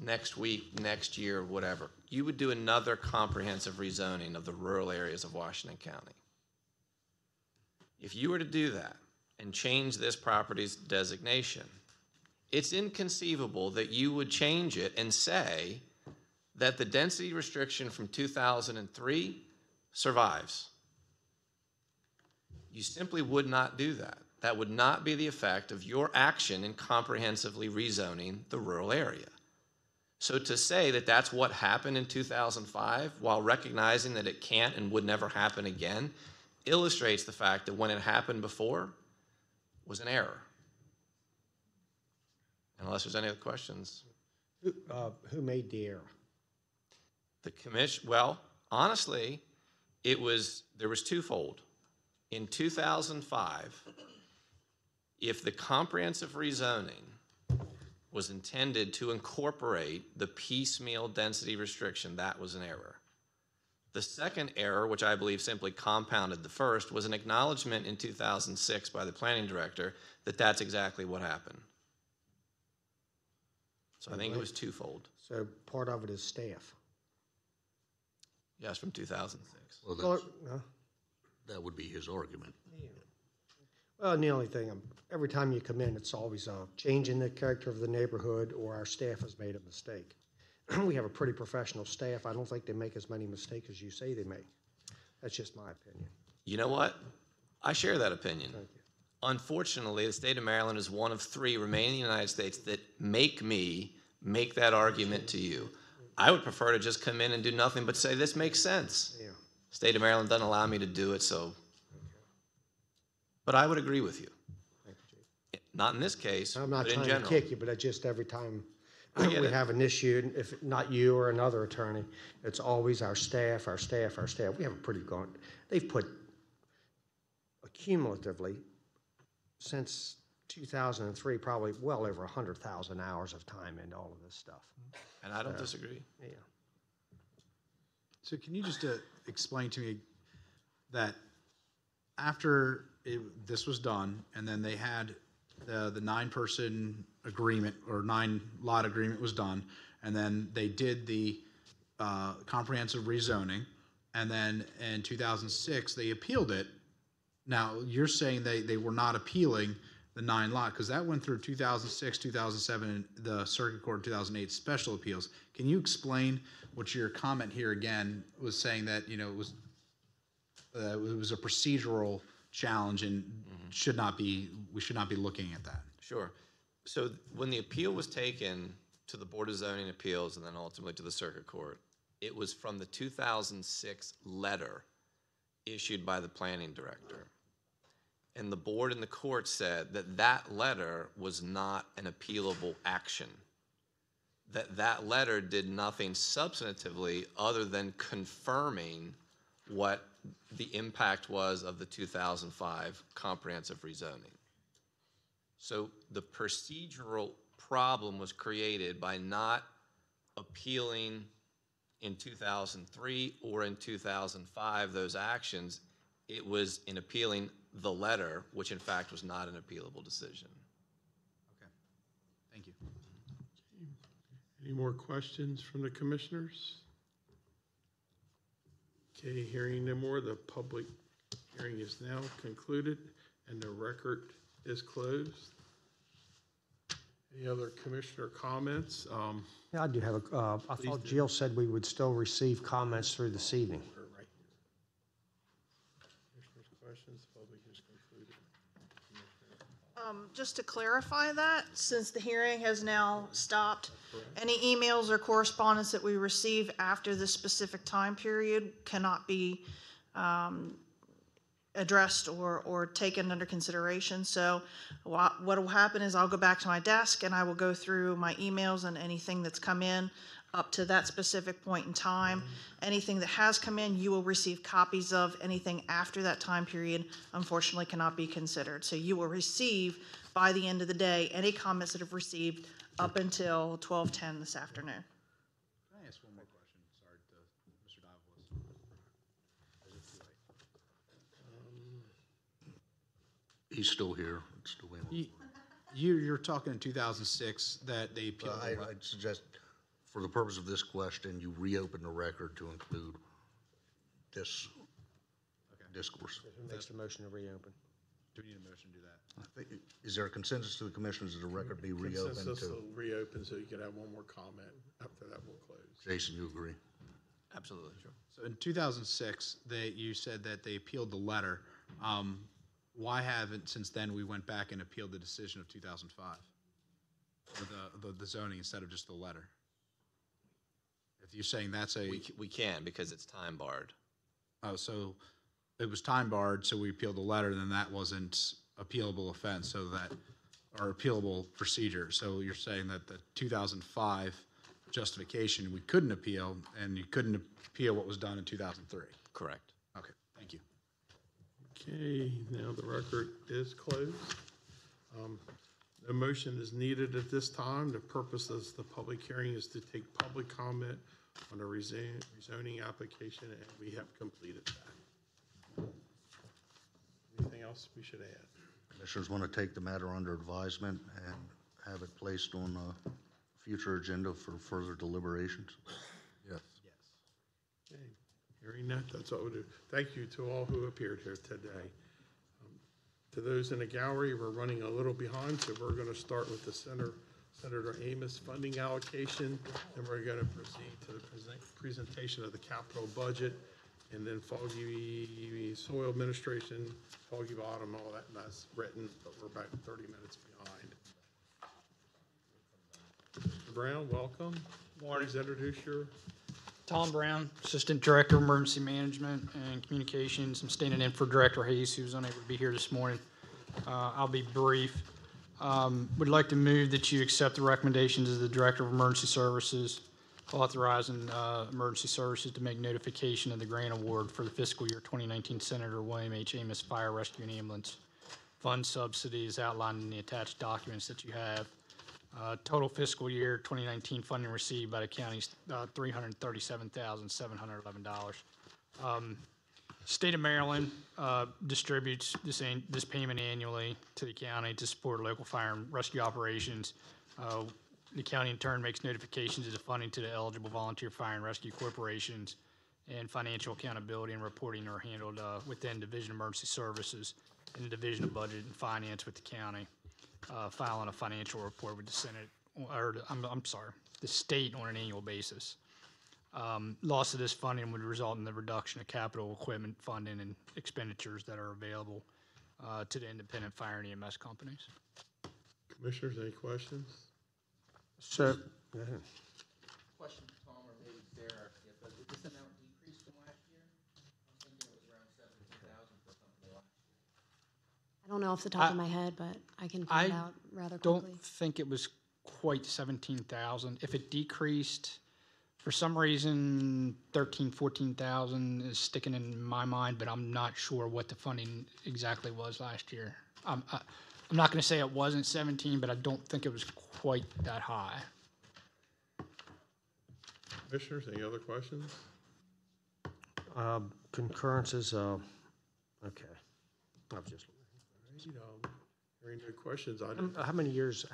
next week, next year, whatever, you would do another comprehensive rezoning of the rural areas of Washington County. If you were to do that and change this property's designation, it's inconceivable that you would change it and say that the density restriction from 2003 survives. You simply would not do that. That would not be the effect of your action in comprehensively rezoning the rural area. So to say that that's what happened in 2005 while recognizing that it can't and would never happen again illustrates the fact that when it happened before was an error. Unless there's any other questions. Who made the error? The commission, well, honestly, there was twofold. In 2005, if the comprehensive rezoning was intended to incorporate the piecemeal density restriction, that was an error. The second error, which I believe simply compounded the first, was an acknowledgement in 2006 by the planning director that that's exactly what happened. So I think it was twofold. So part of it is staff. Yes, from 2006. Well, that would be his argument. Yeah. Well, and the only thing, every time you come in, it's always a change in the character of the neighborhood or our staff has made a mistake. We have a pretty professional staff. I don't think they make as many mistakes as you say they make. That's just my opinion. You know what? I share that opinion. Thank you. Unfortunately, the state of Maryland is one of 3 remaining United States that make me make that argument to you. I would prefer to just come in and do nothing but say, this makes sense. Yeah. State of Maryland doesn't allow me to do it, so. But I would agree with you. Thank you, Chief. Not in this case, I'm not but in trying general. to kick you, but I just every time I get we it. have an issue, if not you or another attorney, it's always our staff, our staff, our staff. We have a pretty good, they've put accumulatively since 2003, probably well over 100,000 hours of time into all of this stuff. And I don't disagree. Yeah. So can you just explain to me that after this was done, and then they had the 9-person agreement or 9-lot agreement was done, and then they did the comprehensive rezoning, and then in 2006 they appealed it. Now you're saying they were not appealing the 9-lot because that went through 2006, 2007, and the Circuit Court in 2008 special appeals. Can you explain what your comment here again was saying that it was a procedural challenge and we should not be looking at that? Sure. So when the appeal was taken to the Board of Zoning Appeals and then ultimately to the Circuit Court, it was from the 2006 letter issued by the planning director. And the board and the court said that that letter was not an appealable action. That letter did nothing substantively other than confirming what the impact was of the 2005 comprehensive rezoning. So the procedural problem was created by not appealing in 2003 or in 2005 those actions. It was in appealing the letter, which in fact was not an appealable decision. Okay, thank you. Any more questions from the commissioners? Okay, hearing no more, the public hearing is now concluded and the record is closed. Any other commissioner comments? Yeah, I do have I thought Jill said we would still receive comments through this evening. Right here. Commissioners' questions, public is concluded. Just to clarify that, since the hearing has now stopped, any emails or correspondence that we receive after this specific time period cannot be addressed or taken under consideration. So what will happen is I'll go back to my desk and I will go through my emails and anything that's come in up to that specific point in time. Anything that has come in, you will receive copies of. Anything after that time period, unfortunately, cannot be considered. So you will receive, by the end of the day, any comments that have received up until 12:10 this afternoon. Can I ask one more question? Sorry, Mr. Divalis. He's still here. It's still waiting. You're talking in 2006 that they appealed. I'd suggest, for the purpose of this question, you reopen the record to include this discourse. Who makes the motion to reopen? Do we need a motion to do that? Is there a consensus to the commissioners that the record be reopened? Consensus will reopen so you can have one more comment. After that, we'll close. Jason, you agree? Absolutely, sure. So in 2006, you said that they appealed the letter. Why haven't, since then, we went back and appealed the decision of 2005? Or the zoning instead of just the letter? If you're saying that's a... We can because it's time barred. Oh, so it was time barred, so we appealed the letter, and then that wasn't appealable offense, so that, or appealable procedure. So you're saying that the 2005 justification, we couldn't appeal, and you couldn't appeal what was done in 2003? Correct. Okay, thank you. Okay, now the record is closed. No motion is needed at this time. The purpose of the public hearing is to take public comment on a rezoning application, and we have completed that. Anything else we should add? Commissioners want to take the matter under advisement and have it placed on a future agenda for further deliberations? Yes. Okay, hearing that, that's all we'll do. Thank you to all who appeared here today. To those in the gallery, we're running a little behind, so we're going to start with the Senator Amos funding allocation, and we're going to proceed to the presentation of the capital budget, and then Foggy Soil Administration, Foggy Bottom, all that mess written, but we're about 30 minutes behind. Mr. Brown, welcome. Morning. Please introduce your... Tom Brown, Assistant Director of Emergency Management and Communications. I'm standing in for Director Hayes, who's unable to be here this morning. I'll be brief. Would like to move that you accept the recommendations of the Director of Emergency Services, authorizing Emergency Services to make notification of the grant award for the fiscal year 2019 Senator William H. Amos Fire Rescue and Ambulance fund subsidies outlined in the attached documents that you have. Total fiscal year 2019 funding received by the county is $337,711. State of Maryland distributes this payment annually to the county to support local fire and rescue operations. The county in turn makes notifications of the funding to the eligible volunteer fire and rescue corporations, and financial accountability and reporting are handled within Division of Emergency Services and the Division of Budget and Finance with the county, filing a financial report with the Senate, or the state on an annual basis. Loss of this funding would result in the reduction of capital equipment funding and expenditures that are available to the independent fire and EMS companies. Commissioners, any questions? So, go ahead. Question for Tom or maybe Sarah, did this amount decrease from last year? I'm thinking it was around 17,000 for something last year. I don't know off the top of my head, but I can find out rather quickly. Don't think it was quite 17,000. If it decreased, for some reason, 14,000 is sticking in my mind, but I'm not sure what the funding exactly was last year. I'm not going to say it wasn't 17, but I don't think it was quite that high. Commissioners, any other questions? Concurrences, okay. I've just. Hearing no questions, How many years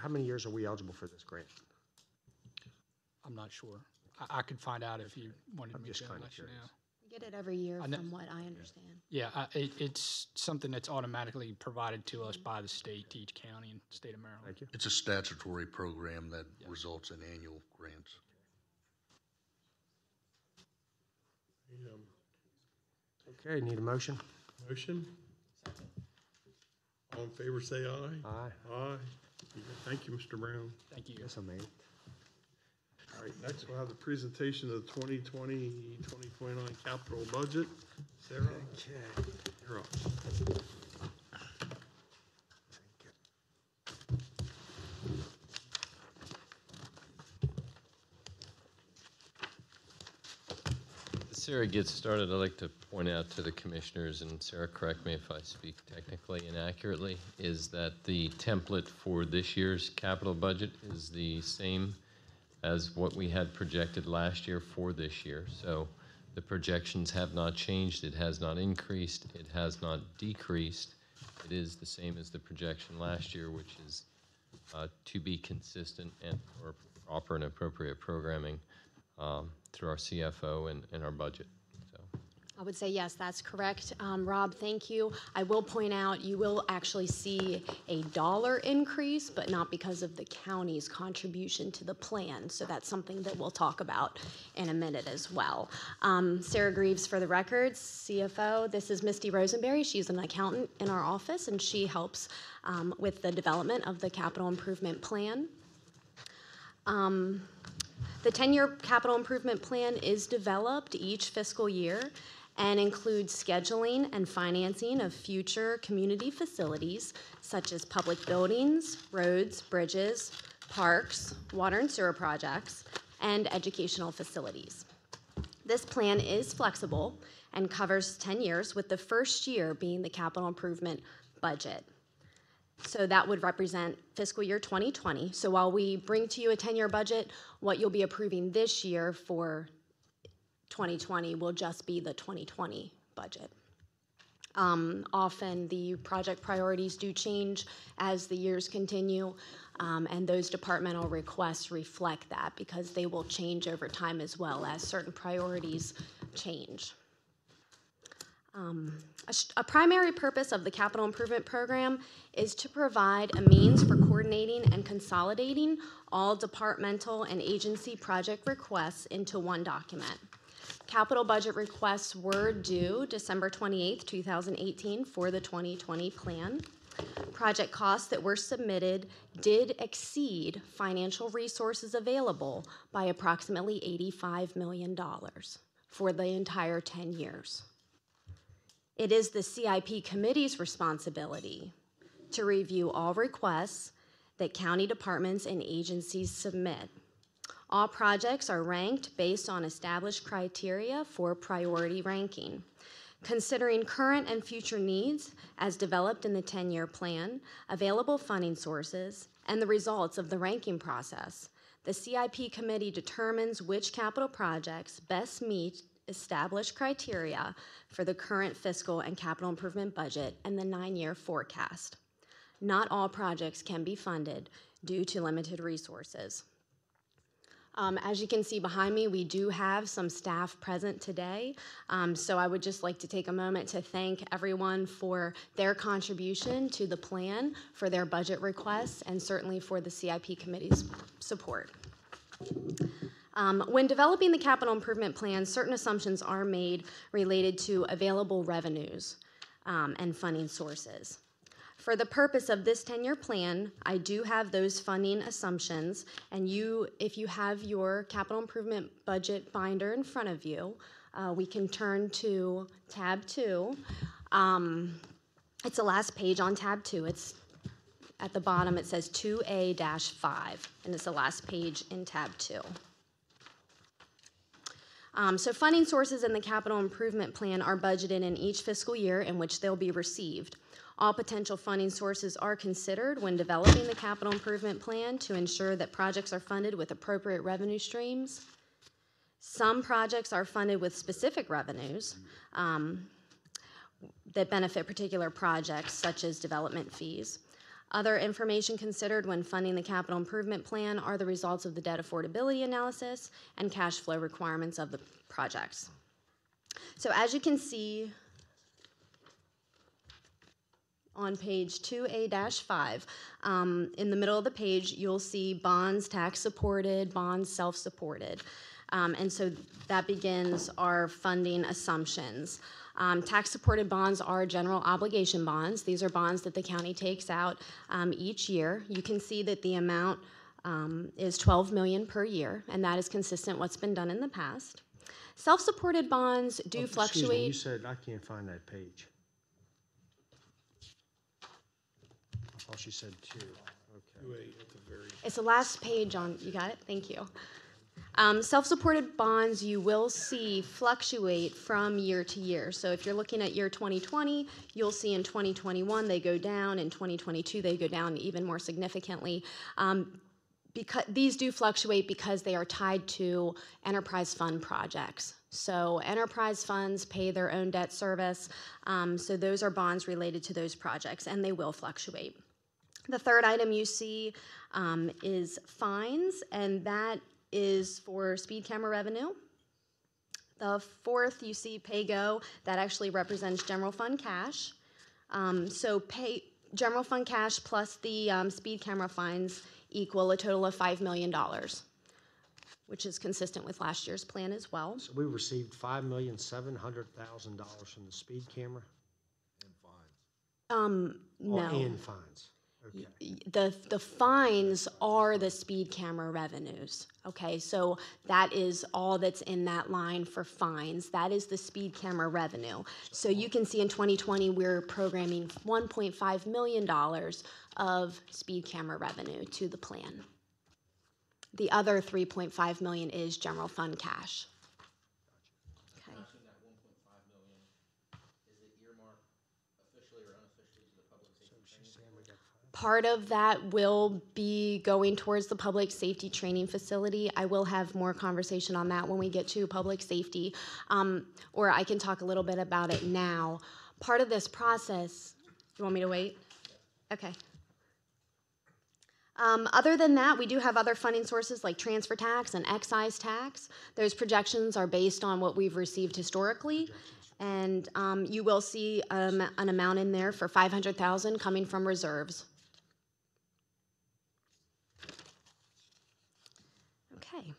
are we eligible for this grant? I'm not sure. I could find out if you wanted me just to kinda let you know. curious. You get it every year I know- from what I understand. Yeah, it's something that's automatically provided to us by the state, to each county and state of Maryland. Thank you. It's a statutory program that results in annual grants. Okay, need a motion? Motion? All in favor, say aye. Aye. Aye. Thank you, Mr. Brown. Thank you. Yes, I made it. All right, next we'll have the presentation of the 2020-2029 capital budget. Sarah? Okay. You're up. Sarah gets started, I'd like to point out to the commissioners, and Sarah, correct me if I speak technically inaccurately, is that the template for this year's capital budget is the same as what we had projected last year for this year. So the projections have not changed. It has not increased. It has not decreased. It is the same as the projection last year, which is to be consistent and for proper and appropriate programming through our CFO and our budget. I would say yes, that's correct. Rob, thank you. I will point out you will actually see a dollar increase, but not because of the county's contribution to the plan. So that's something that we'll talk about in a minute as well. Sarah Greaves for the records, CFO. This is Misty Rosenberry. She's an accountant in our office, and she helps with the development of the capital improvement plan. The 10-year capital improvement plan is developed each fiscal year and includes scheduling and financing of future community facilities such as public buildings, roads, bridges, parks, water and sewer projects, and educational facilities. This plan is flexible and covers 10 years, with the first year being the capital improvement budget. So that would represent fiscal year 2020. So while we bring to you a 10-year budget, what you'll be approving this year for 2020 will just be the 2020 budget. Often the project priorities do change as the years continue, and those departmental requests reflect that because they will change over time as well as certain priorities change. A primary purpose of the capital improvement program is to provide a means for coordinating and consolidating all departmental and agency project requests into one document. Capital budget requests were due December 28th, 2018 for the 2020 plan. Project costs that were submitted did exceed financial resources available by approximately $85 million for the entire 10 years. It is the CIP committee's responsibility to review all requests that county departments and agencies submit. All projects are ranked based on established criteria for priority ranking. Considering current and future needs as developed in the 10-year plan, available funding sources, and the results of the ranking process, the CIP committee determines which capital projects best meet established criteria for the current fiscal and capital improvement budget and the 9-year forecast. Not all projects can be funded due to limited resources. As you can see behind me, we do have some staff present today, so I would just like to take a moment to thank everyone for their contribution to the plan, for their budget requests, and certainly for the CIP committee's support. When developing the capital improvement plan, certain assumptions are made related to available revenues and funding sources. For the purpose of this 10-year plan, I do have those funding assumptions, and if you have your capital improvement budget binder in front of you, we can turn to tab 2. It's the last page on tab 2. It's at the bottom, it says 2A-5, and it's the last page in tab 2. So funding sources in the capital improvement plan are budgeted in each fiscal year in which they'll be received. All potential funding sources are considered when developing the capital improvement plan to ensure that projects are funded with appropriate revenue streams. Some projects are funded with specific revenues that benefit particular projects, such as development fees. Other information considered when funding the capital improvement plan are the results of the debt affordability analysis and cash flow requirements of the projects. So as you can see on page 2A-5, in the middle of the page, you'll see bonds tax-supported, bonds self-supported. And so that begins our funding assumptions. Tax-supported bonds are general obligation bonds. These are bonds that the county takes out each year. You can see that the amount is $12 million per year, and that is consistent with what's been done in the past. Self-supported bonds do fluctuate. Excuse me, you said, I can't find that page. I thought she said 2. Okay. It's the last page on, you got it? Thank you. Self-supported bonds you will see fluctuate from year to year. So if you're looking at year 2020, you'll see in 2021 they go down, in 2022 they go down even more significantly. Because these do fluctuate because they are tied to enterprise fund projects. So enterprise funds pay their own debt service, so those are bonds related to those projects, and they will fluctuate. The third item you see is fines, and that is for speed camera revenue. The fourth, you see pay-go, that actually represents general fund cash. General fund cash plus the speed camera fines equal a total of $5 million, which is consistent with last year's plan as well. So we received $5,700,000 from the speed camera? No. And fines. Okay. The fines are the speed camera revenues, okay? So that is all that's in that line for fines. That is the speed camera revenue. So you can see in 2020, we're programming $1.5 million of speed camera revenue to the plan. The other $3.5 million is general fund cash. Okay. Part of that will be going towards the public safety training facility. I will have more conversation on that when we get to public safety, or I can talk a little bit about it now. Part of this process, you want me to wait? Okay. Other than that, we do have other funding sources like transfer tax and excise tax. Those projections are based on what we've received historically, and you will see an amount in there for $500,000 coming from reserves. Okay,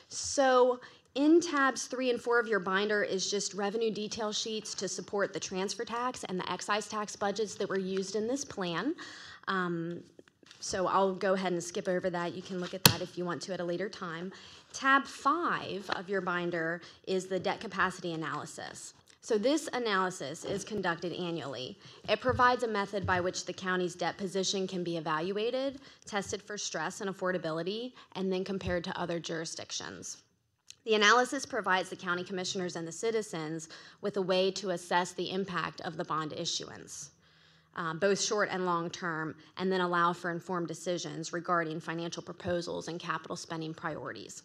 so in tabs 3 and 4 of your binder is just revenue detail sheets to support the transfer tax and the excise tax budgets that were used in this plan. So I'll go ahead and skip over that. You can look at that if you want to at a later time. Tab 5 of your binder is the debt capacity analysis. So this analysis is conducted annually. It provides a method by which the county's debt position can be evaluated, tested for stress and affordability, and then compared to other jurisdictions. The analysis provides the county commissioners and the citizens with a way to assess the impact of the bond issuance, both short and long term, and then allow for informed decisions regarding financial proposals and capital spending priorities.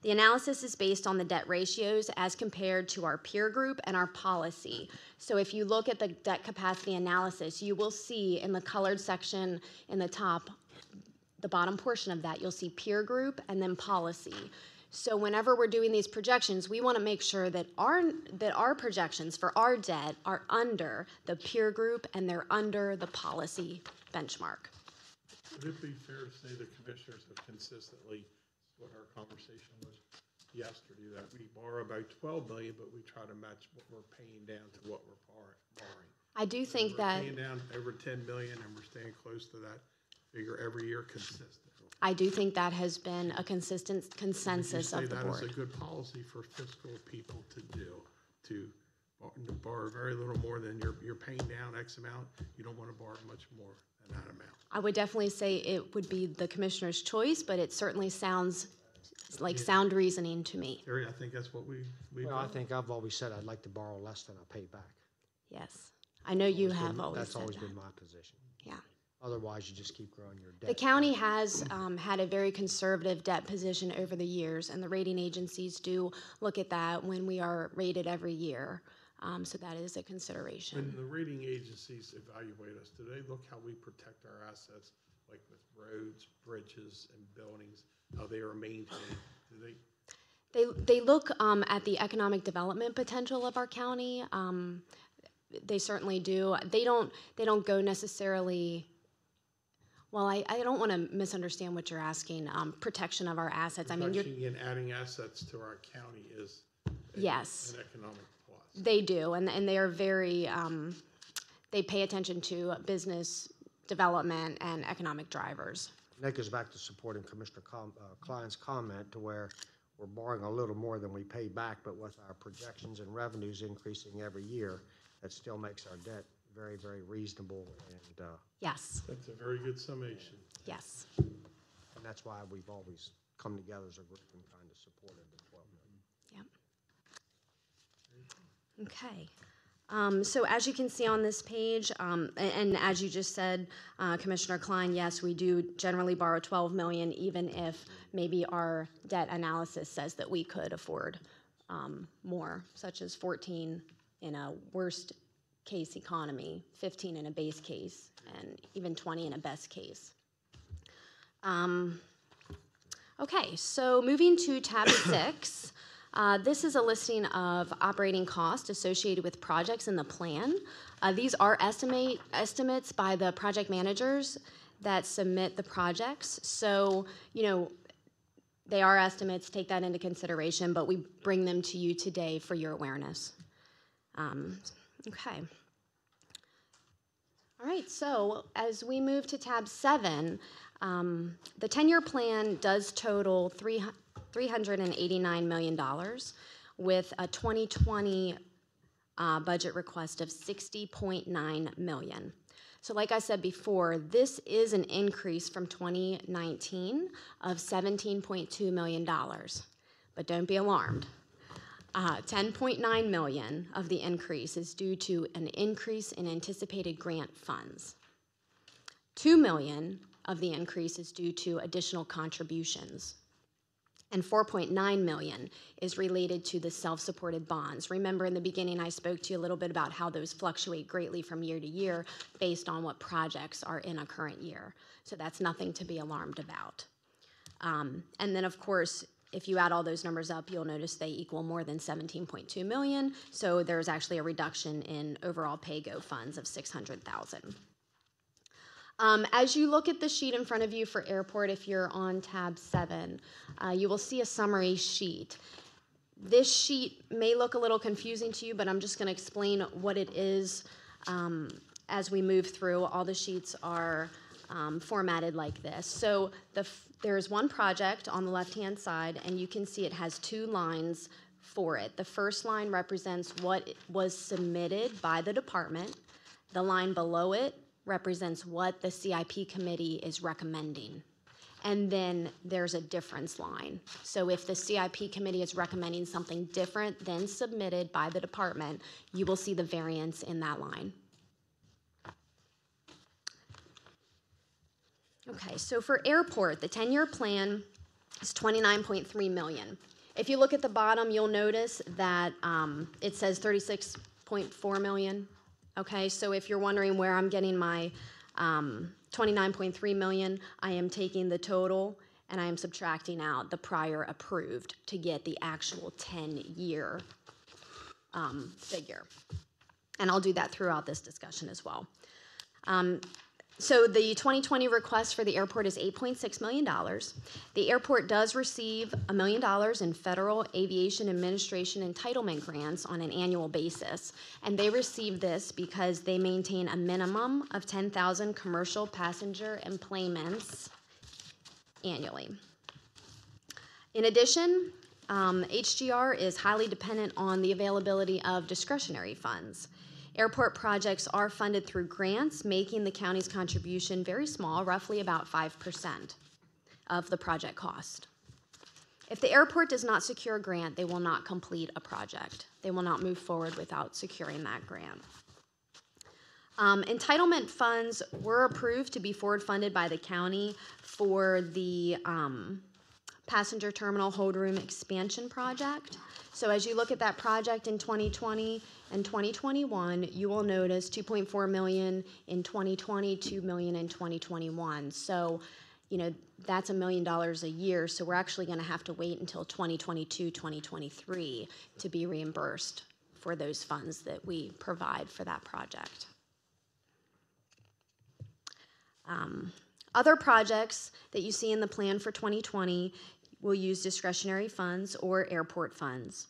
The analysis is based on the debt ratios as compared to our peer group and our policy. So if you look at the debt capacity analysis, you will see in the colored section in the top, the bottom portion of that, you'll see peer group and then policy. So whenever we're doing these projections, we want to make sure that our projections for our debt are under the peer group and they're under the policy benchmark. Would it be fair to say the commissioners have consistently, what our conversation was yesterday, that we borrow about 12 million, but we try to match what we're paying down to what we're borrowing? I do think we're that paying down over 10 million and we're staying close to that figure every year consistent. I do think that has been a consistent consensus of the Would you say board. that is a good policy for fiscal people to do, to borrow very little more than you're paying down X amount? You don't want to borrow much more than that amount. I would definitely say it would be the commissioner's choice, but it certainly sounds like sound reasoning to me. Terry, I think that's what we Well, I think I've always said I'd like to borrow less than I pay back. Yes. I know you have always That's said always that. been my position. Yeah. Otherwise, you just keep growing your debt. The county has had a very conservative debt position over the years, and the rating agencies do look at that when we are rated every year. So that is a consideration. When the rating agencies evaluate us, do they look how we protect our assets, like with roads, bridges, and buildings, how they are maintained? Do they? They look at the economic development potential of our county. They certainly do. They don't go necessarily. Well, I don't want to misunderstand what you're asking. Protection of our assets. I mean, Protection and adding assets to our county is yes, an economic plus. they do, and they are very. They pay attention to business development and economic drivers. And that goes back to supporting Commissioner Klein's comment to where we're borrowing a little more than we pay back, but with our projections and revenues increasing every year, that still makes our debt very, very reasonable. And yes, that's a very good summation. Yes, and that's why we've always come together as a group and kind of supported the 12 million. Yep. Okay. So as you can see on this page, and as you just said, Commissioner Klein, yes, we do generally borrow 12 million, even if maybe our debt analysis says that we could afford more, such as 14 in a worst case economy, 15 in a base case, and even 20 in a best case. Okay, so moving to tab 6. This is a listing of operating costs associated with projects in the plan. These are estimates by the project managers that submit the projects. So, they are estimates, take that into consideration, but we bring them to you today for your awareness. Okay. All right, so as we move to tab 7, the 10-year plan does total $389 million with a 2020 budget request of $60.9 million. So like I said before, this is an increase from 2019 of $17.2 million. But don't be alarmed. $10.9 million of the increase is due to an increase in anticipated grant funds. $2 million of the increase is due to additional contributions. And $4.9 million is related to the self-supported bonds. Remember in the beginning I spoke to you a little bit about how those fluctuate greatly from year to year based on what projects are in a current year. So that's nothing to be alarmed about. And then of course, if you add all those numbers up, you'll notice they equal more than $17.2 million. So there's actually a reduction in overall pay-go funds of $600,000. As you look at the sheet in front of you for airport, if you're on tab 7, you will see a summary sheet. This sheet may look a little confusing to you, but I'm just going to explain what it is as we move through. All the sheets are formatted like this. So there's one project on the left-hand side, and you can see it has 2 lines for it. The first line represents what was submitted by the department. The line below it represents what the CIP committee is recommending. and then there's a difference line. So if the CIP committee is recommending something different than submitted by the department, you will see the variance in that line. Okay, so for airport, the 10-year plan is $29.3 million. If you look at the bottom, you'll notice that it says $36.4 million. Okay, so if you're wondering where I'm getting my $29.3 million, I am taking the total and I am subtracting out the prior approved to get the actual 10-year figure. And I'll do that throughout this discussion as well. So the 2020 request for the airport is $8.6 million. The airport does receive $1 million in federal aviation administration entitlement grants on an annual basis. And they receive this because they maintain a minimum of 10,000 commercial passenger enplanements annually. In addition, HGR is highly dependent on the availability of discretionary funds. Airport projects are funded through grants, making the county's contribution very small, roughly about 5% of the project cost. If the airport does not secure a grant, they will not complete a project. They will not move forward without securing that grant. Entitlement funds were approved to be forward funded by the county for the passenger terminal hold room expansion project. So as you look at that project in 2020 and 2021, you will notice $2.4 million in 2020, $2 million in 2021. So, you know, that's $1 million a year. So we're actually going to have to wait until 2022, 2023 to be reimbursed for those funds that we provide for that project. Other projects that you see in the plan for 2020 will use discretionary funds or airport funds.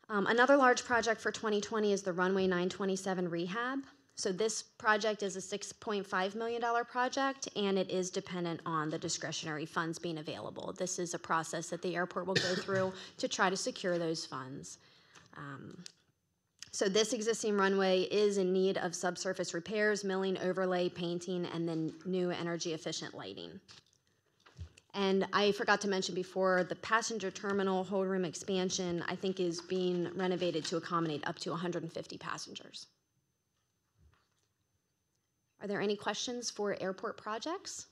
Another large project for 2020 is the Runway 927 rehab. So this project is a $6.5 million project, and it is dependent on the discretionary funds being available. This is a process that the airport will go through to try to secure those funds. So this existing runway is in need of subsurface repairs, milling, overlay, painting, and then new energy efficient lighting. And I forgot to mention before, the passenger terminal hold room expansion, I think, is being renovated to accommodate up to 150 passengers. Are there any questions for airport projects?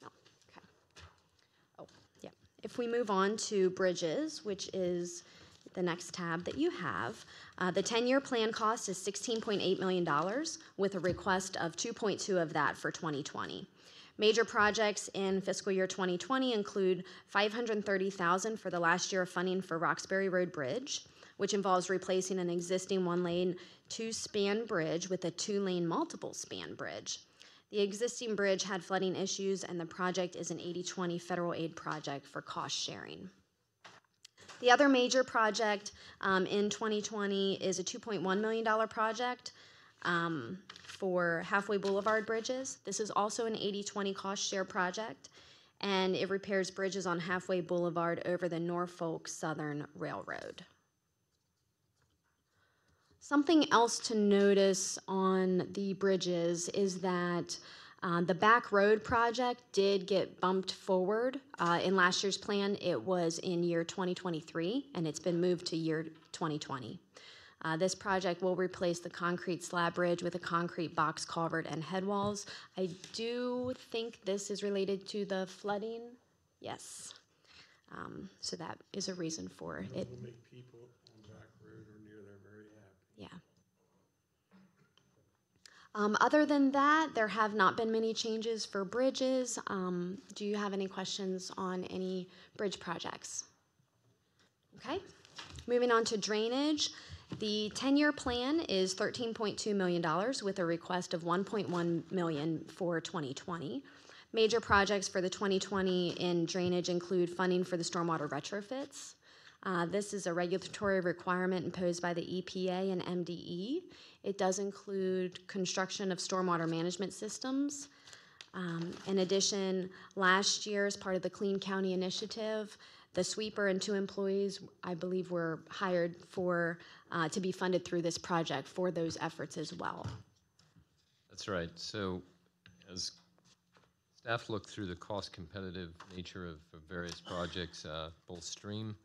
No, okay. Oh, yeah. If we move on to bridges, which is the next tab that you have, the 10-year plan cost is $16.8 million with a request of 2.2 of that for 2020. Major projects in fiscal year 2020 include $530,000 for the last year of funding for Roxbury Road Bridge, which involves replacing an existing one-lane, two-span bridge with a two-lane multiple-span bridge. The existing bridge had flooding issues, and the project is an 80-20 federal aid project for cost sharing. The other major project in 2020 is a $2.1 million project for Halfway Boulevard bridges. This is also an 80-20 cost share project, and it repairs bridges on Halfway Boulevard over the Norfolk Southern Railroad. Something else to notice on the bridges is that the back road project did get bumped forward. In last year's plan, it was in year 2023, and it's been moved to year 2020. This project will replace the concrete slab bridge with a concrete box culvert and head walls. I do think this is related to the flooding. Yes. So that is a reason for it. Will make people on back road or near there very happy. Yeah. Other than that, there have not been many changes for bridges. Do you have any questions on any bridge projects? Okay. Moving on to drainage. The 10-year plan is $13.2 million with a request of $1.1 million for 2020. Major projects for the 2020 in drainage include funding for the stormwater retrofits. This is a regulatory requirement imposed by the EPA and MDE. It does include construction of stormwater management systems. In addition, last year, as part of the Clean County Initiative, the sweeper and 2 employees, I believe, were hired for to be funded through this project for those efforts as well. That's right. So as staff looked through the cost competitive nature of various projects, both stream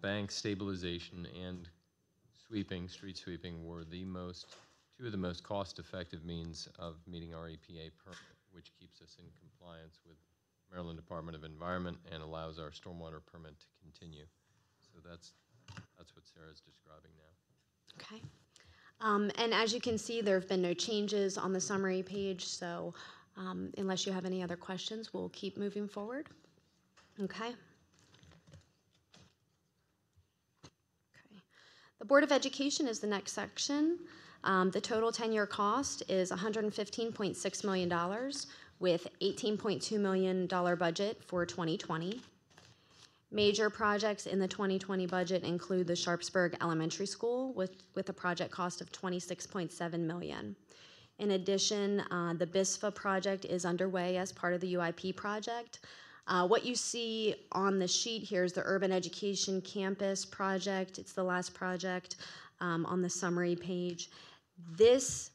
bank stabilization and street sweeping were two of the most cost-effective means of meeting our EPA permit, which keeps us in compliance with Maryland Department of Environment and allows our stormwater permit to continue. So that's what Sarah's describing now. Okay. And as you can see, there have been no changes on the summary page, so unless you have any other questions, we'll keep moving forward. Okay. The Board of Education is the next section. The total 10-year cost is $115.6 million with $18.2 million budget for 2020. Major projects in the 2020 budget include the Sharpsburg Elementary School with a project cost of $26.7 million. In addition, the BISFA project is underway as part of the UIP project. What you see on the sheet here is the Urban Education Campus project. It's the last project on the summary page. This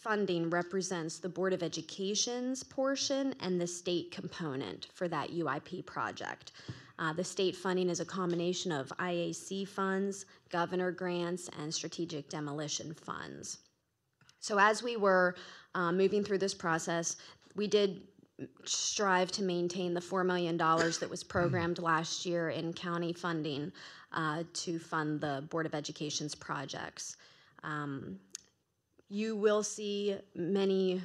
funding represents the Board of Education's portion and the state component for that UIP project. The state funding is a combination of IAC funds, governor grants, and strategic demolition funds. So as we were moving through this process, we did strive to maintain the $4 million that was programmed last year in county funding to fund the Board of Education's projects. You will see many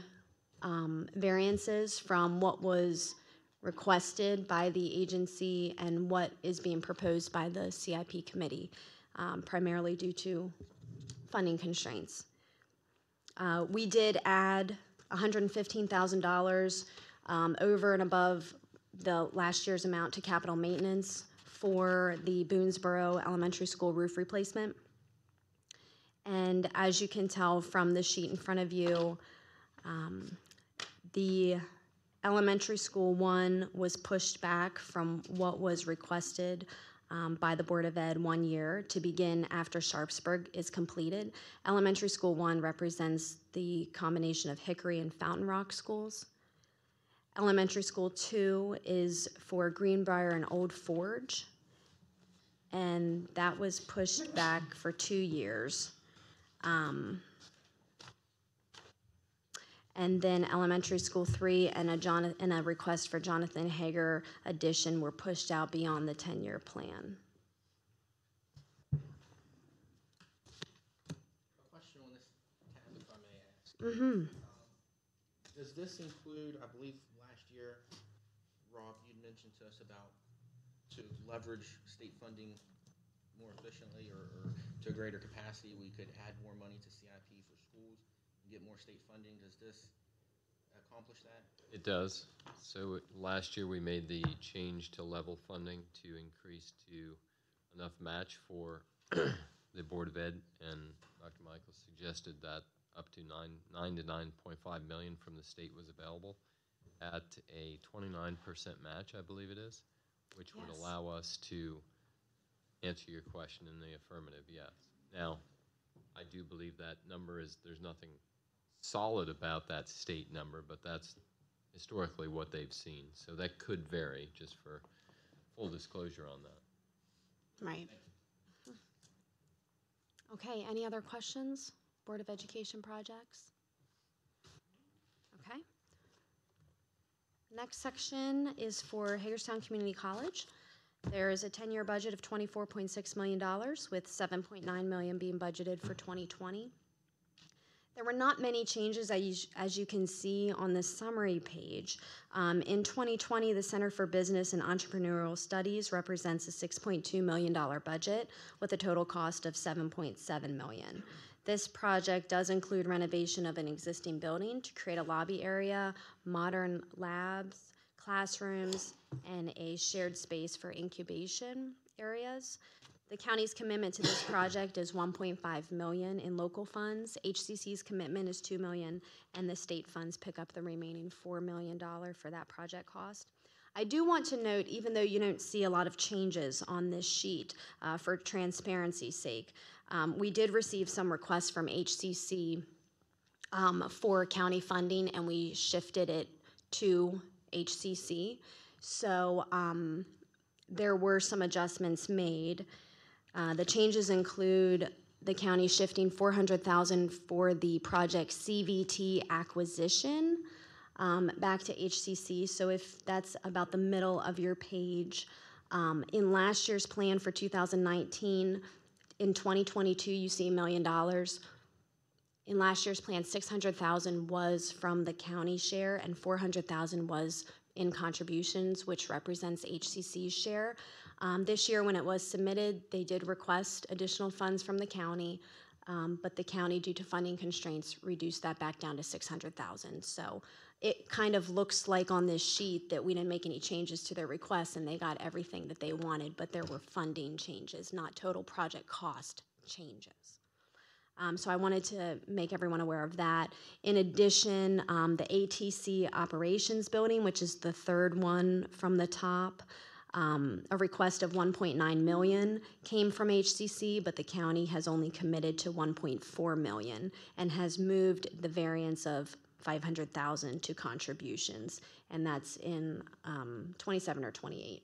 variances from what was requested by the agency and what is being proposed by the CIP committee, primarily due to funding constraints. We did add $115,000 over and above the last year's amount to capital maintenance for the Boonesboro Elementary School roof replacement. And as you can tell from the sheet in front of you, the Elementary School 1 was pushed back from what was requested by the Board of Ed 1 year to begin after Sharpsburg is completed. Elementary School 1 represents the combination of Hickory and Fountain Rock schools. Elementary School 2 is for Greenbrier and Old Forge, and that was pushed back for 2 years. And then Elementary School 3 and a request for Jonathan Hager addition were pushed out beyond the 10-year plan. A question on this tab, if I may ask. Mm-hmm. Does this include, I believe last year, Rob, you mentioned to us about to leverage state funding more efficiently or to a greater capacity, we could add more money to CIP for schools and get more state funding. Does this accomplish that? It does. So last year we made the change to level funding to increase to enough match for the Board of Ed, and Dr. Michael suggested that up to $9 to $9.5 million from the state was available at a 29% match, I believe it is, which would allow us to answer your question in the affirmative, yes. Now, I do believe that number there's nothing solid about that state number, but that's historically what they've seen. So that could vary, just for full disclosure on that. Right. Okay, any other questions? Board of Education projects? Okay. Next section is for Hagerstown Community College. There is a 10-year budget of $24.6 million with $7.9 million being budgeted for 2020. There were not many changes, as you can see on the summary page. In 2020, the Center for Business and Entrepreneurial Studies represents a $6.2 million budget with a total cost of $7.7 million. This project does include renovation of an existing building to create a lobby area, modern labs, classrooms, and a shared space for incubation areas. The county's commitment to this project is $1.5 million in local funds. HCC's commitment is $2 million, and the state funds pick up the remaining $4 million for that project cost. I do want to note, even though you don't see a lot of changes on this sheet, for transparency's sake, we did receive some requests from HCC for county funding, and we shifted it to HCC. So there were some adjustments made. The changes include the county shifting $400,000 for the project CVT acquisition back to HCC. So if that's about the middle of your page, in last year's plan for 2019, in 2022, you see $1 million. In last year's plan, $600,000 was from the county share and $400,000 was in contributions, which represents HCC's share. This year, when it was submitted, they did request additional funds from the county, but the county, due to funding constraints, reduced that back down to $600,000. So it kind of looks like on this sheet that we didn't make any changes to their requests and they got everything that they wanted, but there were funding changes, not total project cost changes. So I wanted to make everyone aware of that. In addition, the ATC operations building, which is the third one from the top, a request of $1.9 million came from HCC, but the county has only committed to $1.4 million and has moved the variance of $500,000 to contributions, and that's in 27 or 28.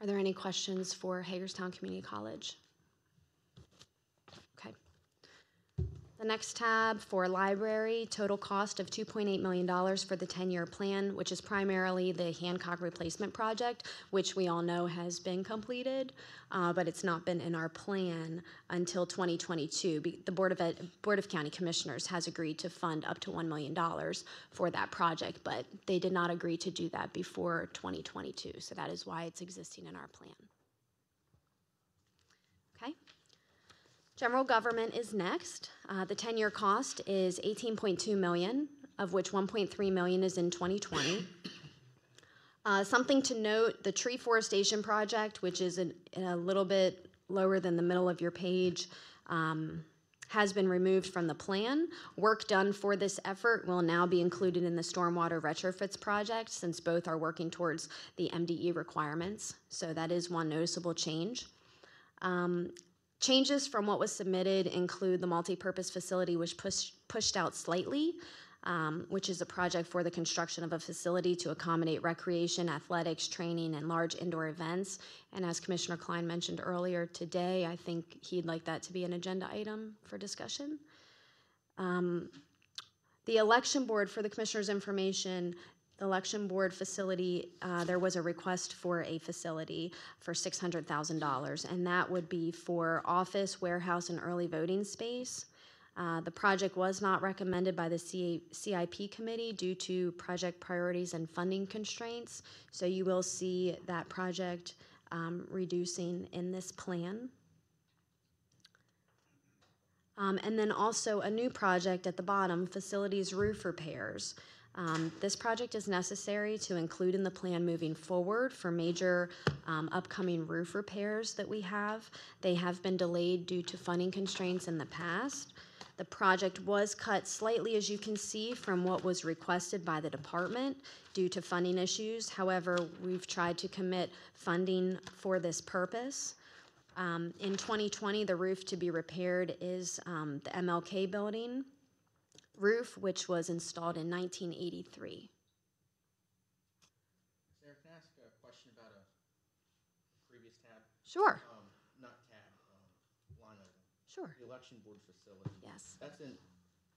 Are there any questions for Hagerstown Community College? Okay. The next tab for library, total cost of $2.8 million for the 10-year plan, which is primarily the Hancock replacement project, which we all know has been completed, but it's not been in our plan until 2022. The Board of County Commissioners has agreed to fund up to $1 million for that project, but they did not agree to do that before 2022, so that is why it's existing in our plan. Okay. General government is next. The 10-year cost is $18.2 million, of which $1.3 million is in 2020. Something to note, the tree forestation project, which is a little bit lower than the middle of your page, has been removed from the plan. Work done for this effort will now be included in the stormwater retrofits project, since both are working towards the MDE requirements. So that is one noticeable change. Changes from what was submitted include the multipurpose facility, which pushed out slightly, which is a project for the construction of a facility to accommodate recreation, athletics, training, and large indoor events. And as Commissioner Klein mentioned earlier today, I think he'd like that to be an agenda item for discussion. The election board, for the Commissioner's information, the election board facility, there was a request for a facility for $600,000, and that would be for office, warehouse, and early voting space. The project was not recommended by the CIP committee due to project priorities and funding constraints, so you will see that project reducing in this plan. And then also a new project at the bottom, facilities roof repairs. This project is necessary to include in the plan moving forward for major upcoming roof repairs that we have. They have been delayed due to funding constraints in the past. The project was cut slightly, as you can see, from what was requested by the department due to funding issues. However, we've tried to commit funding for this purpose. In 2020, the roof to be repaired is the MLK building roof, which was installed in 1983. Sarah, can I ask a question about a previous tab? Sure. Not tab, line item. Sure. The election board facility. Yes. That's a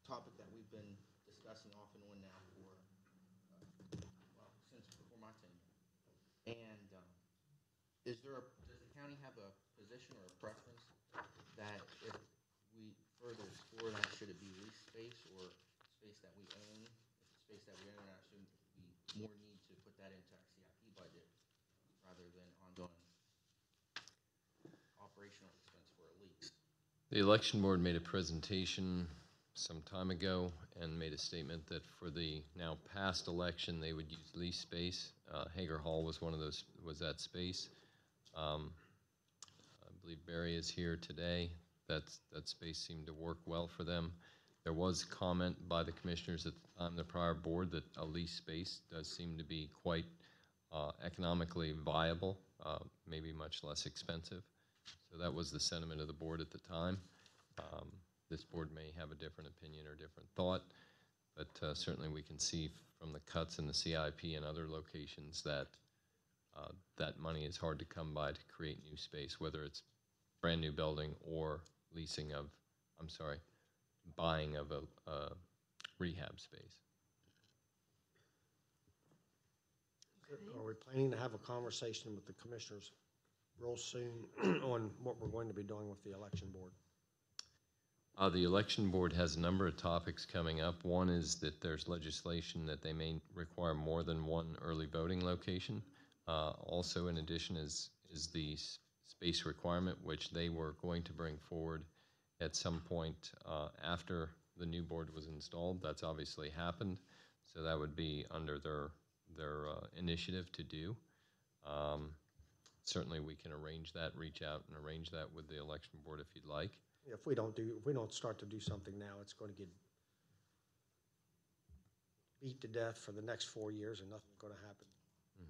topic that we've been discussing off and on now for, well, since before my tenure. And does the county have a position or a preference that if we further explore that, should it be lease space or space that we own? If it's space that we own, I assume we more need to put that into our CIP budget rather than ongoing operational expense for a lease. The election board made a presentation some time ago and made a statement that for the now past election, they would use lease space. Hager Hall was that space. I believe Barry is here today. That space seemed to work well for them. There was comment by the commissioners at the time, the prior board, that a lease space does seem to be quite economically viable, maybe much less expensive. So that was the sentiment of the board at the time. this board may have a different opinion or different thought, but certainly we can see from the cuts in the CIP and other locations that that money is hard to come by to create new space, whether it's brand new building or buying of a rehab space. Are we planning to have a conversation with the commissioners real soon on what we're going to be doing with the election board? The election board has a number of topics coming up. One is that there's legislation that they may require more than one early voting location. Also, in addition, is the space requirement, which they were going to bring forward at some point after the new board was installed. That's obviously happened, so that would be under their initiative to do. Certainly, we can arrange that, reach out and arrange that with the election board if you'd like. If we don't start to do something now, it's going to get beat to death for the next 4 years, and nothing's going to happen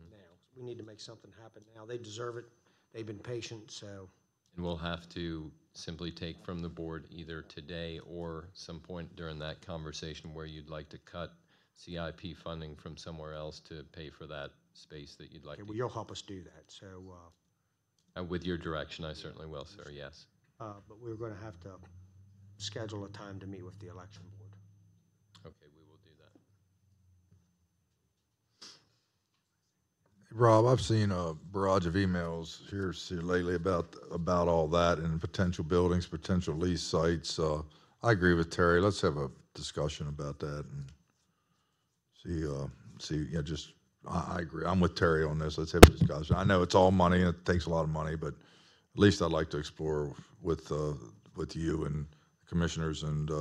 now. We need to make something happen now. They deserve it. They've been patient, so. And we'll have to simply take from the board either today or some point during that conversation where you'd like to cut CIP funding from somewhere else to pay for that space that you'd like to. Well, you'll help us do that, so. With your direction, I certainly will, sir, yes. But we're going to have to schedule a time to meet with the election board. Okay, we will do that. Rob, I've seen a barrage of emails here lately about all that and potential buildings, potential lease sites. I agree with Terry. Let's have a discussion about that and see. Yeah, I agree. I'm with Terry on this. Let's have a discussion. I know it's all money and it takes a lot of money, but at least I'd like to explore with you and the commissioners and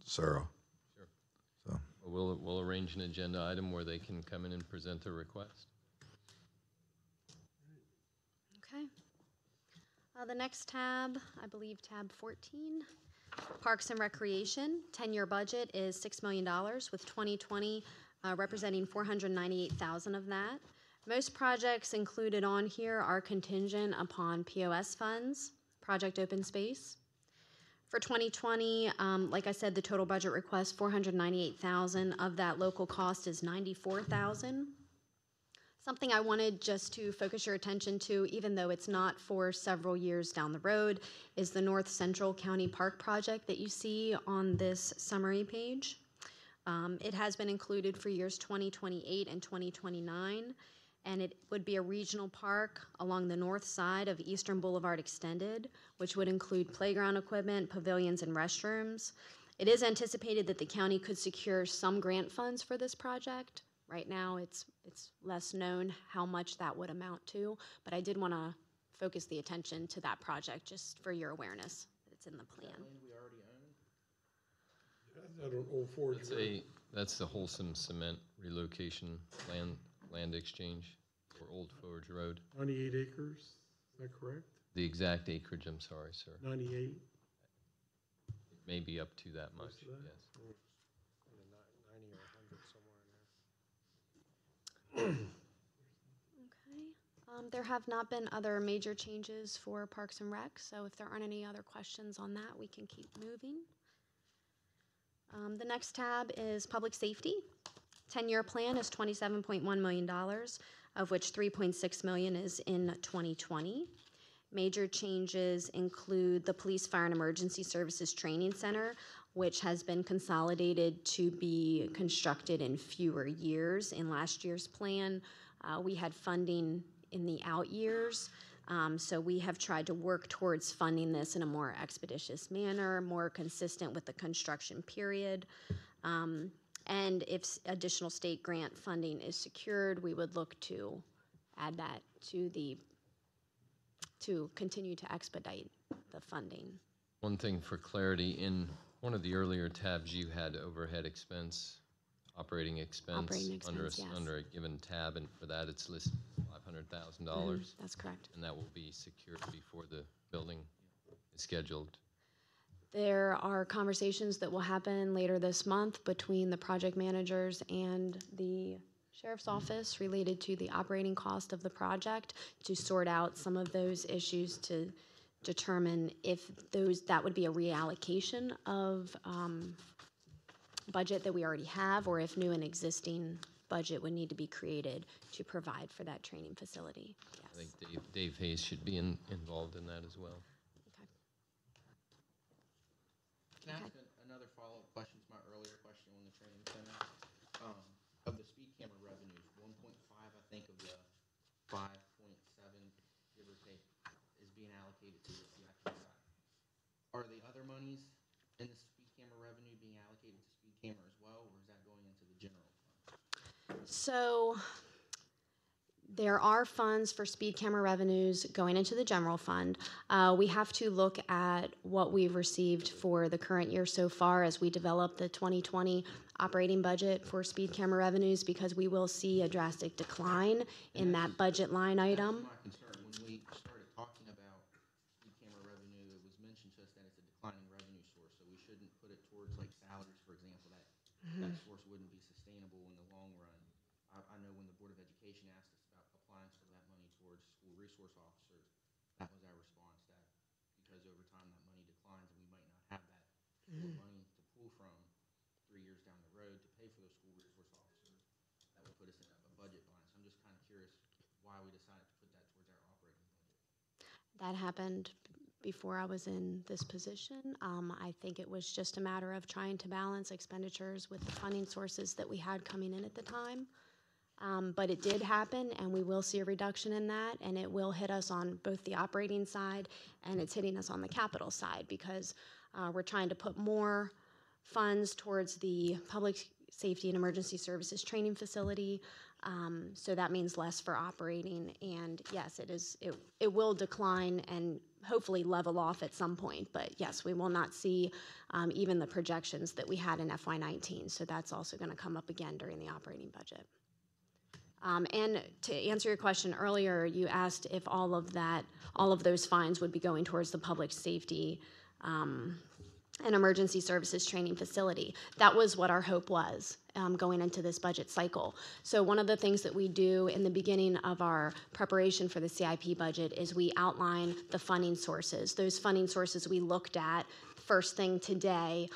Sarah. Sure. So we'll arrange an agenda item where they can come in and present their request. Okay. The next tab, I believe tab 14, Parks and Recreation. 10-year budget is $6 million, with 2020 representing $498,000 of that. Most projects included on here are contingent upon POS funds, Project Open Space. For 2020, like I said, the total budget request, $498,000. Of that, local cost is $94,000. Something I wanted just to focus your attention to, even though it's not for several years down the road, is the North Central County Park project that you see on this summary page. It has been included for years 2028 and 2029. And it would be a regional park along the north side of Eastern Boulevard Extended, which would include playground equipment, pavilions, and restrooms. It is anticipated that the county could secure some grant funds for this project. Right now, it's less known how much that would amount to, but I did want to focus the attention to that project just for your awareness that it's in the plan. That on Old Forge Road. That's the Wholesome Cement relocation land exchange for Old Forge Road. 98 acres, is that correct? The exact acreage, I'm sorry, sir. 98? It may be up to that much, yes. 90 or 100, somewhere in there. Okay. There have not been other major changes for Parks and Rec, so if there aren't any other questions on that, we can keep moving. The next tab is Public Safety. 10-year plan is $27.1 million, of which $3.6 million is in 2020. Major changes include the Police, Fire, and Emergency Services Training Center, which has been consolidated to be constructed in fewer years. In last year's plan, we had funding in the out years, so we have tried to work towards funding this in a more expeditious manner, more consistent with the construction period. And if additional state grant funding is secured, we would look to add that to continue to expedite the funding. One thing for clarity, in one of the earlier tabs, you had overhead expense, operating expense, Yes. under a given tab, and for that it's listed $500,000. That's correct. And that will be secured before the building is scheduled. There are conversations that will happen later this month between the project managers and the Sheriff's Office related to the operating cost of the project to sort out some of those issues to determine if that would be a reallocation of budget that we already have, or if new and existing budget would need to be created to provide for that training facility. I think Dave Hayes should be involved in that as well. Can I ask another follow-up question to my earlier question on the training center? Of the speed camera revenues, 1.5, I think, of the 5.7, give or take, is being allocated to the CIP side. Are the other monies in the speed camera revenue being allocated to speed camera as well, or is that going into the general fund? So there are funds for speed camera revenues going into the general fund. We have to look at what we've received for the current year so far as we develop the 2020 operating budget for speed camera revenues, because we will see a drastic decline in that budget line item. That's my concern. When we started talking about speed camera revenue, it was mentioned to us that it's a declining revenue source, so we shouldn't put it towards like salaries, for example, that source wouldn't be sustainable in the long run. I know when the Board of Education asked us about applying some of that money towards school resource officers, that was our response, that because over time that money declines and we might not have that money to pull from 3 years down the road to pay for those school resource officers, that would put us in a budget bind. So I'm just kind of curious why we decided to put that towards our operating budget. That happened before I was in this position. I think it was just a matter of trying to balance expenditures with the funding sources that we had coming in at the time. But it did happen, and we will see a reduction in that, and it will hit us on both the operating side and it's hitting us on the capital side, because we're trying to put more funds towards the public safety and emergency services training facility. So that means less for operating, and yes, it will decline and hopefully level off at some point, but yes, we will not see even the projections that we had in FY19, so that's also going to come up again during the operating budget. And to answer your question earlier, you asked if all of those fines would be going towards the public safety and emergency services training facility. That was what our hope was going into this budget cycle. So one of the things that we do in the beginning of our preparation for the CIP budget is we outline the funding sources. Those funding sources we looked at first thing today,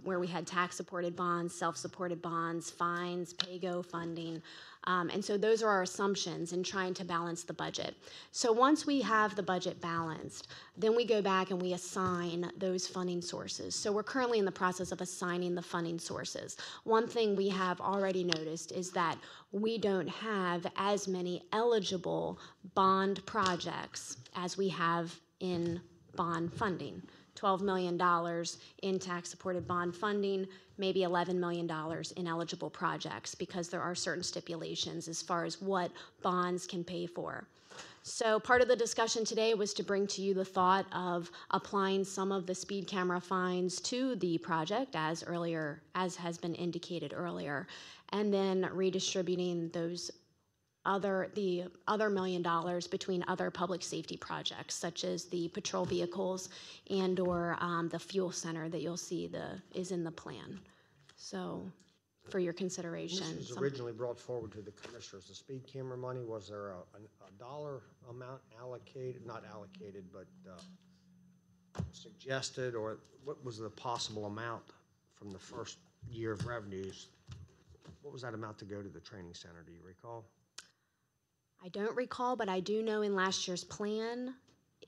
where we had tax-supported bonds, self-supported bonds, fines, pay-go funding. And so those are our assumptions in trying to balance the budget. So once we have the budget balanced, then we go back and we assign those funding sources. So we're currently in the process of assigning the funding sources. One thing we have already noticed is that we don't have as many eligible bond projects as we have in bond funding. $12 million in tax-supported bond funding, maybe $11 million in eligible projects, because there are certain stipulations as far as what bonds can pay for. So part of the discussion today was to bring to you the thought of applying some of the speed camera fines to the project, as has been indicated earlier, and then redistributing the other $1 million between other public safety projects, such as the patrol vehicles and or the fuel center that you'll see is in the plan. So for your consideration. This was originally brought forward to the commissioners. The speed camera money, was there a dollar amount allocated, not allocated, but suggested, or what was the possible amount from the first year of revenues? What was that amount to go to the training center? Do you recall? I don't recall, but I do know in last year's plan,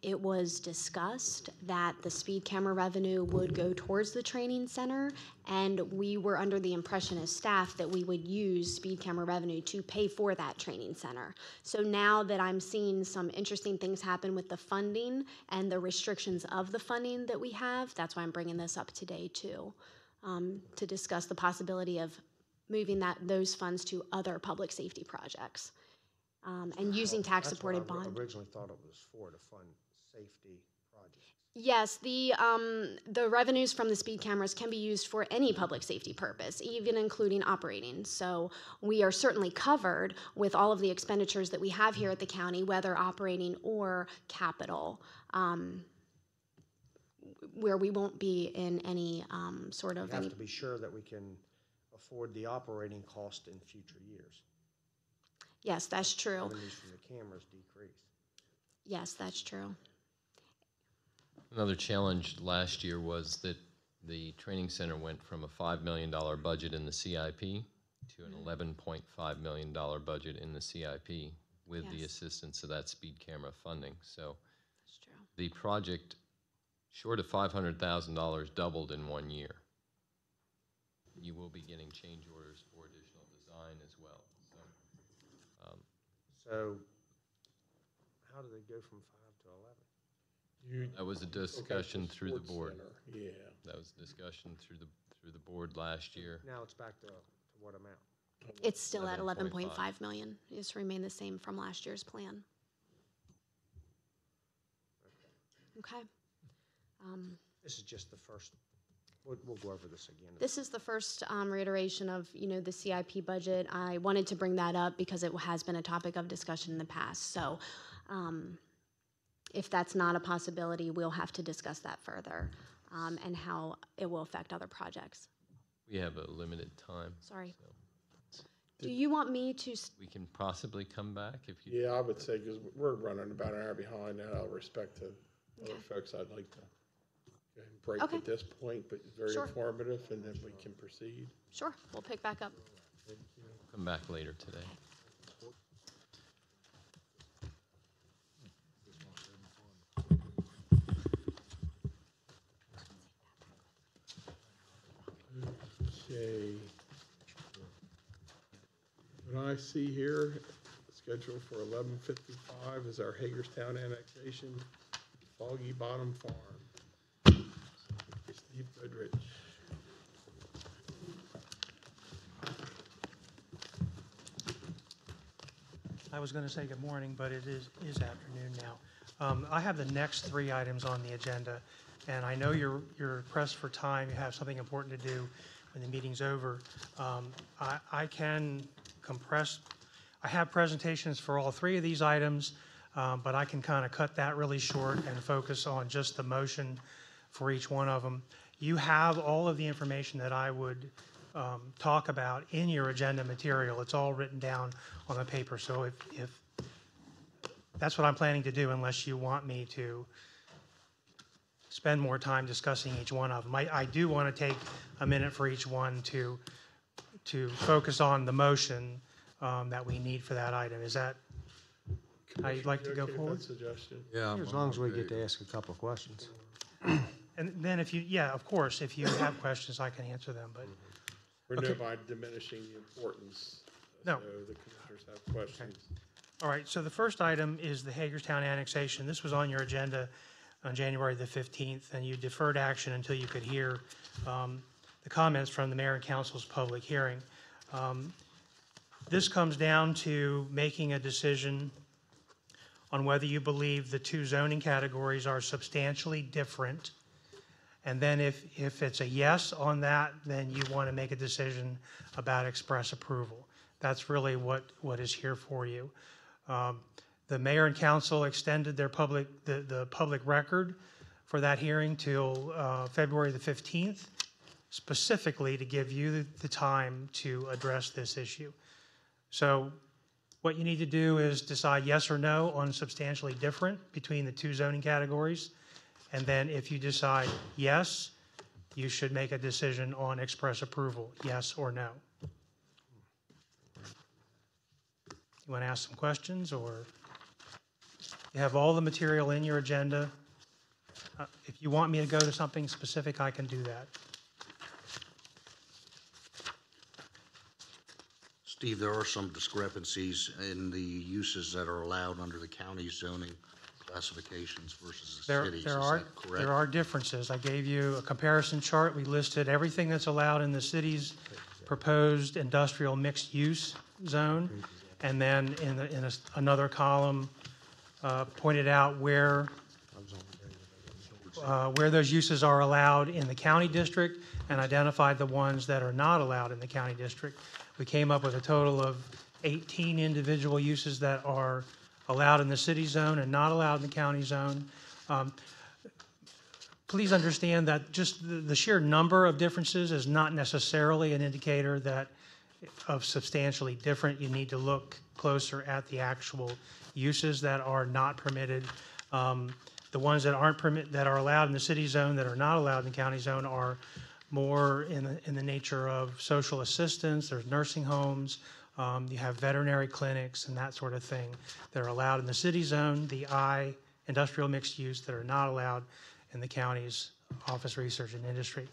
it was discussed that the speed camera revenue would go towards the training center, and we were under the impression as staff that we would use speed camera revenue to pay for that training center. So now that I'm seeing some interesting things happen with the funding and the restrictions of the funding that we have, that's why I'm bringing this up today too, to discuss the possibility of moving those funds to other public safety projects. And using tax-supported bond. I originally thought it was for to fund safety projects. Yes, the revenues from the speed cameras can be used for any public safety purpose, even including operating. So we are certainly covered with all of the expenditures that we have here at the county, whether operating or capital, where we won't be in any sort of. We have to be sure that we can afford the operating cost in future years. Yes, that's true. Revenues from the cameras decrease. Yes, that's true. Another challenge last year was that the training center went from a $5 million budget in the CIP to an $11.5 million budget in the CIP with the assistance of that speed camera funding. So the project, short of $500,000, doubled in 1 year. You will be getting change orders for additional design as well. So how did they go from 5 to 11? That was a discussion through the board. Yeah. That was a discussion through the board last year. Now it's back to what amount? It's still at 11.5. 11.5 million. It's remained the same from last year's plan. Okay. This is just the first, we'll go over this again. This is the first reiteration of, the CIP budget. I wanted to bring that up because it has been a topic of discussion in the past. So if that's not a possibility, we'll have to discuss that further and how it will affect other projects. We have a limited time. Sorry. Do you want me to? We can possibly come back if you. Yeah, I would say, because we're running about an hour behind, and out of respect to other folks, I'd like to go ahead and break Okay. at this point, but very Sure. informative, and then we can proceed. Sure, we'll pick back up. Come back later today. Okay. What I see here, scheduled for 11:55 is our Hagerstown annexation, Foggy Bottom Farm. Steve Goodrich. I was going to say good morning, but it is afternoon now. I have the next 3 items on the agenda, and I know you're pressed for time. You have something important to do when the meeting's over. I can compress. I have presentations for all 3 of these items, but I can kind of cut that really short and focus on just the motion for each one of them. You have all of the information that I would talk about in your agenda material. It's all written down on the paper. So if that's what I'm planning to do, unless you want me to spend more time discussing each one of them. I do want to take a minute for each one to focus on the motion that we need for that item. Is that how you'd like to go Okay with forward? that suggestion? Yeah. As long as we get to ask a couple of questions. And then if you, yeah, of course, if you have questions, I can answer them, but. We're Okay. no by diminishing the importance. No. So the commissioners have questions. All right, so the first item is the Hagerstown annexation. This was on your agenda on January the 15th, and you deferred action until you could hear the comments from the mayor and council's public hearing. This comes down to making a decision on whether you believe the 2 zoning categories are substantially different. And then if it's a yes on that, then you want to make a decision about express approval. That's really what is here for you. The mayor and council extended their the public record for that hearing till February the 15th, specifically to give you the time to address this issue. So what you need to do is decide yes or no on substantially different between the 2 zoning categories. And then if you decide yes, you should make a decision on express approval, yes or no. You want to ask some questions, or you have all the material in your agenda? If you want me to go to something specific, I can do that. Steve, there are some discrepancies in the uses that are allowed under the county zoning classifications versus the cities. Is that correct? There are differences. I gave you a comparison chart. We listed everything that's allowed in the city's proposed industrial mixed-use zone, and then in another column pointed out where those uses are allowed in the county district and identified the ones that are not allowed in the county district. We came up with a total of 18 individual uses that are allowed in the city zone and not allowed in the county zone. Please understand that just the sheer number of differences is not necessarily an indicator that of substantially different. You need to look closer at the actual uses that are not permitted. The ones that aren't that are allowed in the city zone that are not allowed in the county zone are more in the nature of social assistance. There's nursing homes. You have veterinary clinics and that sort of thing that are allowed in the city zone. The I, industrial mixed use, that are not allowed in the county's office, research, and industry.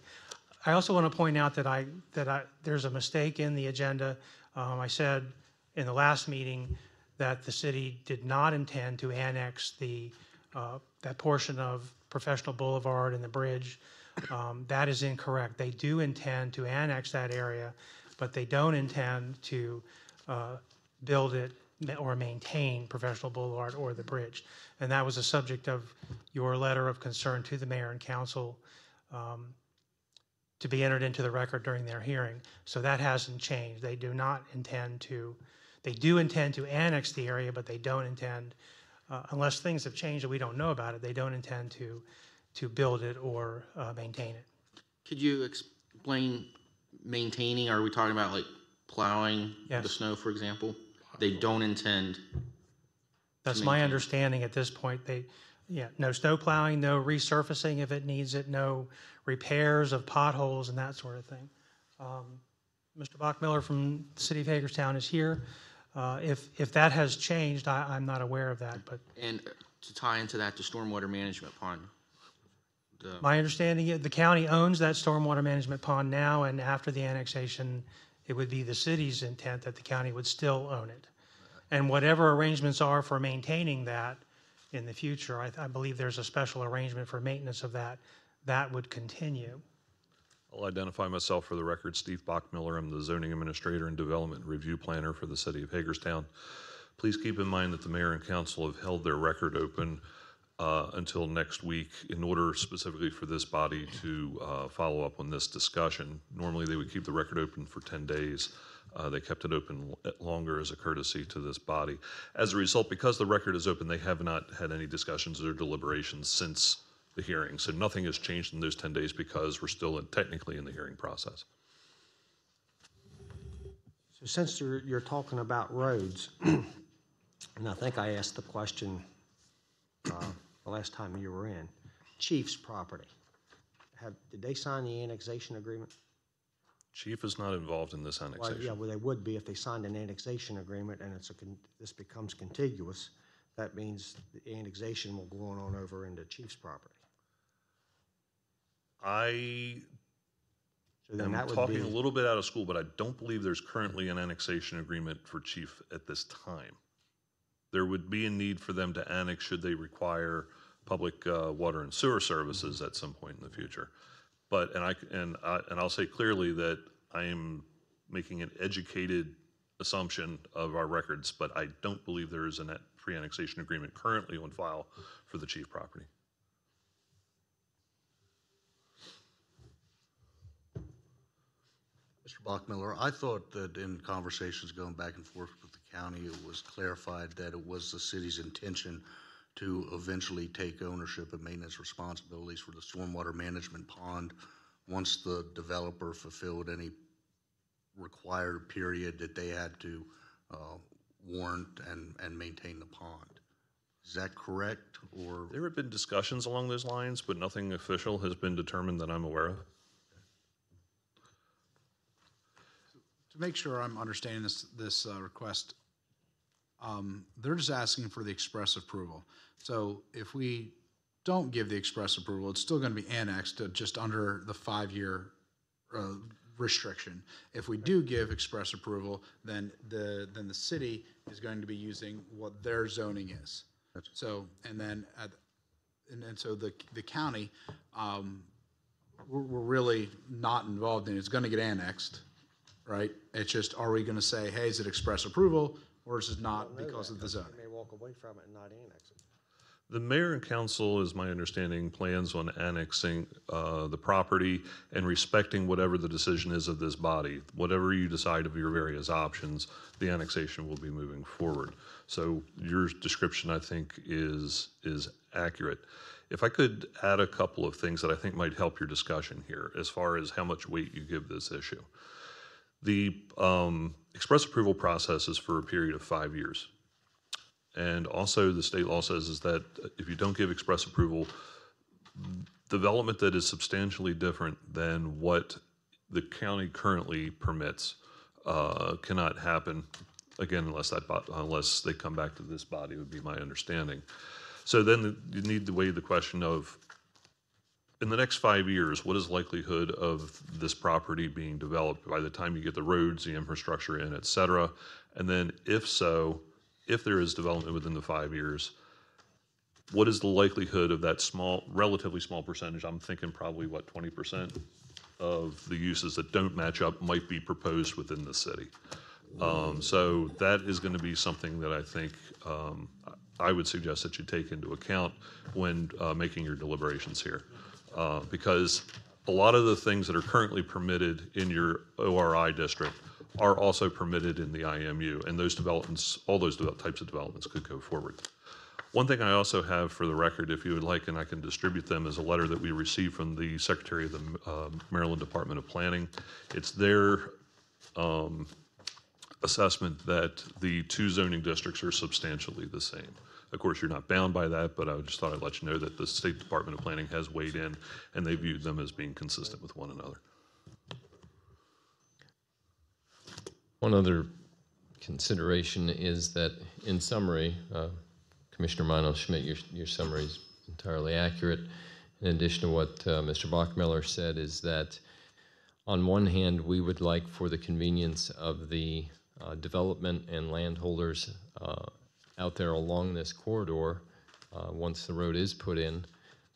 I also want to point out that there's a mistake in the agenda. I said in the last meeting that the city did not intend to annex that portion of Professional Boulevard and the bridge. That is incorrect. They do intend to annex that area, but they don't intend to build it or maintain Professional Boulevard or the bridge. And that was a subject of your letter of concern to the mayor and council to be entered into the record during their hearing. So that hasn't changed. They do not intend to, they do intend to annex the area, but they don't intend, unless things have changed that we don't know about it, they don't intend to build it or maintain it. Could you explain maintaining? Are we talking about like plowing the snow, for example? They don't intend. That's my understanding at this point. No snow plowing, no resurfacing if it needs it, no repairs of potholes and that sort of thing. Mr. Bachmiller from the city of Hagerstown is here. If that has changed, I'm not aware of that. But And to tie into that, the stormwater management pond. My understanding is the county owns that stormwater management pond now, and after the annexation, it would be the city's intent that the county would still own it. And whatever arrangements are for maintaining that in the future, I believe there's a special arrangement for maintenance of that. That would continue. I'll identify myself for the record. Steve Bachmiller. I'm the zoning administrator and development review planner for the city of Hagerstown. Please keep in mind that the mayor and council have held their record open until next week in order specifically for this body to follow up on this discussion. Normally they would keep the record open for 10 days. They kept it open longer as a courtesy to this body. As a result, because the record is open, they have not had any discussions or deliberations since the hearing. So nothing has changed in those 10 days because we're still technically in the hearing process. So since you're talking about roads, and I think I asked the question the last time you were in, Chief's property, did they sign the annexation agreement? Chief is not involved in this annexation. Well, yeah, well, they would be if they signed an annexation agreement and this becomes contiguous. That means the annexation will go on over into Chief's property. I am talking a little bit out of school, but I don't believe there's currently an annexation agreement for Chief at this time. There would be a need for them to annex should they require public water and sewer services at some point in the future. But I'll say clearly that I am making an educated assumption of our records, but I don't believe there is a pre-annexation agreement currently on file for the Chief property. Mr. Bachmiller, I thought that in conversations going back and forth with the county, it was clarified that it was the city's intention to eventually take ownership and maintenance responsibilities for the stormwater management pond once the developer fulfilled any required period that they had to warrant and maintain the pond. Is that correct? Or there have been discussions along those lines, but nothing official has been determined that I'm aware of. To make sure I'm understanding this request, they're just asking for the express approval. So if we don't give the express approval, it's still going to be annexed to just under the 5-year restriction. If we do give express approval, then the city is going to be using what their zoning is. So so the county, we're really not involved in it. It's going to get annexed, right? It's just, are we going to say, hey, is it express approval, or is it not because of the zoning? They may walk away from it and not annex it. The mayor and council, as my understanding, plans on annexing the property and respecting whatever the decision is of this body. Whatever you decide of your various options, the annexation will be moving forward. So your description, I think, is accurate. If I could add a couple of things that I think might help your discussion here as far as how much weight you give this issue. The express approval process is for a period of 5 years. And also, the state law says is that if you don't give express approval, development that is substantially different than what the county currently permits cannot happen, again, unless they come back to this body, would be my understanding. So then you need to weigh the question of, in the next 5 years, what is the likelihood of this property being developed by the time you get the roads, the infrastructure in, et cetera? And then if so, if there is development within the 5 years, what is the likelihood of that relatively small percentage? I'm thinking probably, 20% of the uses that don't match up might be proposed within the city. So that is going to be something that I think I would suggest that you take into account when making your deliberations here. Because a lot of the things that are currently permitted in your ORI district are also permitted in the IMU, and those developments, all those types of developments could go forward. One thing I also have for the record, if you would like, and I can distribute them, is a letter that we received from the Secretary of the Maryland Department of Planning. It's their assessment that the two zoning districts are substantially the same. Of course, you're not bound by that, but I just thought I'd let you know that the State Department of Planning has weighed in, and they viewed them as being consistent with one another. One other consideration is that, in summary, Commissioner Mino-Schmidt, your summary is entirely accurate. In addition to what Mr. Bachmiller said, is that on one hand, we would like, for the convenience of the development and landholders out there along this corridor, once the road is put in,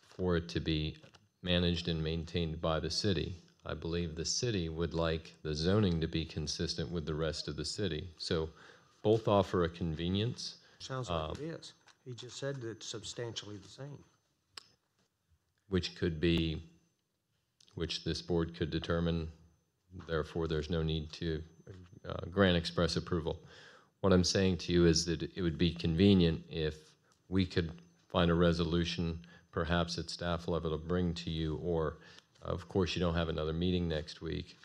for it to be managed and maintained by the city. I believe the city would like the zoning to be consistent with the rest of the city. So both offer a convenience. Sounds like it is. He just said that it's substantially the same. Which this board could determine, therefore there's no need to grant express approval. What I'm saying to you is that it would be convenient if we could find a resolution, perhaps at staff level, to bring to you, or of course you don't have another meeting next week,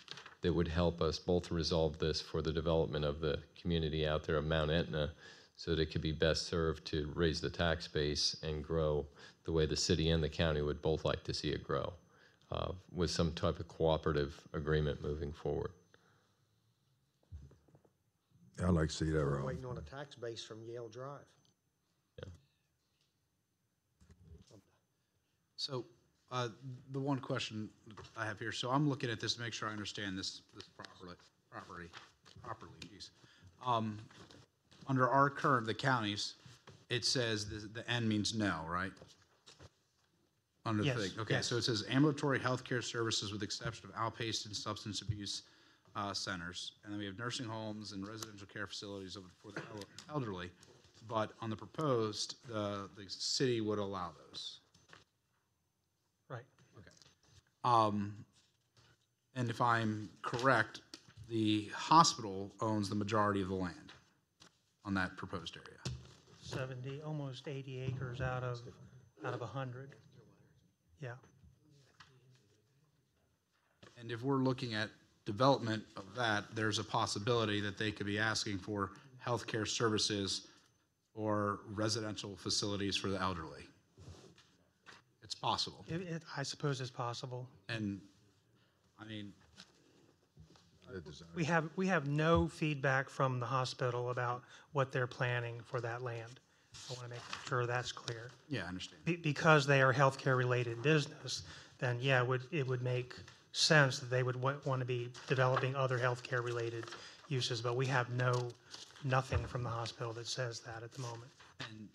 that would help us both resolve this for the development of the community out there of Mount Etna, so that it could be best served to raise the tax base and grow the way the city and the county would both like to see it grow, with some type of cooperative agreement moving forward. I'd like to see that, We're Rob. waiting on a tax base from Yale Drive. So the one question I have here, so I'm looking at this to make sure I understand this properly. Geez. Under our current, the counties, it says the N means no, right? Under the Yes, thing. Okay, yes. so it says ambulatory healthcare services with the exception of outpatient substance abuse centers. And then we have nursing homes and residential care facilities for the elderly. But on the proposed, the city would allow those. Right. And if I'm correct, the hospital owns the majority of the land on that proposed area. 70, almost 80 acres out of 100. Yeah. And if we're looking at development of that, there's a possibility that they could be asking for healthcare services or residential facilities for the elderly. It's possible. I suppose it's possible. And, I mean, We have no feedback from the hospital about what they're planning for that land. I want to make sure that's clear. yeah, I understand. Because they are healthcare-related business, then yeah, it would make sense that they would want to be developing other healthcare-related uses, but we have nothing from the hospital that says that at the moment. And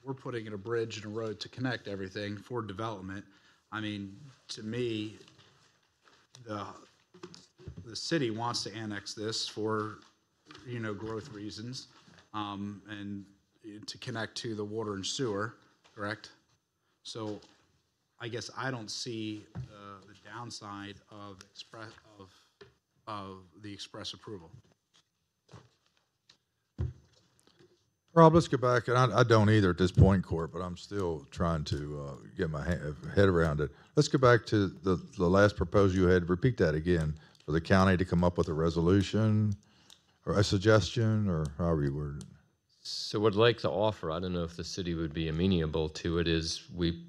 we're putting in a bridge and a road to connect everything for development. I mean, to me, the city wants to annex this for, growth reasons, and to connect to the water and sewer, correct? So I guess I don't see the downside of the express approval. Rob, let's go back, and I don't either at this point, Court, but I'm still trying to get my head around it. Let's go back to the last proposal you had. Repeat that again, for the county to come up with a resolution or a suggestion, or however you worded it. So what I'd like to offer, I don't know if the city would be amenable to it, is we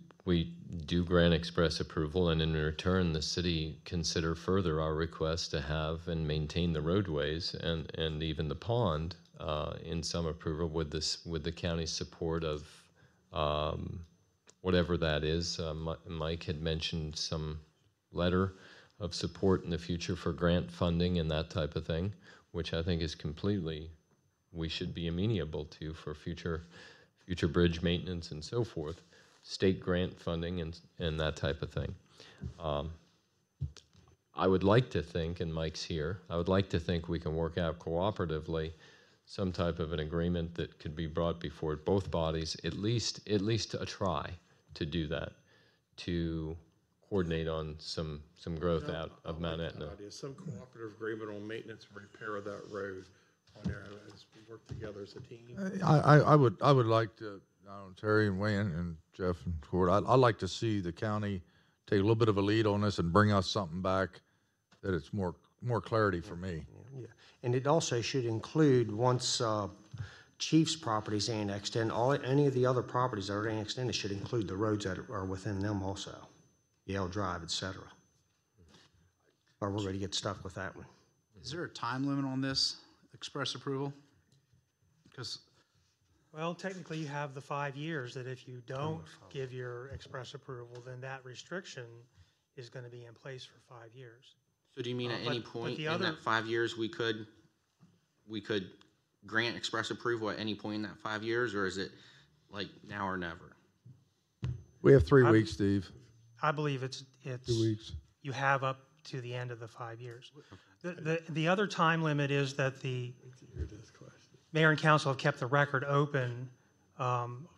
do grant express approval, and in return, the city consider further our request to have and maintain the roadways and even the pond in some approval with the county's support of whatever that is. Mike had mentioned some letter of support in the future for grant funding and that type of thing, which I think is completely, we should be amenable to for future bridge maintenance and so forth, state grant funding and that type of thing. I would like to think, and Mike's here, I would like to think we can work out cooperatively some type of an agreement that could be brought before both bodies, at least a try to do that, to coordinate on some growth out of Mount Etna. Some cooperative agreement on maintenance and repair of that road on there as we work together as a team. I would like to, I don't know, Terry and Wayne and Jeff and Ford, I'd like to see the county take a little bit of a lead on this and bring us something back that it's more clarity for me. Yeah, and it also should include, once Chief's property's annexed in, any of the other properties that are annexed in, it should include the roads that are within them also, Yale Drive, et cetera. Or we're going to get stuck with that one. Is there a time limit on this express approval? Because Well, technically, you have the 5 years that if you don't give your express approval, then that restriction is going to be in place for 5 years. So do you mean at any point in other- that 5 years we could grant express approval at any point in that 5 years, or is it like now or never? We have 3 weeks, Steve. I believe it's 2 weeks. you have up to the end of the 5 years. The other time limit is that the mayor and council have kept the record open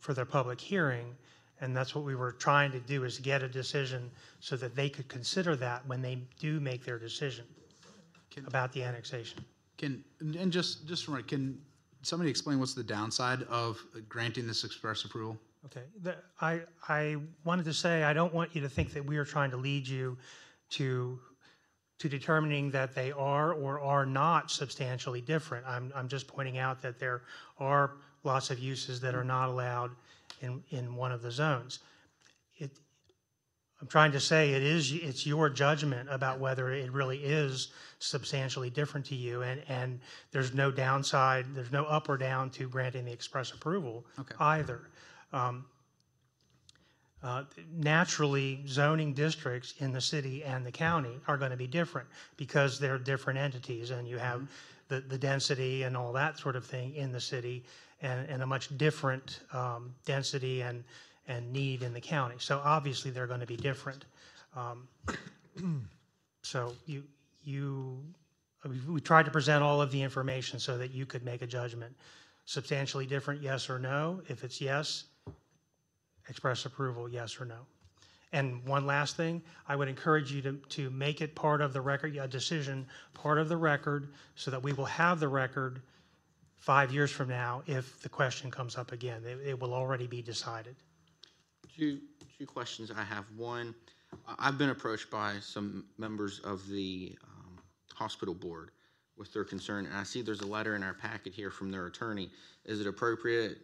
for their public hearing, and that's what we were trying to do, is get a decision so that they could consider that when they do make their decision about the annexation. can somebody explain what's the downside of granting this express approval? Okay, I wanted to say, I don't want you to think that we are trying to lead you to determining that they are or are not substantially different. I'm just pointing out that there are lots of uses that are not allowed in one of the zones. I'm trying to say it's your judgment about whether it really is substantially different to you, and there's no downside, there's no up or down to granting the express approval either. Naturally, zoning districts in the city and the county are going to be different because they're different entities, and you have the density and all that sort of thing in the city, and a much different density and need in the county. So obviously they're going to be different. So we tried to present all of the information so that you could make a judgment. Substantially different, yes or no? If it's yes, express approval, yes or no. And one last thing, I would encourage you to make it part of the record, a decision part of the record, so that we will have the record 5 years from now if the question comes up again. It will already be decided. Two questions I have. One, I've been approached by some members of the hospital board with their concern, and I see there's a letter in our packet here from their attorney. Is it appropriate,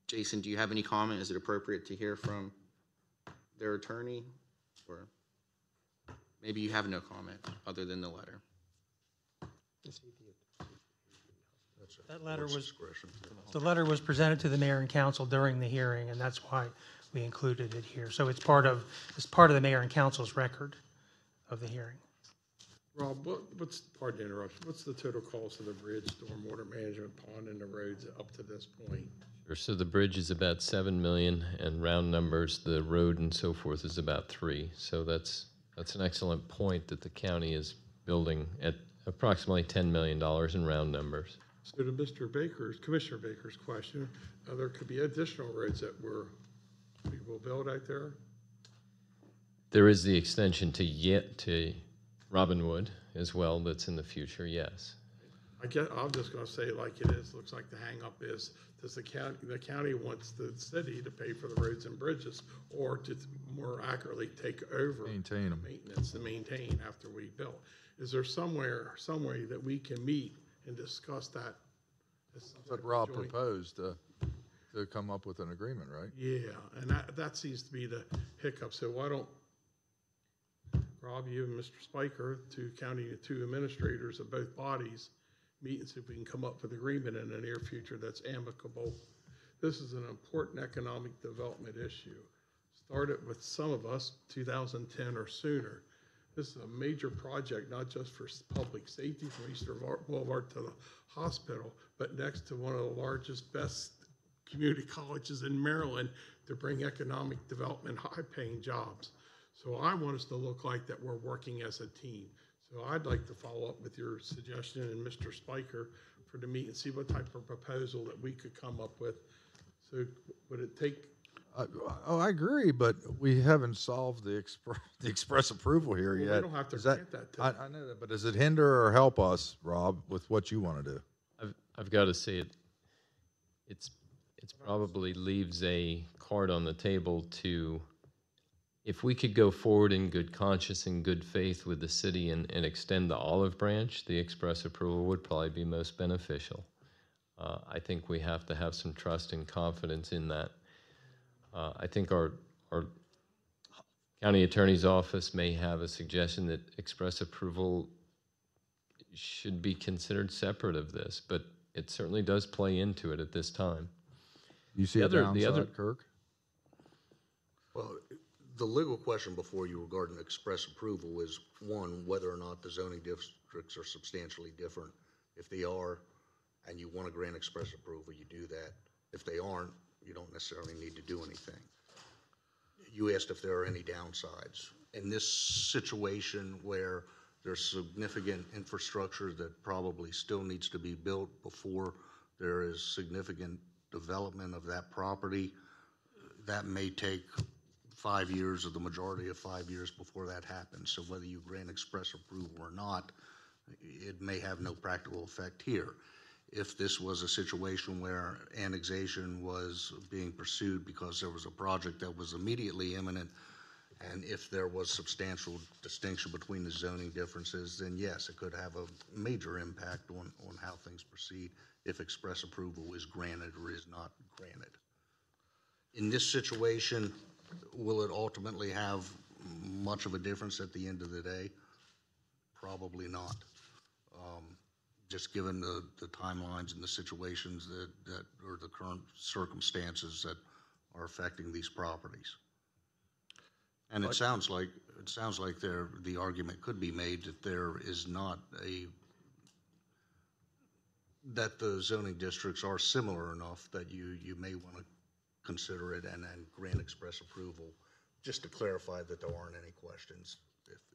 Jason, do you have any comment? Is it appropriate to hear from their attorney? Or maybe you have no comment other than the letter. That letter the letter was presented to the mayor and council during the hearing, and that's why we included it here. So it's part of the mayor and council's record of the hearing. Rob, pardon the interruption, what's the total cost of the bridge, stormwater management, pond, and the roads up to this point? Sure. So the bridge is about 7 million, and round numbers, the road and so forth is about 3. So that's an excellent point that the county is building at approximately $10 million in round numbers. So to Commissioner Baker's question, there could be additional roads that we will build out there? There is the extension to Robinwood as well that's in the future, yes. I'm just going to say it like it is. Looks like the hang up is, does the county wants the city to pay for the roads and bridges, or to more accurately take over maintenance and maintain after we build? Is there some way that we can meet and discuss that as some That's what type of Rob joint- proposed, to come up with an agreement, right? Yeah, and that seems to be the hiccup. So why don't, Rob, you and Mr. Spiker, two administrators of both bodies, meet and see if we can come up with agreement in the near future that's amicable. This is an important economic development issue. Started with some of us 2010 or sooner. This is a major project, not just for public safety from Eastern Boulevard to the hospital, but next to one of the largest, best community colleges in Maryland to bring economic development, high-paying jobs. So I want us to look like that we're working as a team. So I'd like to follow up with your suggestion and Mr. Spiker for the meet and see what type of proposal that we could come up with. So would it take? I agree, but we haven't solved the express approval here Well, yet. we don't have to grant that to I know that, but does it hinder or help us, Rob, with what you want to do? I've got to say it's probably leaves a card on the table to, if we could go forward in good conscience and good faith with the city and extend the olive branch, the express approval would probably be most beneficial. I think we have to have some trust and confidence in that. I think our county attorney's office may have a suggestion that express approval should be considered separate of this, but it certainly does play into it at this time. You see a downside, Kirk? Well, the legal question before you regarding express approval is, one, whether or not the zoning districts are substantially different. If they are, and you want to grant express approval, you do that. If they aren't, you don't necessarily need to do anything. You asked if there are any downsides. In this situation where there's significant infrastructure that probably still needs to be built before there is significant development of that property, that may take 5 years or the majority of 5 years before that happens. So whether you grant express approval or not, it may have no practical effect here. If this was a situation where annexation was being pursued because there was a project that was immediately imminent, and if there was substantial distinction between the zoning differences, then yes, it could have a major impact on how things proceed if express approval is granted or is not granted. In this situation, will it ultimately have much of a difference at the end of the day? Probably not. Just given the timelines and the situations that or the current circumstances that are affecting these properties. And it sounds like the argument could be made that there is not that the zoning districts are similar enough that you may want to consider it and grant express approval, just to clarify that there aren't any questions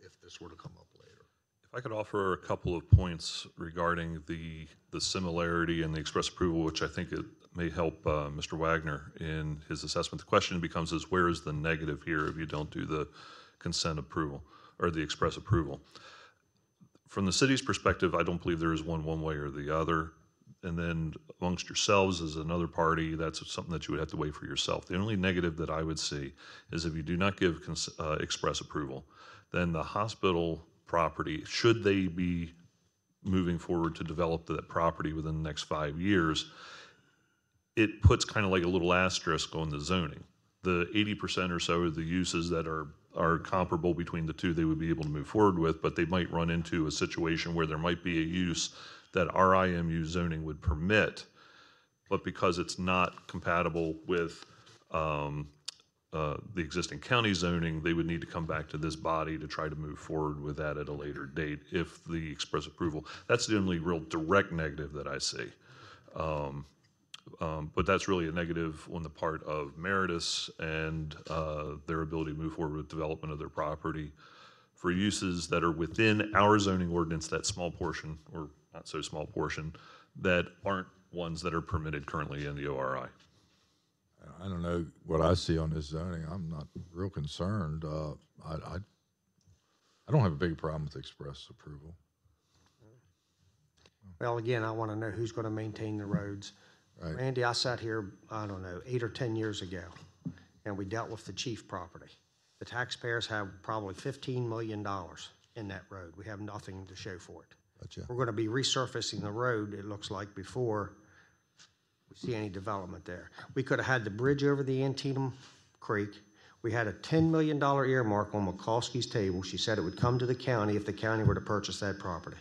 if this were to come up later. If I could offer a couple of points regarding the similarity and the express approval, which I think it may help Mr. Wagner in his assessment. The question becomes is, where is the negative here if you don't do the consent approval or the express approval? From the city's perspective, I don't believe there is one way or the other. And then amongst yourselves as another party, that's something that you would have to weigh for yourself. The only negative that I would see is if you do not give express approval, then the hospital property, should they be moving forward to develop that property within the next 5 years, it puts kind of like a little asterisk on the zoning. The 80% or so of the uses that are comparable between the two, they would be able to move forward with, but they might run into a situation where there might be a use that our IMU zoning would permit, but because it's not compatible with the existing county zoning, they would need to come back to this body to try to move forward with that at a later date if the express approval. That's the only real direct negative that I see. But that's really a negative on the part of Meritus and their ability to move forward with development of their property for uses that are within our zoning ordinance, that small portion, or not so small portion, that aren't ones that are permitted currently in the ORI. I don't know what I see on this zoning. I'm not real concerned. I don't have a big problem with express approval. Well, again, I want to know who's going to maintain the roads. Right. Randy, I sat here, I don't know, 8 or 10 years ago, and we dealt with the chief property. The taxpayers have probably $15 million in that road. We have nothing to show for it. Gotcha. We're going to be resurfacing the road, it looks like, before see any development there. We could have had the bridge over the Antietam Creek. We had a $10 million earmark on McCoskey's table. She said it would come to the county if the county were to purchase that property.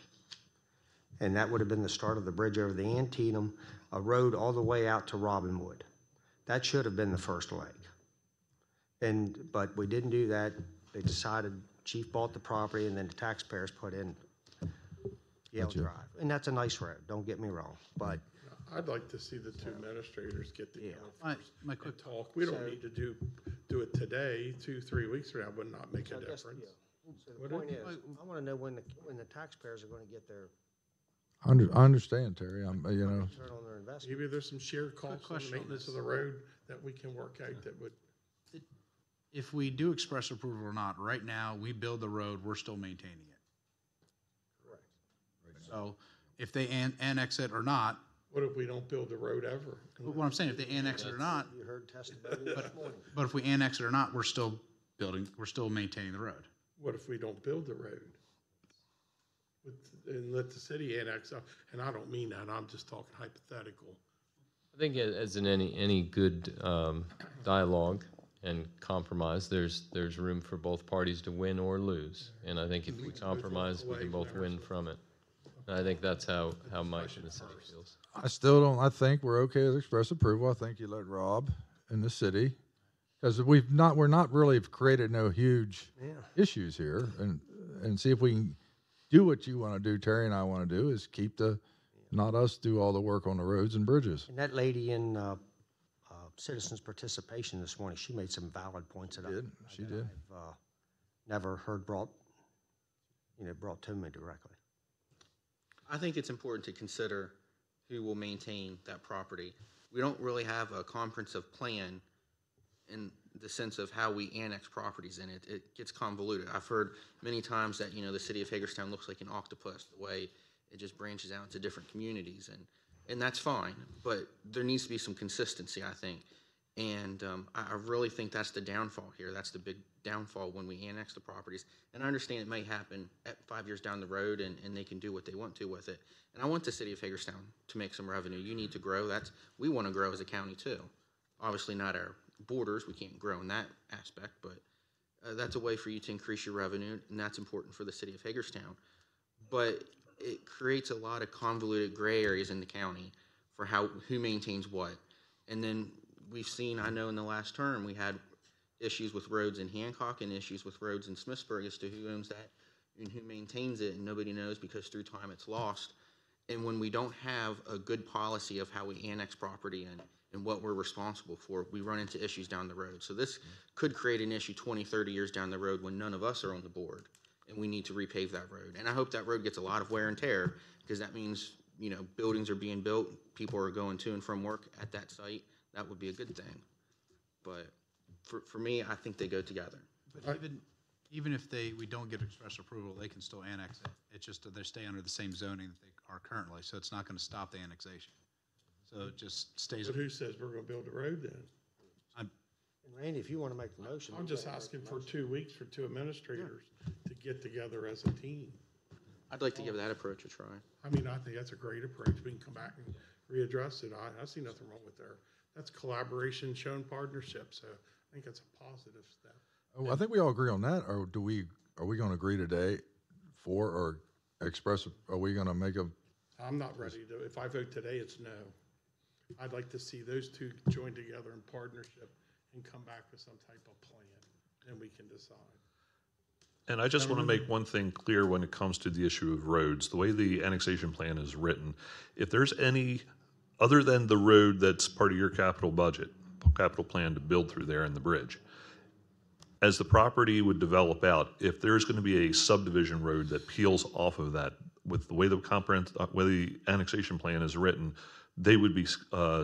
And that would have been the start of the bridge over the Antietam, a road all the way out to Robinwood. That should have been the first leg. But we didn't do that. They decided, Chief bought the property, and then the taxpayers put in Yale Drive. And that's a nice road, don't get me wrong, but. I'd like to see the two administrators get together My and talk. We don't need to do it today, 2-3 weeks from now would not make a difference. So the point is, I want to know when the taxpayers are going to get their I understand, Terry. return on their investment. Maybe there's some shared costs on the maintenance of the road that we can work out that would. If we do express approval or not, right now, we build the road, we're still maintaining it. Correct. So if they annex it or not. What if we don't build the road ever? But what I'm saying, if they annex it or not. You heard testimony this morning. But if we annex it or not, we're still maintaining the road. What if we don't build the road? And let the city annex up, and I don't mean that, I'm just talking hypothetical. I think as in any good dialogue and compromise, there's room for both parties to win or lose. And I think if we compromise, we can both win from it. And I think that's how Mike in the city feels. I think we're okay with express approval. I think you let Rob in the city, because we're not really created no huge issues here, and see if we can do what you want to do, Terry and I want to do, is not us do all the work on the roads and bridges. And that lady in citizens' participation this morning, she made some valid points that She did. I've never heard brought to me directly. I think it's important to consider who will maintain that property. We don't really have a comprehensive plan in the sense of how we annex properties in it. It gets convoluted. I've heard many times that, the city of Hagerstown looks like an octopus, the way it just branches out into different communities, and that's fine, but there needs to be some consistency, I think. And I really think that's the downfall here. That's the big downfall when we annex the properties. And I understand it may happen at 5 years down the road, and they can do what they want to with it. And I want the city of Hagerstown to make some revenue. You need to grow. We want to grow as a county too. Obviously not our borders. We can't grow in that aspect, but that's a way for you to increase your revenue, and that's important for the city of Hagerstown. But it creates a lot of convoluted gray areas in the county for who maintains what. And then we've seen, I know in the last term, we had issues with roads in Hancock and issues with roads in Smithsburg as to who owns that and who maintains it, and nobody knows because through time it's lost. And when we don't have a good policy of how we annex property and what we're responsible for, we run into issues down the road. So this could create an issue 20, 30 years down the road when none of us are on the board, and we need to repave that road. And I hope that road gets a lot of wear and tear, because that means, buildings are being built, people are going to and from work at that site. That would be a good thing. But for me, I think they go together. But even if we don't give express approval, they can still annex it. It's just that they stay under the same zoning that they are currently, so it's not going to stop the annexation. So it just stays. But who says we're going to build a road then? And Randy, if you want to make the motion. I'm just asking for 2 weeks for two administrators to get together as a team. I'd like to give that approach a try. I think that's a great approach. We can come back and readdress it. I see nothing wrong with there. That's collaboration, shown partnership. So I think that's a positive step. Oh, I think we all agree on that. Or are we going to agree today for or express? Are we going to make a? I'm not ready to. If I vote today, it's no. I'd like to see those two join together in partnership and come back with some type of plan, and we can decide. And I just want to make one thing clear when it comes to the issue of roads. The way the annexation plan is written, if there's any, other than the road that's part of your capital plan to build through there and the bridge, as the property would develop out, if there's going to be a subdivision road that peels off of that, with the way the annexation plan is written, they would be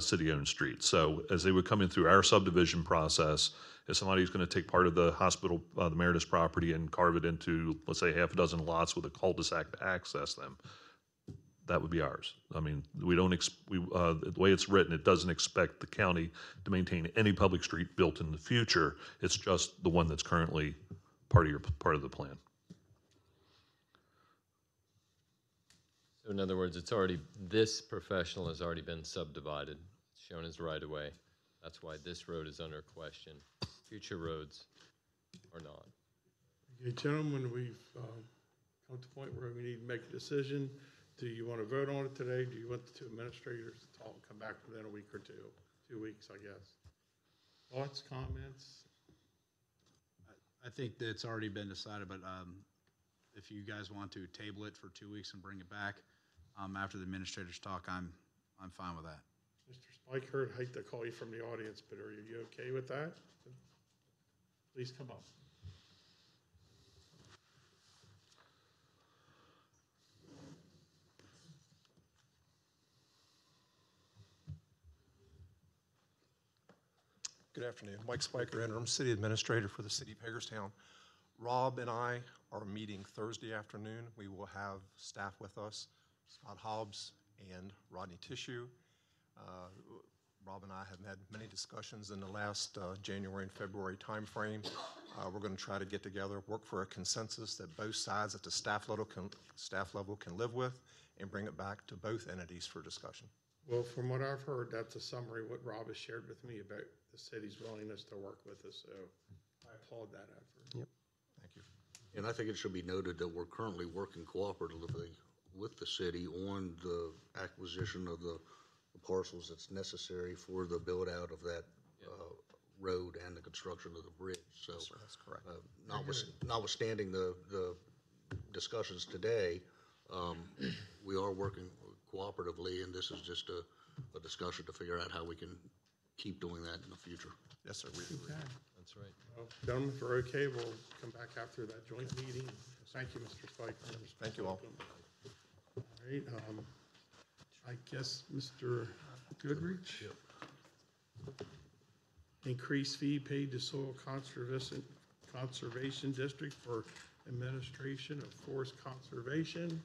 city-owned streets. So as they would come in through our subdivision process, if somebody's going to take part of the hospital, the Meredith property, and carve it into, let's say, half a dozen lots with a cul-de-sac to access them, that would be ours. I mean, the way it's written, it doesn't expect the county to maintain any public street built in the future. It's just the one that's currently part of the plan. So in other words, this professional has already been subdivided, shown as right-of-way. That's why this road is under question. Future roads are not. Okay, gentlemen, we've come to the point where we need to make a decision. Do you want to vote on it today? Do you want the two administrators to talk, come back within a week or two? 2 weeks, I guess. Thoughts, comments? I think that it's already been decided, but if you guys want to table it for 2 weeks and bring it back after the administrators talk, I'm fine with that. Mr. Spiker, I hate to call you from the audience, but are you okay with that? Please come up. Good afternoon. Mike Spiker, Interim City Administrator for the City of Hagerstown. Rob and I are meeting Thursday afternoon. We will have staff with us, Scott Hobbs and Rodney Tissue. Rob and I have had many discussions in the last January and February timeframe. We're going to try to get together, work for a consensus that both sides at the staff level can live with, and bring it back to both entities for discussion. Well, from what I've heard, that's a summary of what Rob has shared with me about the city's willingness to work with us, so I applaud that effort. Yep. Thank you. And I think it should be noted that we're currently working cooperatively with the city on the acquisition of the parcels that's necessary for the build out of that road and the construction of the bridge. So Yes, sir, that's correct. Notwithstanding the discussions today, we are working cooperatively, and this is just a discussion to figure out how we can keep doing that in the future. Yes, sir. We agree. Okay. That's right. Well, gentlemen, if we're okay, we'll come back after that joint meeting. Thank you, Mr. Spiker. Thank you all. All right, I guess Mr. Goodrich? Increased fee paid to Soil Conservation District for administration of forest conservation.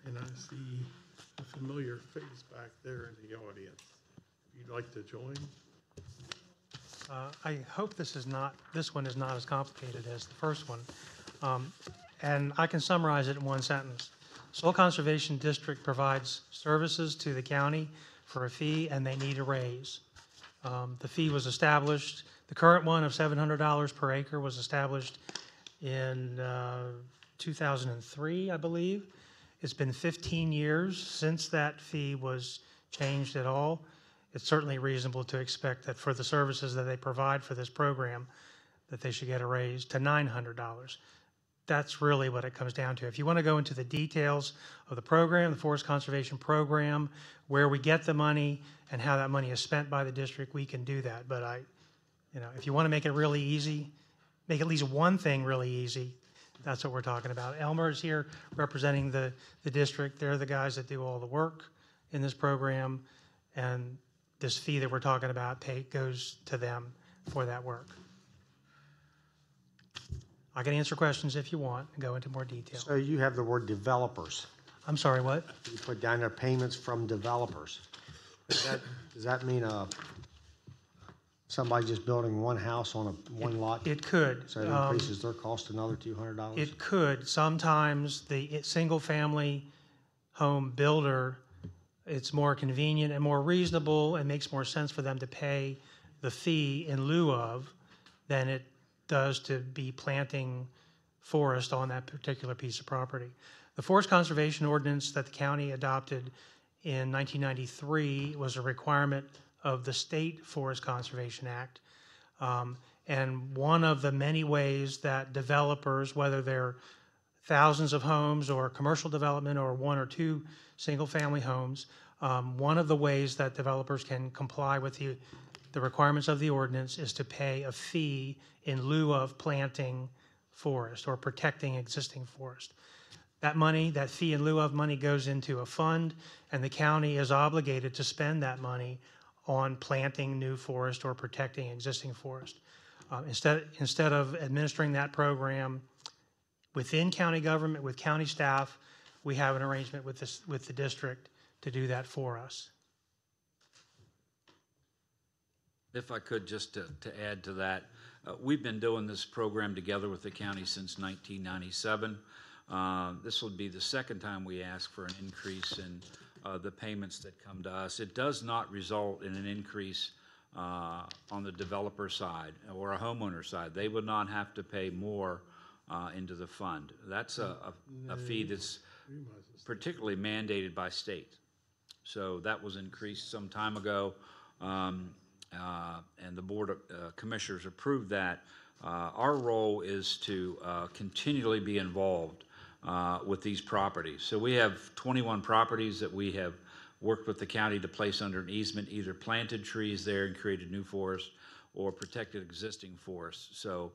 And I see a familiar face back there in the audience. If you'd like to join. I hope this one is not as complicated as the first one. And I can summarize it in one sentence. Soil Conservation District provides services to the county for a fee, and they need a raise. The fee was established, the current one of $700 per acre was established in 2003, I believe. It's been 15 years since that fee was changed at all. It's certainly reasonable to expect that for the services that they provide for this program, that they should get a raise to $900. That's really what it comes down to. If you want to go into the details of the program, the Forest Conservation Program, where we get the money and how that money is spent by the district, we can do that. But if you want to make it really easy, make at least one thing really easy, that's what we're talking about. Elmer is here representing the district. They're the guys that do all the work in this program, and this fee that we're talking about goes to them for that work. I can answer questions if you want and go into more detail. So you have the word developers. I'm sorry, what? You put down there payments from developers. Does that mean somebody just building one house on one lot? It could. So it increases their cost another $200? It could. Sometimes the single-family home builder, it's more convenient and more reasonable and makes more sense for them to pay the fee in lieu of than it does to be planting forest on that particular piece of property. The Forest Conservation Ordinance that the county adopted in 1993 was a requirement of the State Forest Conservation Act. And one of the many ways that developers, whether they're thousands of homes or commercial development or one or two single-family homes, one of the ways that developers can comply with the requirements of the ordinance is to pay a fee in lieu of planting forest or protecting existing forest. That money, that fee in lieu of money, goes into a fund, and the county is obligated to spend that money on planting new forest or protecting existing forest. Instead of administering that program within county government with county staff, we have an arrangement with the district to do that for us. If I could, just to add to that, we've been doing this program together with the county since 1997. This will be the second time we ask for an increase in the payments that come to us. It does not result in an increase on the developer side or a homeowner side. They would not have to pay more into the fund. That's a fee that's particularly mandated by state. So that was increased some time ago, and the Board of Commissioners approved that. Our role is to continually be involved with these properties. So we have 21 properties that we have worked with the county to place under an easement, either planted trees there and created new forest or protected existing forests. So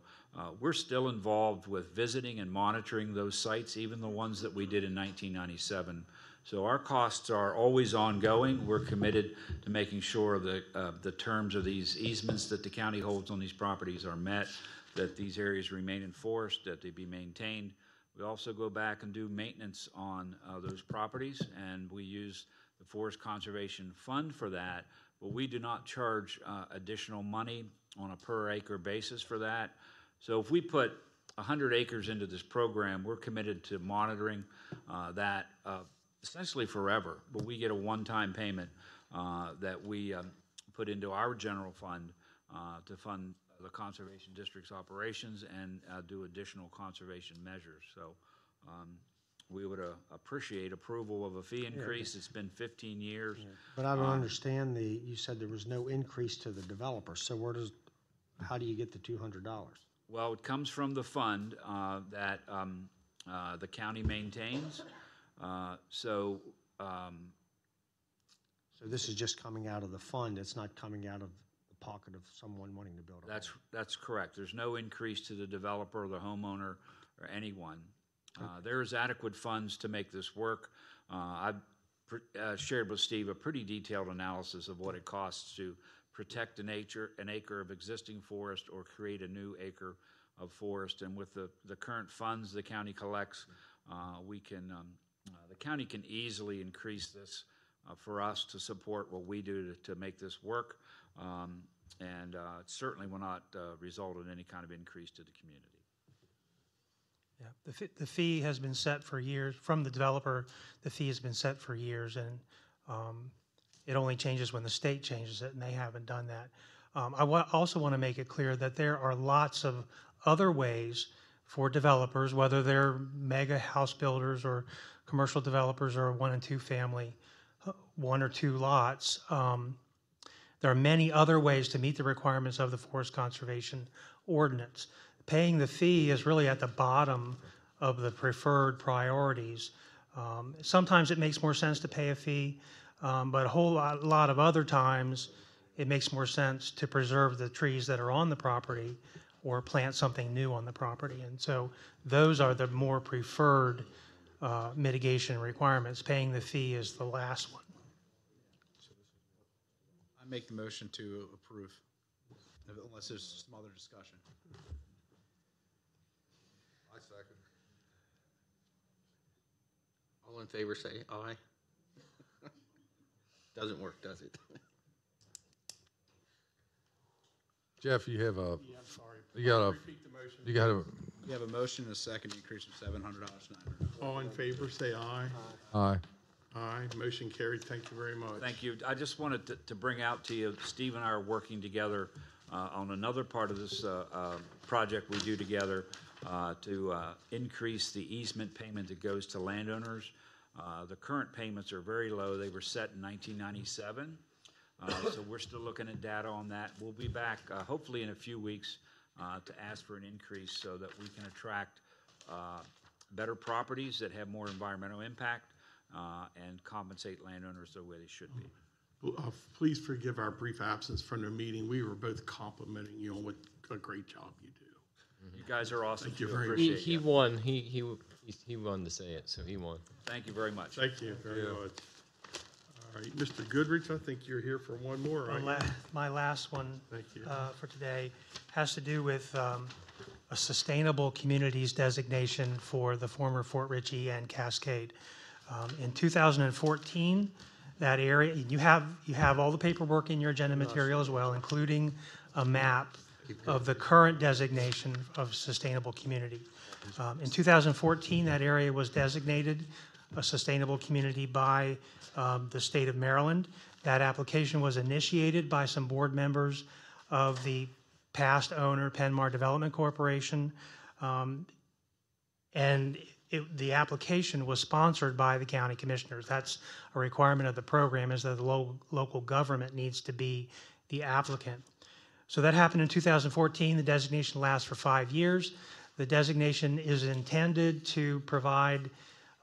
we're still involved with visiting and monitoring those sites, even the ones that we did in 1997. So our costs are always ongoing. We're committed to making sure that the terms of these easements that the county holds on these properties are met, that these areas remain in forest, that they be maintained. We also go back and do maintenance on those properties, and we use the Forest Conservation Fund for that, but we do not charge additional money on a per acre basis for that. So if we put 100 acres into this program, we're committed to monitoring that essentially forever, but we get a one-time payment that we put into our general fund to fund the Conservation District's operations and do additional conservation measures. So we would appreciate approval of a fee increase. It's been 15 years. But I don't understand you said there was no increase to the developer, so how do you get the $200? Well, it comes from the fund that the county maintains. So this is just coming out of the fund, it's not coming out of the pocket of someone wanting to build a home? That's correct. There's no increase to the developer or the homeowner or anyone. There is adequate funds to make this work. I've shared with Steve a pretty detailed analysis of what it costs to protect an acre of existing forest or create a new acre of forest. And with the current funds the county collects, the county can easily increase this for us to support what we do to make this work. And it certainly will not result in any kind of increase to the community. Yeah, the fee has been set for years, from the developer, the fee has been set for years, and it only changes when the state changes it, and they haven't done that. Also want to make it clear that there are lots of other ways for developers, whether they're mega house builders or commercial developers or 1 and 2 family, 1 or 2 lots. There are many other ways to meet the requirements of the Forest Conservation Ordinance. Paying the fee is really at the bottom of the preferred priorities. Sometimes it makes more sense to pay a fee, but a whole lot of other times it makes more sense to preserve the trees that are on the property or plant something new on the property. And so those are the more preferred mitigation requirements. Paying the fee is the last one. I make the motion to approve, unless there's some other discussion. I second. All in favor say aye. Doesn't work, does it? Jeff, you have a, Yeah, I'm sorry. you got a, Repeat the motion. you got a, We have a motion and a second to increase from $700 to $900. All in favor, say aye. aye. Aye, motion carried. Thank you very much. Thank you. I just wanted to bring out to you, Steve and I are working together on another part of this project we do together to increase the easement payment that goes to landowners. The current payments are very low. They were set in 1997. So we're still looking at data on that. We'll be back hopefully in a few weeks to ask for an increase so that we can attract better properties that have more environmental impact and compensate landowners the way they should be. Please forgive our brief absence from the meeting. We were both complimenting you on what a great job you do. You guys are awesome. Thank you too. very much. Appreciate He you. won. He won to say it, so he won. Thank you very much. Thank you very much. All right, Mr. Goodrich, I think you're here for one more, right? My last one Thank you. for today has to do with a sustainable communities designation for the former Fort Ritchie and Cascade. In 2014, that area, you have all the paperwork in your agenda material as well, including a map of the current designation of sustainable community. In 2014, that area was designated a sustainable community by the state of Maryland. That application was initiated by some board members of the past owner, Penmar Development Corporation. And the application was sponsored by the county commissioners. That's a requirement of the program, is that the local government needs to be the applicant. So that happened in 2014. The designation lasts for 5 years. The designation is intended to provide,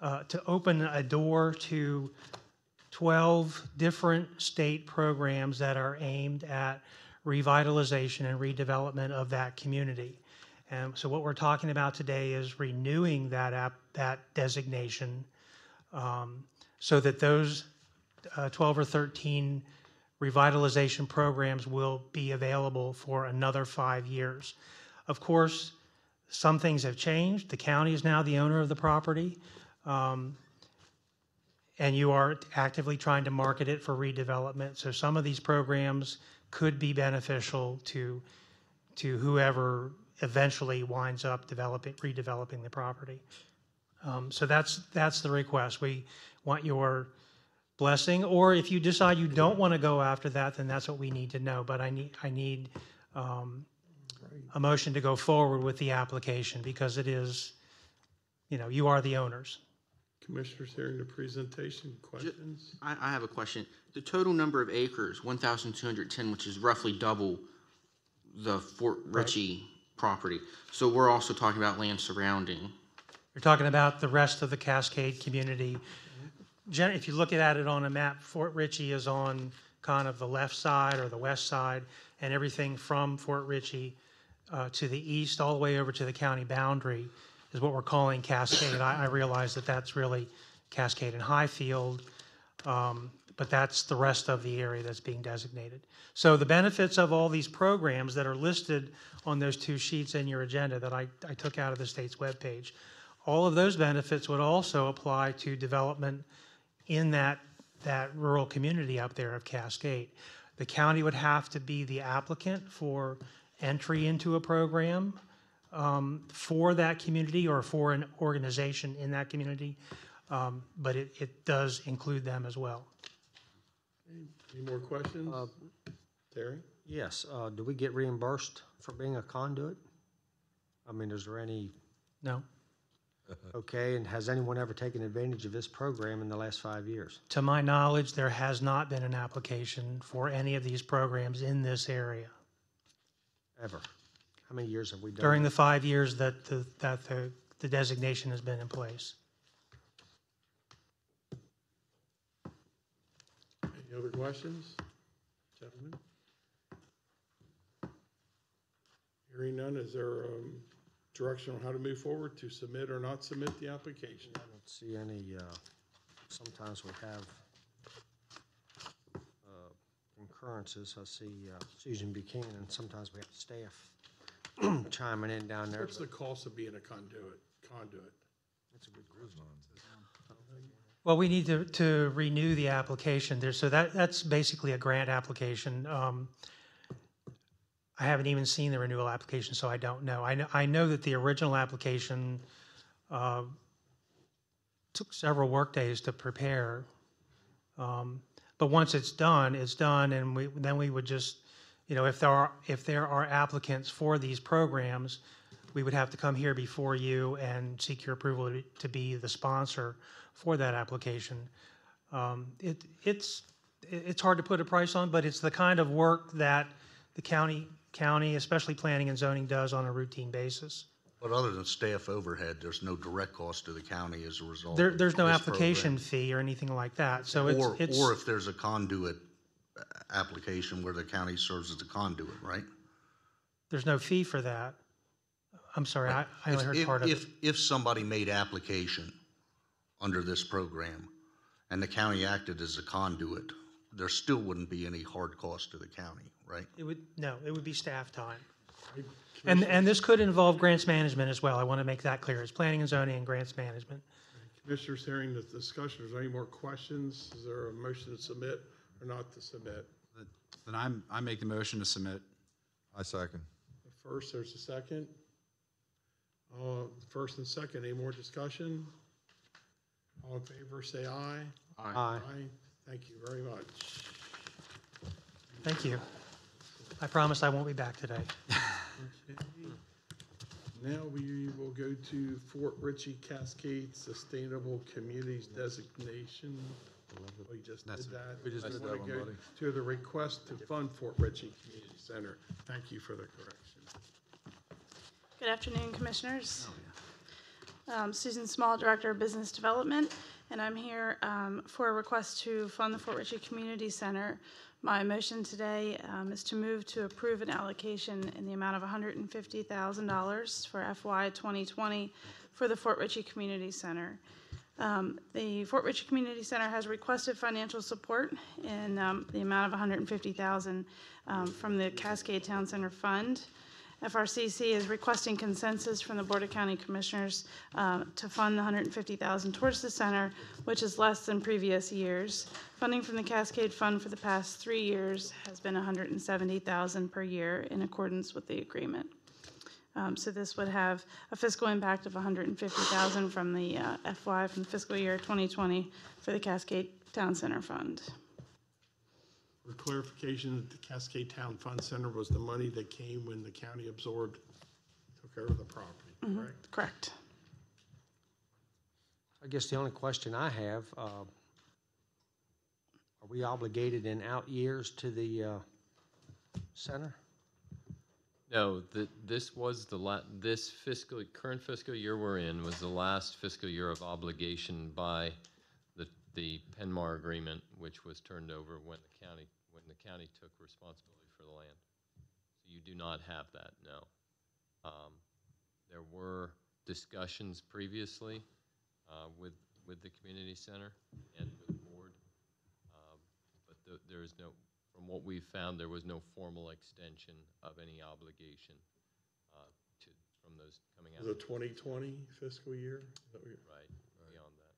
to open a door to 12 different state programs that are aimed at revitalization and redevelopment of that community. And so what we're talking about today is renewing that designation so that those 12 or 13 revitalization programs will be available for another 5 years. Of course, some things have changed. The county is now the owner of the property, and you are actively trying to market it for redevelopment. So some of these programs could be beneficial to whoever eventually winds up redeveloping the property. So that's the request. We want your blessing, or if you decide you don't want to go after that, then that's what we need to know. But I need a motion to go forward with the application, because it is, you are the owners. Commissioners hearing the presentation, questions? I have a question. The total number of acres, 1,210, which is roughly double the Fort Ritchie property. So we're also talking about land surrounding. You're talking about the rest of the Cascade community. If you look at it on a map, Fort Ritchie is on kind of the left side or the west side, and everything from Fort Ritchie to the east all the way over to the county boundary is what we're calling Cascade. I realize that that's really Cascade and Highfield, but that's the rest of the area that's being designated. So the benefits of all these programs that are listed on those 2 sheets in your agenda that I took out of the state's webpage, all of those benefits would also apply to development in that rural community up there of Cascade. The county would have to be the applicant for entry into a program for that community or for an organization in that community, but it does include them as well. Any more questions? Terry? Yes. Do we get reimbursed for being a conduit? I mean, is there any? No. Okay, and has anyone ever taken advantage of this program in the last 5 years? To my knowledge, there has not been an application for any of these programs in this area. Ever? How many years have we done? During the 5 years that the designation has been in place. Any other questions, gentlemen? Hearing none, is there direction on how to move forward to submit or not submit the application? I don't see any. Sometimes we have concurrences. I see Susan Buchanan, and sometimes we have staff chiming in down there. What's the cost of being a conduit? That's a good question. Well, we need to renew the application there. So that's basically a grant application. I haven't even seen the renewal application, so I don't know. I know that the original application took several work days to prepare. But once it's done, and then we would just, if there are applicants for these programs, we would have to come here before you and seek your approval to be the sponsor for that application. It's hard to put a price on, but it's the kind of work that the county, especially planning and zoning, does on a routine basis. But other than staff overhead, there's no direct cost to the county as a result. There's no of this application program. fee or anything like that. So Or it's if there's a conduit application where the county serves as a conduit, right? There's no fee for that. I'm sorry, I only heard part of it. If somebody made application under this program and the county acted as a conduit, there still wouldn't be any hard cost to the county, right? It would be staff time. And this could involve grants management as well. I want to make that clear. It's planning and zoning and grants management. Commissioners, hearing the discussion, is there any more questions? Is there a motion to submit or not to submit? Then I make the motion to submit. I second. First, there's a second. First and second, any more discussion? All in favor, say aye. Aye. Thank you very much. Thank you. I promise I won't be back today. Okay. Now we will go to Fort Ritchie Cascade Sustainable Communities Designation. We just did that. We just did wanna that one, go buddy. to the request to fund Fort Ritchie Community Center. Thank you for the correction. Good afternoon, Commissioners. Susan Small, Director of Business Development, and I'm here for a request to fund the Fort Ritchie Community Center. My motion today is to move to approve an allocation in the amount of $150,000 for FY 2020 for the Fort Ritchie Community Center. The Fort Ritchie Community Center has requested financial support in the amount of $150,000 from the Cascade Town Center Fund. FRCC is requesting consensus from the Board of County Commissioners to fund the $150,000 towards the center, which is less than previous years. Funding from the Cascade Fund for the past 3 years has been $170,000 per year in accordance with the agreement. So this would have a fiscal impact of $150,000 from the FY from the fiscal year 2020 for the Cascade Town Center Fund. For clarification, the Cascade Town Fund Center was the money that came when the county absorbed, took over the property, correct? Correct. I guess the only question I have, are we obligated in out years to the center? No, this was this current fiscal year we're in was the last fiscal year of obligation by the Penmar agreement, which was turned over when the county took responsibility for the land. So you do not have that, no. There were discussions previously with the community center and with the board, but there is no, from what we've found, there was no formal extension of any obligation from those coming out. The 2020 fiscal year? Right, beyond that.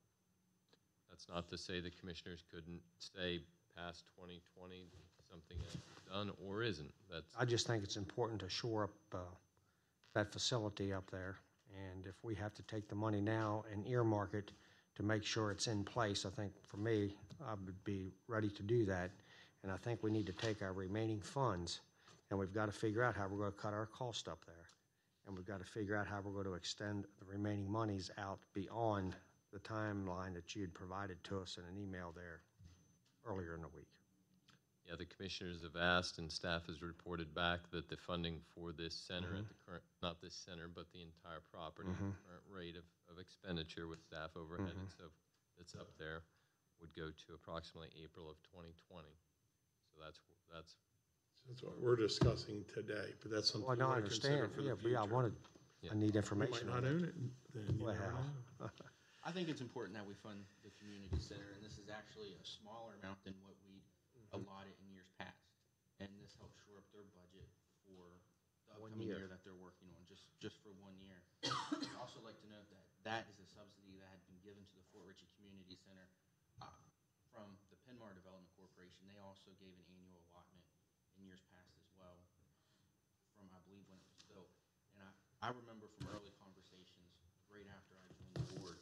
That's not to say the commissioners couldn't stay past 2020, something that's done or isn't. I just think it's important to shore up that facility up there. And if we have to take the money now and earmark it to make sure it's in place, I think for me, I would be ready to do that. And I think we need to take our remaining funds and we've got to figure out how we're going to cut our cost up there. And we've got to figure out how we're going to extend the remaining monies out beyond the timeline that you had provided to us in an email there earlier in the week. Yeah, the commissioners have asked and staff has reported back that the funding for this center at the current, not this center, but the entire property, current rate of expenditure with staff overhead and so it's up there, would go to approximately April of 2020. So that's what we're discussing today, but that's something Well, no, I we consider understand. for the Yeah, future. I need We information. might not on own it, then you Well, never know. I think it's important that we fund the community center, and this is actually a smaller amount than what we allotted in years past. And this helps shore up their budget for the upcoming year that they're working on, just for 1 year. I'd also like to note that that is a subsidy that had been given to the Fort Ritchie Community Center from the Penmar Development Corporation. They also gave an annual allotment in years past as well, from I believe when it was built. And I remember from early conversations right after I joined the board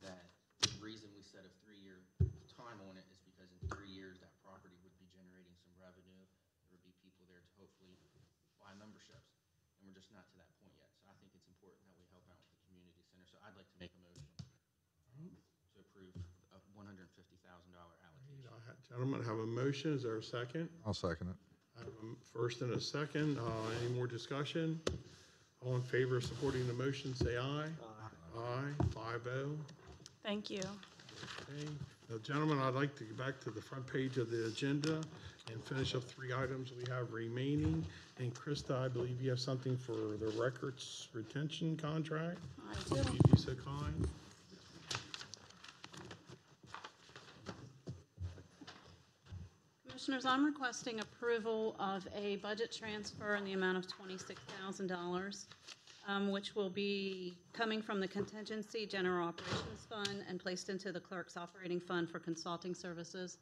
that the reason we set a 3-year time on it is because in 3 years that property would be generating some revenue. There would be people there to hopefully buy memberships, and we're just not to that point yet. So I think it's important that we help out with the community center. So I'd like to make a motion to approve a $150,000 allocation. Gentlemen, have a motion. Is there a second? I'll second it. I have a first and a second. Any more discussion? All in favor of supporting the motion, say aye. Aye. 5-0. Thank you. Okay. Now, gentlemen, I'd like to get back to the front page of the agenda and finish up 3 items we have remaining. And Krista, I believe you have something for the records retention contract. I do. Will you be so kind? Commissioners, I'm requesting approval of a budget transfer in the amount of $26,000, which will be coming from the Contingency General Operations Fund and placed into the Clerk's Operating Fund for consulting services.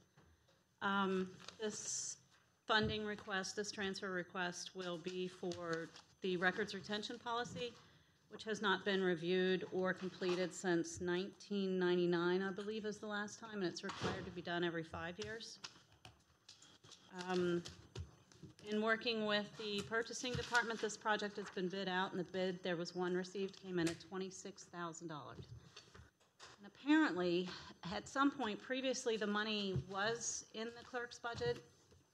This funding request, this transfer request will be for the records retention policy. which has not been reviewed or completed since 1999, I believe is the last time, and it's required to be done every 5 years. In working with the purchasing department, this project has been bid out, and the bid, there was one received, came in at $26,000. And apparently, at some point previously, the money was in the clerk's budget.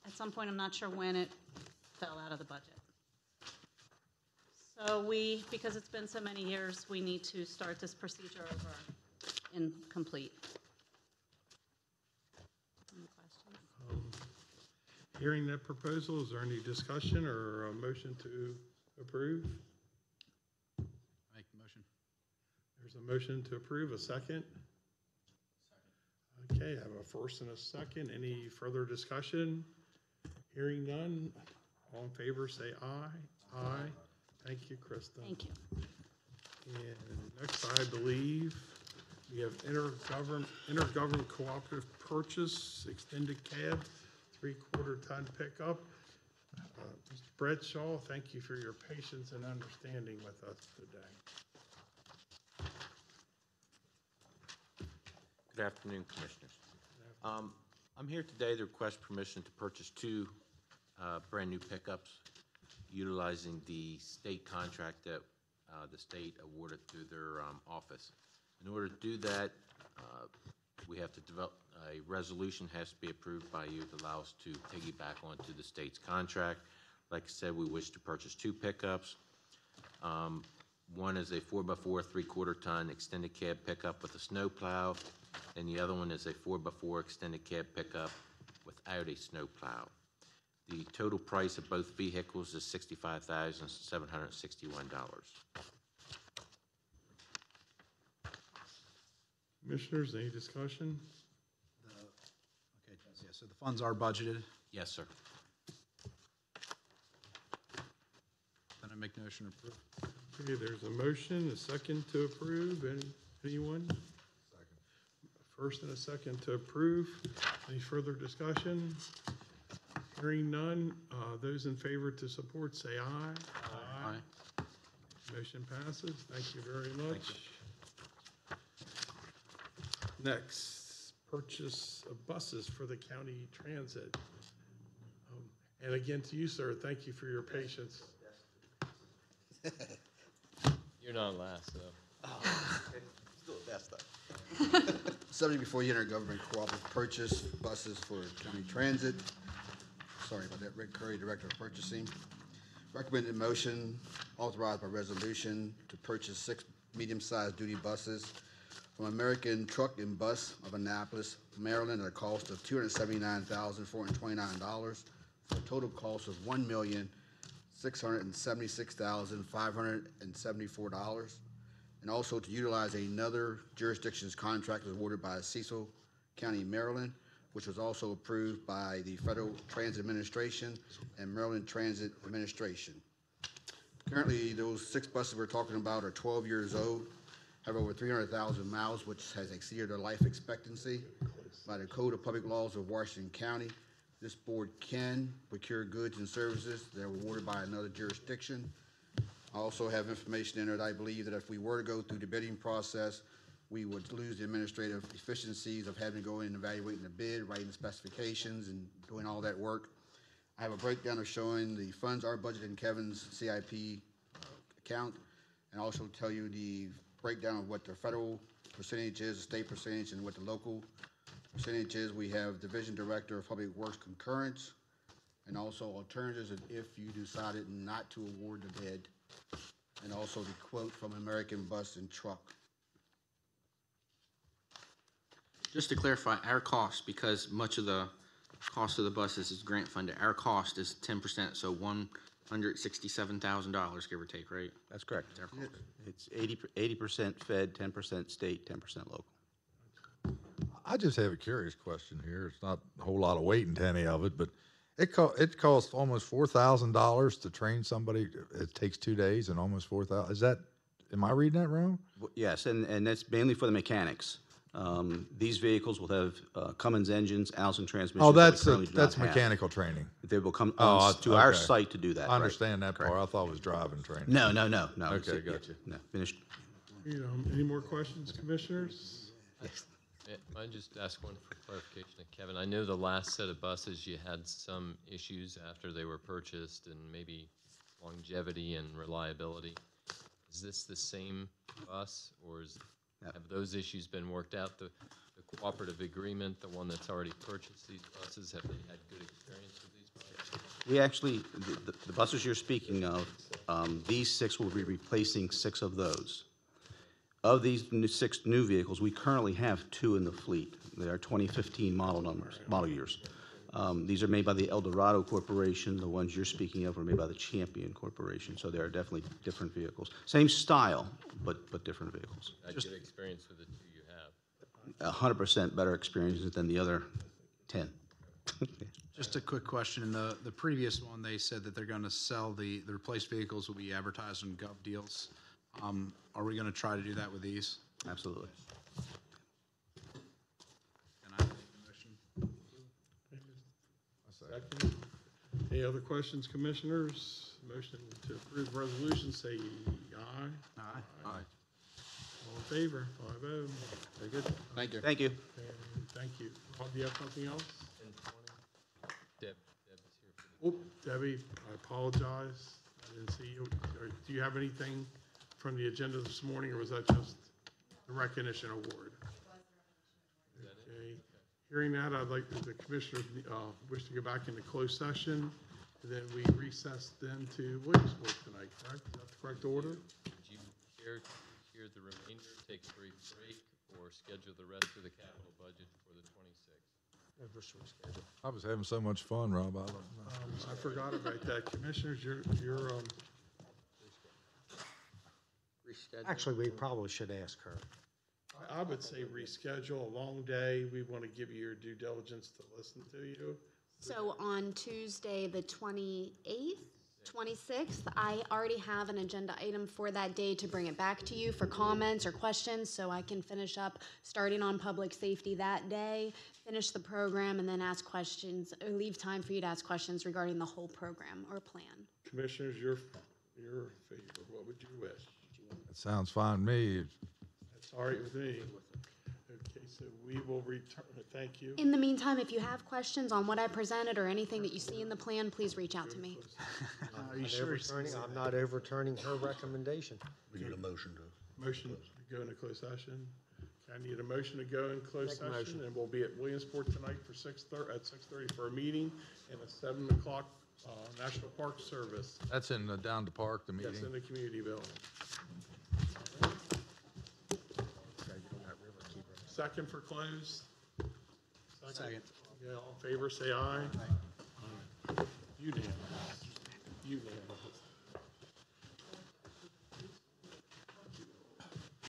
At some point, I'm not sure when, it fell out of the budget. So because it's been so many years, we need to start this procedure over and complete. Any questions? Hearing that proposal, is there any discussion or a motion to approve? Make the motion. There's a motion to approve, a second? Okay, I have a first and a second. Any further discussion? Hearing none, all in favor say aye. Aye. Thank you, Krista. Thank you. And next, I believe, we have intergovernment cooperative purchase, extended cab, 3/4 ton pickup. Mr. Bradshaw, thank you for your patience and understanding with us today. Good afternoon, Commissioners. I'm here today to request permission to purchase two brand-new pickups utilizing the state contract that the state awarded through their office. In order to do that, we have to develop a resolution, has to be approved by you to allow us to piggyback onto the state's contract. Like I said, we wish to purchase two pickups. One is a 4x4 3/4 ton extended cab pickup with a snow plow, and the other one is a 4x4 extended cab pickup without a snow plow. The total price of both vehicles is $65,761. Commissioners, any discussion? Okay, yeah, so the funds are budgeted. Yes, sir. Then I make the motion to approve. Okay, there's a motion, a second to approve. Anyone? Second. First and a second to approve. Any further discussion? Hearing none, those in favor to support say aye. Aye. Motion passes. Thank you very much. Next, purchase of buses for the county transit. And again, to you, sir, thank you for your patience. You're not last, though. Still the best, though. Subject before you intergovernment cooperative purchase buses for county transit. Sorry about that, Rick Curry, Director of Purchasing. Recommended motion authorized by resolution to purchase 6 medium-sized duty buses from American Truck and Bus of Annapolis, Maryland, at a cost of $279,429 for a total cost of $1,676,574, and also to utilize another jurisdiction's contract awarded by Cecil County, Maryland, which was also approved by the Federal Transit Administration and Maryland Transit Administration. Currently, those 6 buses we're talking about are 12 years old, have over 300,000 miles, which has exceeded their life expectancy by the Code of Public Laws of Washington County. This board can procure goods and services that are awarded by another jurisdiction. I also have information in there that I believe that if we were to go through the bidding process, we would lose the administrative efficiencies of having to go in and evaluating the bid, writing the specifications, and doing all that work. I have a breakdown of showing the funds are budgeted in Kevin's CIP account, and also tell you the breakdown of what the federal percentage is, the state percentage, and what the local percentage is. We have Division Director of Public Works concurrence, and also alternatives if you decided not to award the bid, and also the quote from American Bus and Truck. Just to clarify, our cost, because much of the cost of the buses is grant funded, our cost is 10%, so $167,000, give or take, right? That's correct. That's our cost. It's 80% Fed, 10% state, 10% local. I just have a curious question here. It's not a whole lot of weight into any of it, but it costs almost $4,000 to train somebody. It takes 2 days and almost $4,000. Am I reading that wrong? Yes, and that's mainly for the mechanics. These vehicles will have Cummins engines, Allison transmissions. Oh, that we that's, currently do not have. mechanical training. They will come Oh, to our okay. site to do that. I right. understand that part. Correct. I thought it was driving training. No. Okay, gotcha. No, finished. Any more questions, commissioners? I just ask one for clarification of Kevin. I know the last set of buses, you had some issues after they were purchased and maybe longevity and reliability. Is this the same bus, or have those issues been worked out? The cooperative agreement, the one that's already purchased these buses, have they had good experience with these buses? We actually, the buses you're speaking of, these 6 will be replacing 6 of those. Of these 6 new vehicles, we currently have 2 in the fleet. They are 2015 model years. These are made by the El Dorado Corporation. The ones you're speaking of are made by the Champion Corporation. So they are definitely different vehicles. Same style, but different vehicles. Had good experience with the 2 you have? 100% better experiences than the other 10. Just a quick question. In the previous one, they said that they're going to sell the replaced vehicles will be advertised on Gov Deals. Are we going to try to do that with these? Absolutely. Can I make a motion? Second. Any other questions, commissioners? Motion to approve the resolution, say aye. Aye. All in favor? 5-0. Very good. Thank you. Thank you. And thank you. Rob, do you have something else? Deb is here for Oh, Debbie, I apologize. I didn't see you. Do you have anything from the agenda this morning, or was that just the recognition award? Okay. Hearing that, I'd like the commissioners wish to go back into closed session, and then we recess then to Williamsport tonight, correct? Is that the correct order? Would you care to hear the remainder, take a brief break, or schedule the rest of the capital budget for the 26th? I was having so much fun, Rob. I don't know. I forgot about that. Commissioners, you're Actually, we probably should ask her. I would say reschedule. A long day. We want to give you your due diligence to listen to you. So on Tuesday, the 28th, 26th, I already have an agenda item for that day to bring it back to you for comments or questions, so I can finish up starting on public safety that day, finish the program, and then ask questions, or leave time for you to ask questions regarding the whole program or plan. Commissioners, your favor. What would you wish? It sounds fine to me. That's all right with me. Okay, so we will return. Thank you. In the meantime, if you have questions on what I presented or anything that you see in the plan, please reach out to me. Are you sure? I'm not overturning her recommendation. We need a motion to. Motion to go into closed session. I need a motion to go in closed Make a session, motion. and we'll be at Williamsport tonight for 6:30 for a meeting, and a 7 o'clock National Park Service. That's in down the park, the meeting. That's in the community building. Second for close. Second. Yeah, all in favor, say aye. Aye. Unanimous. Unanimous.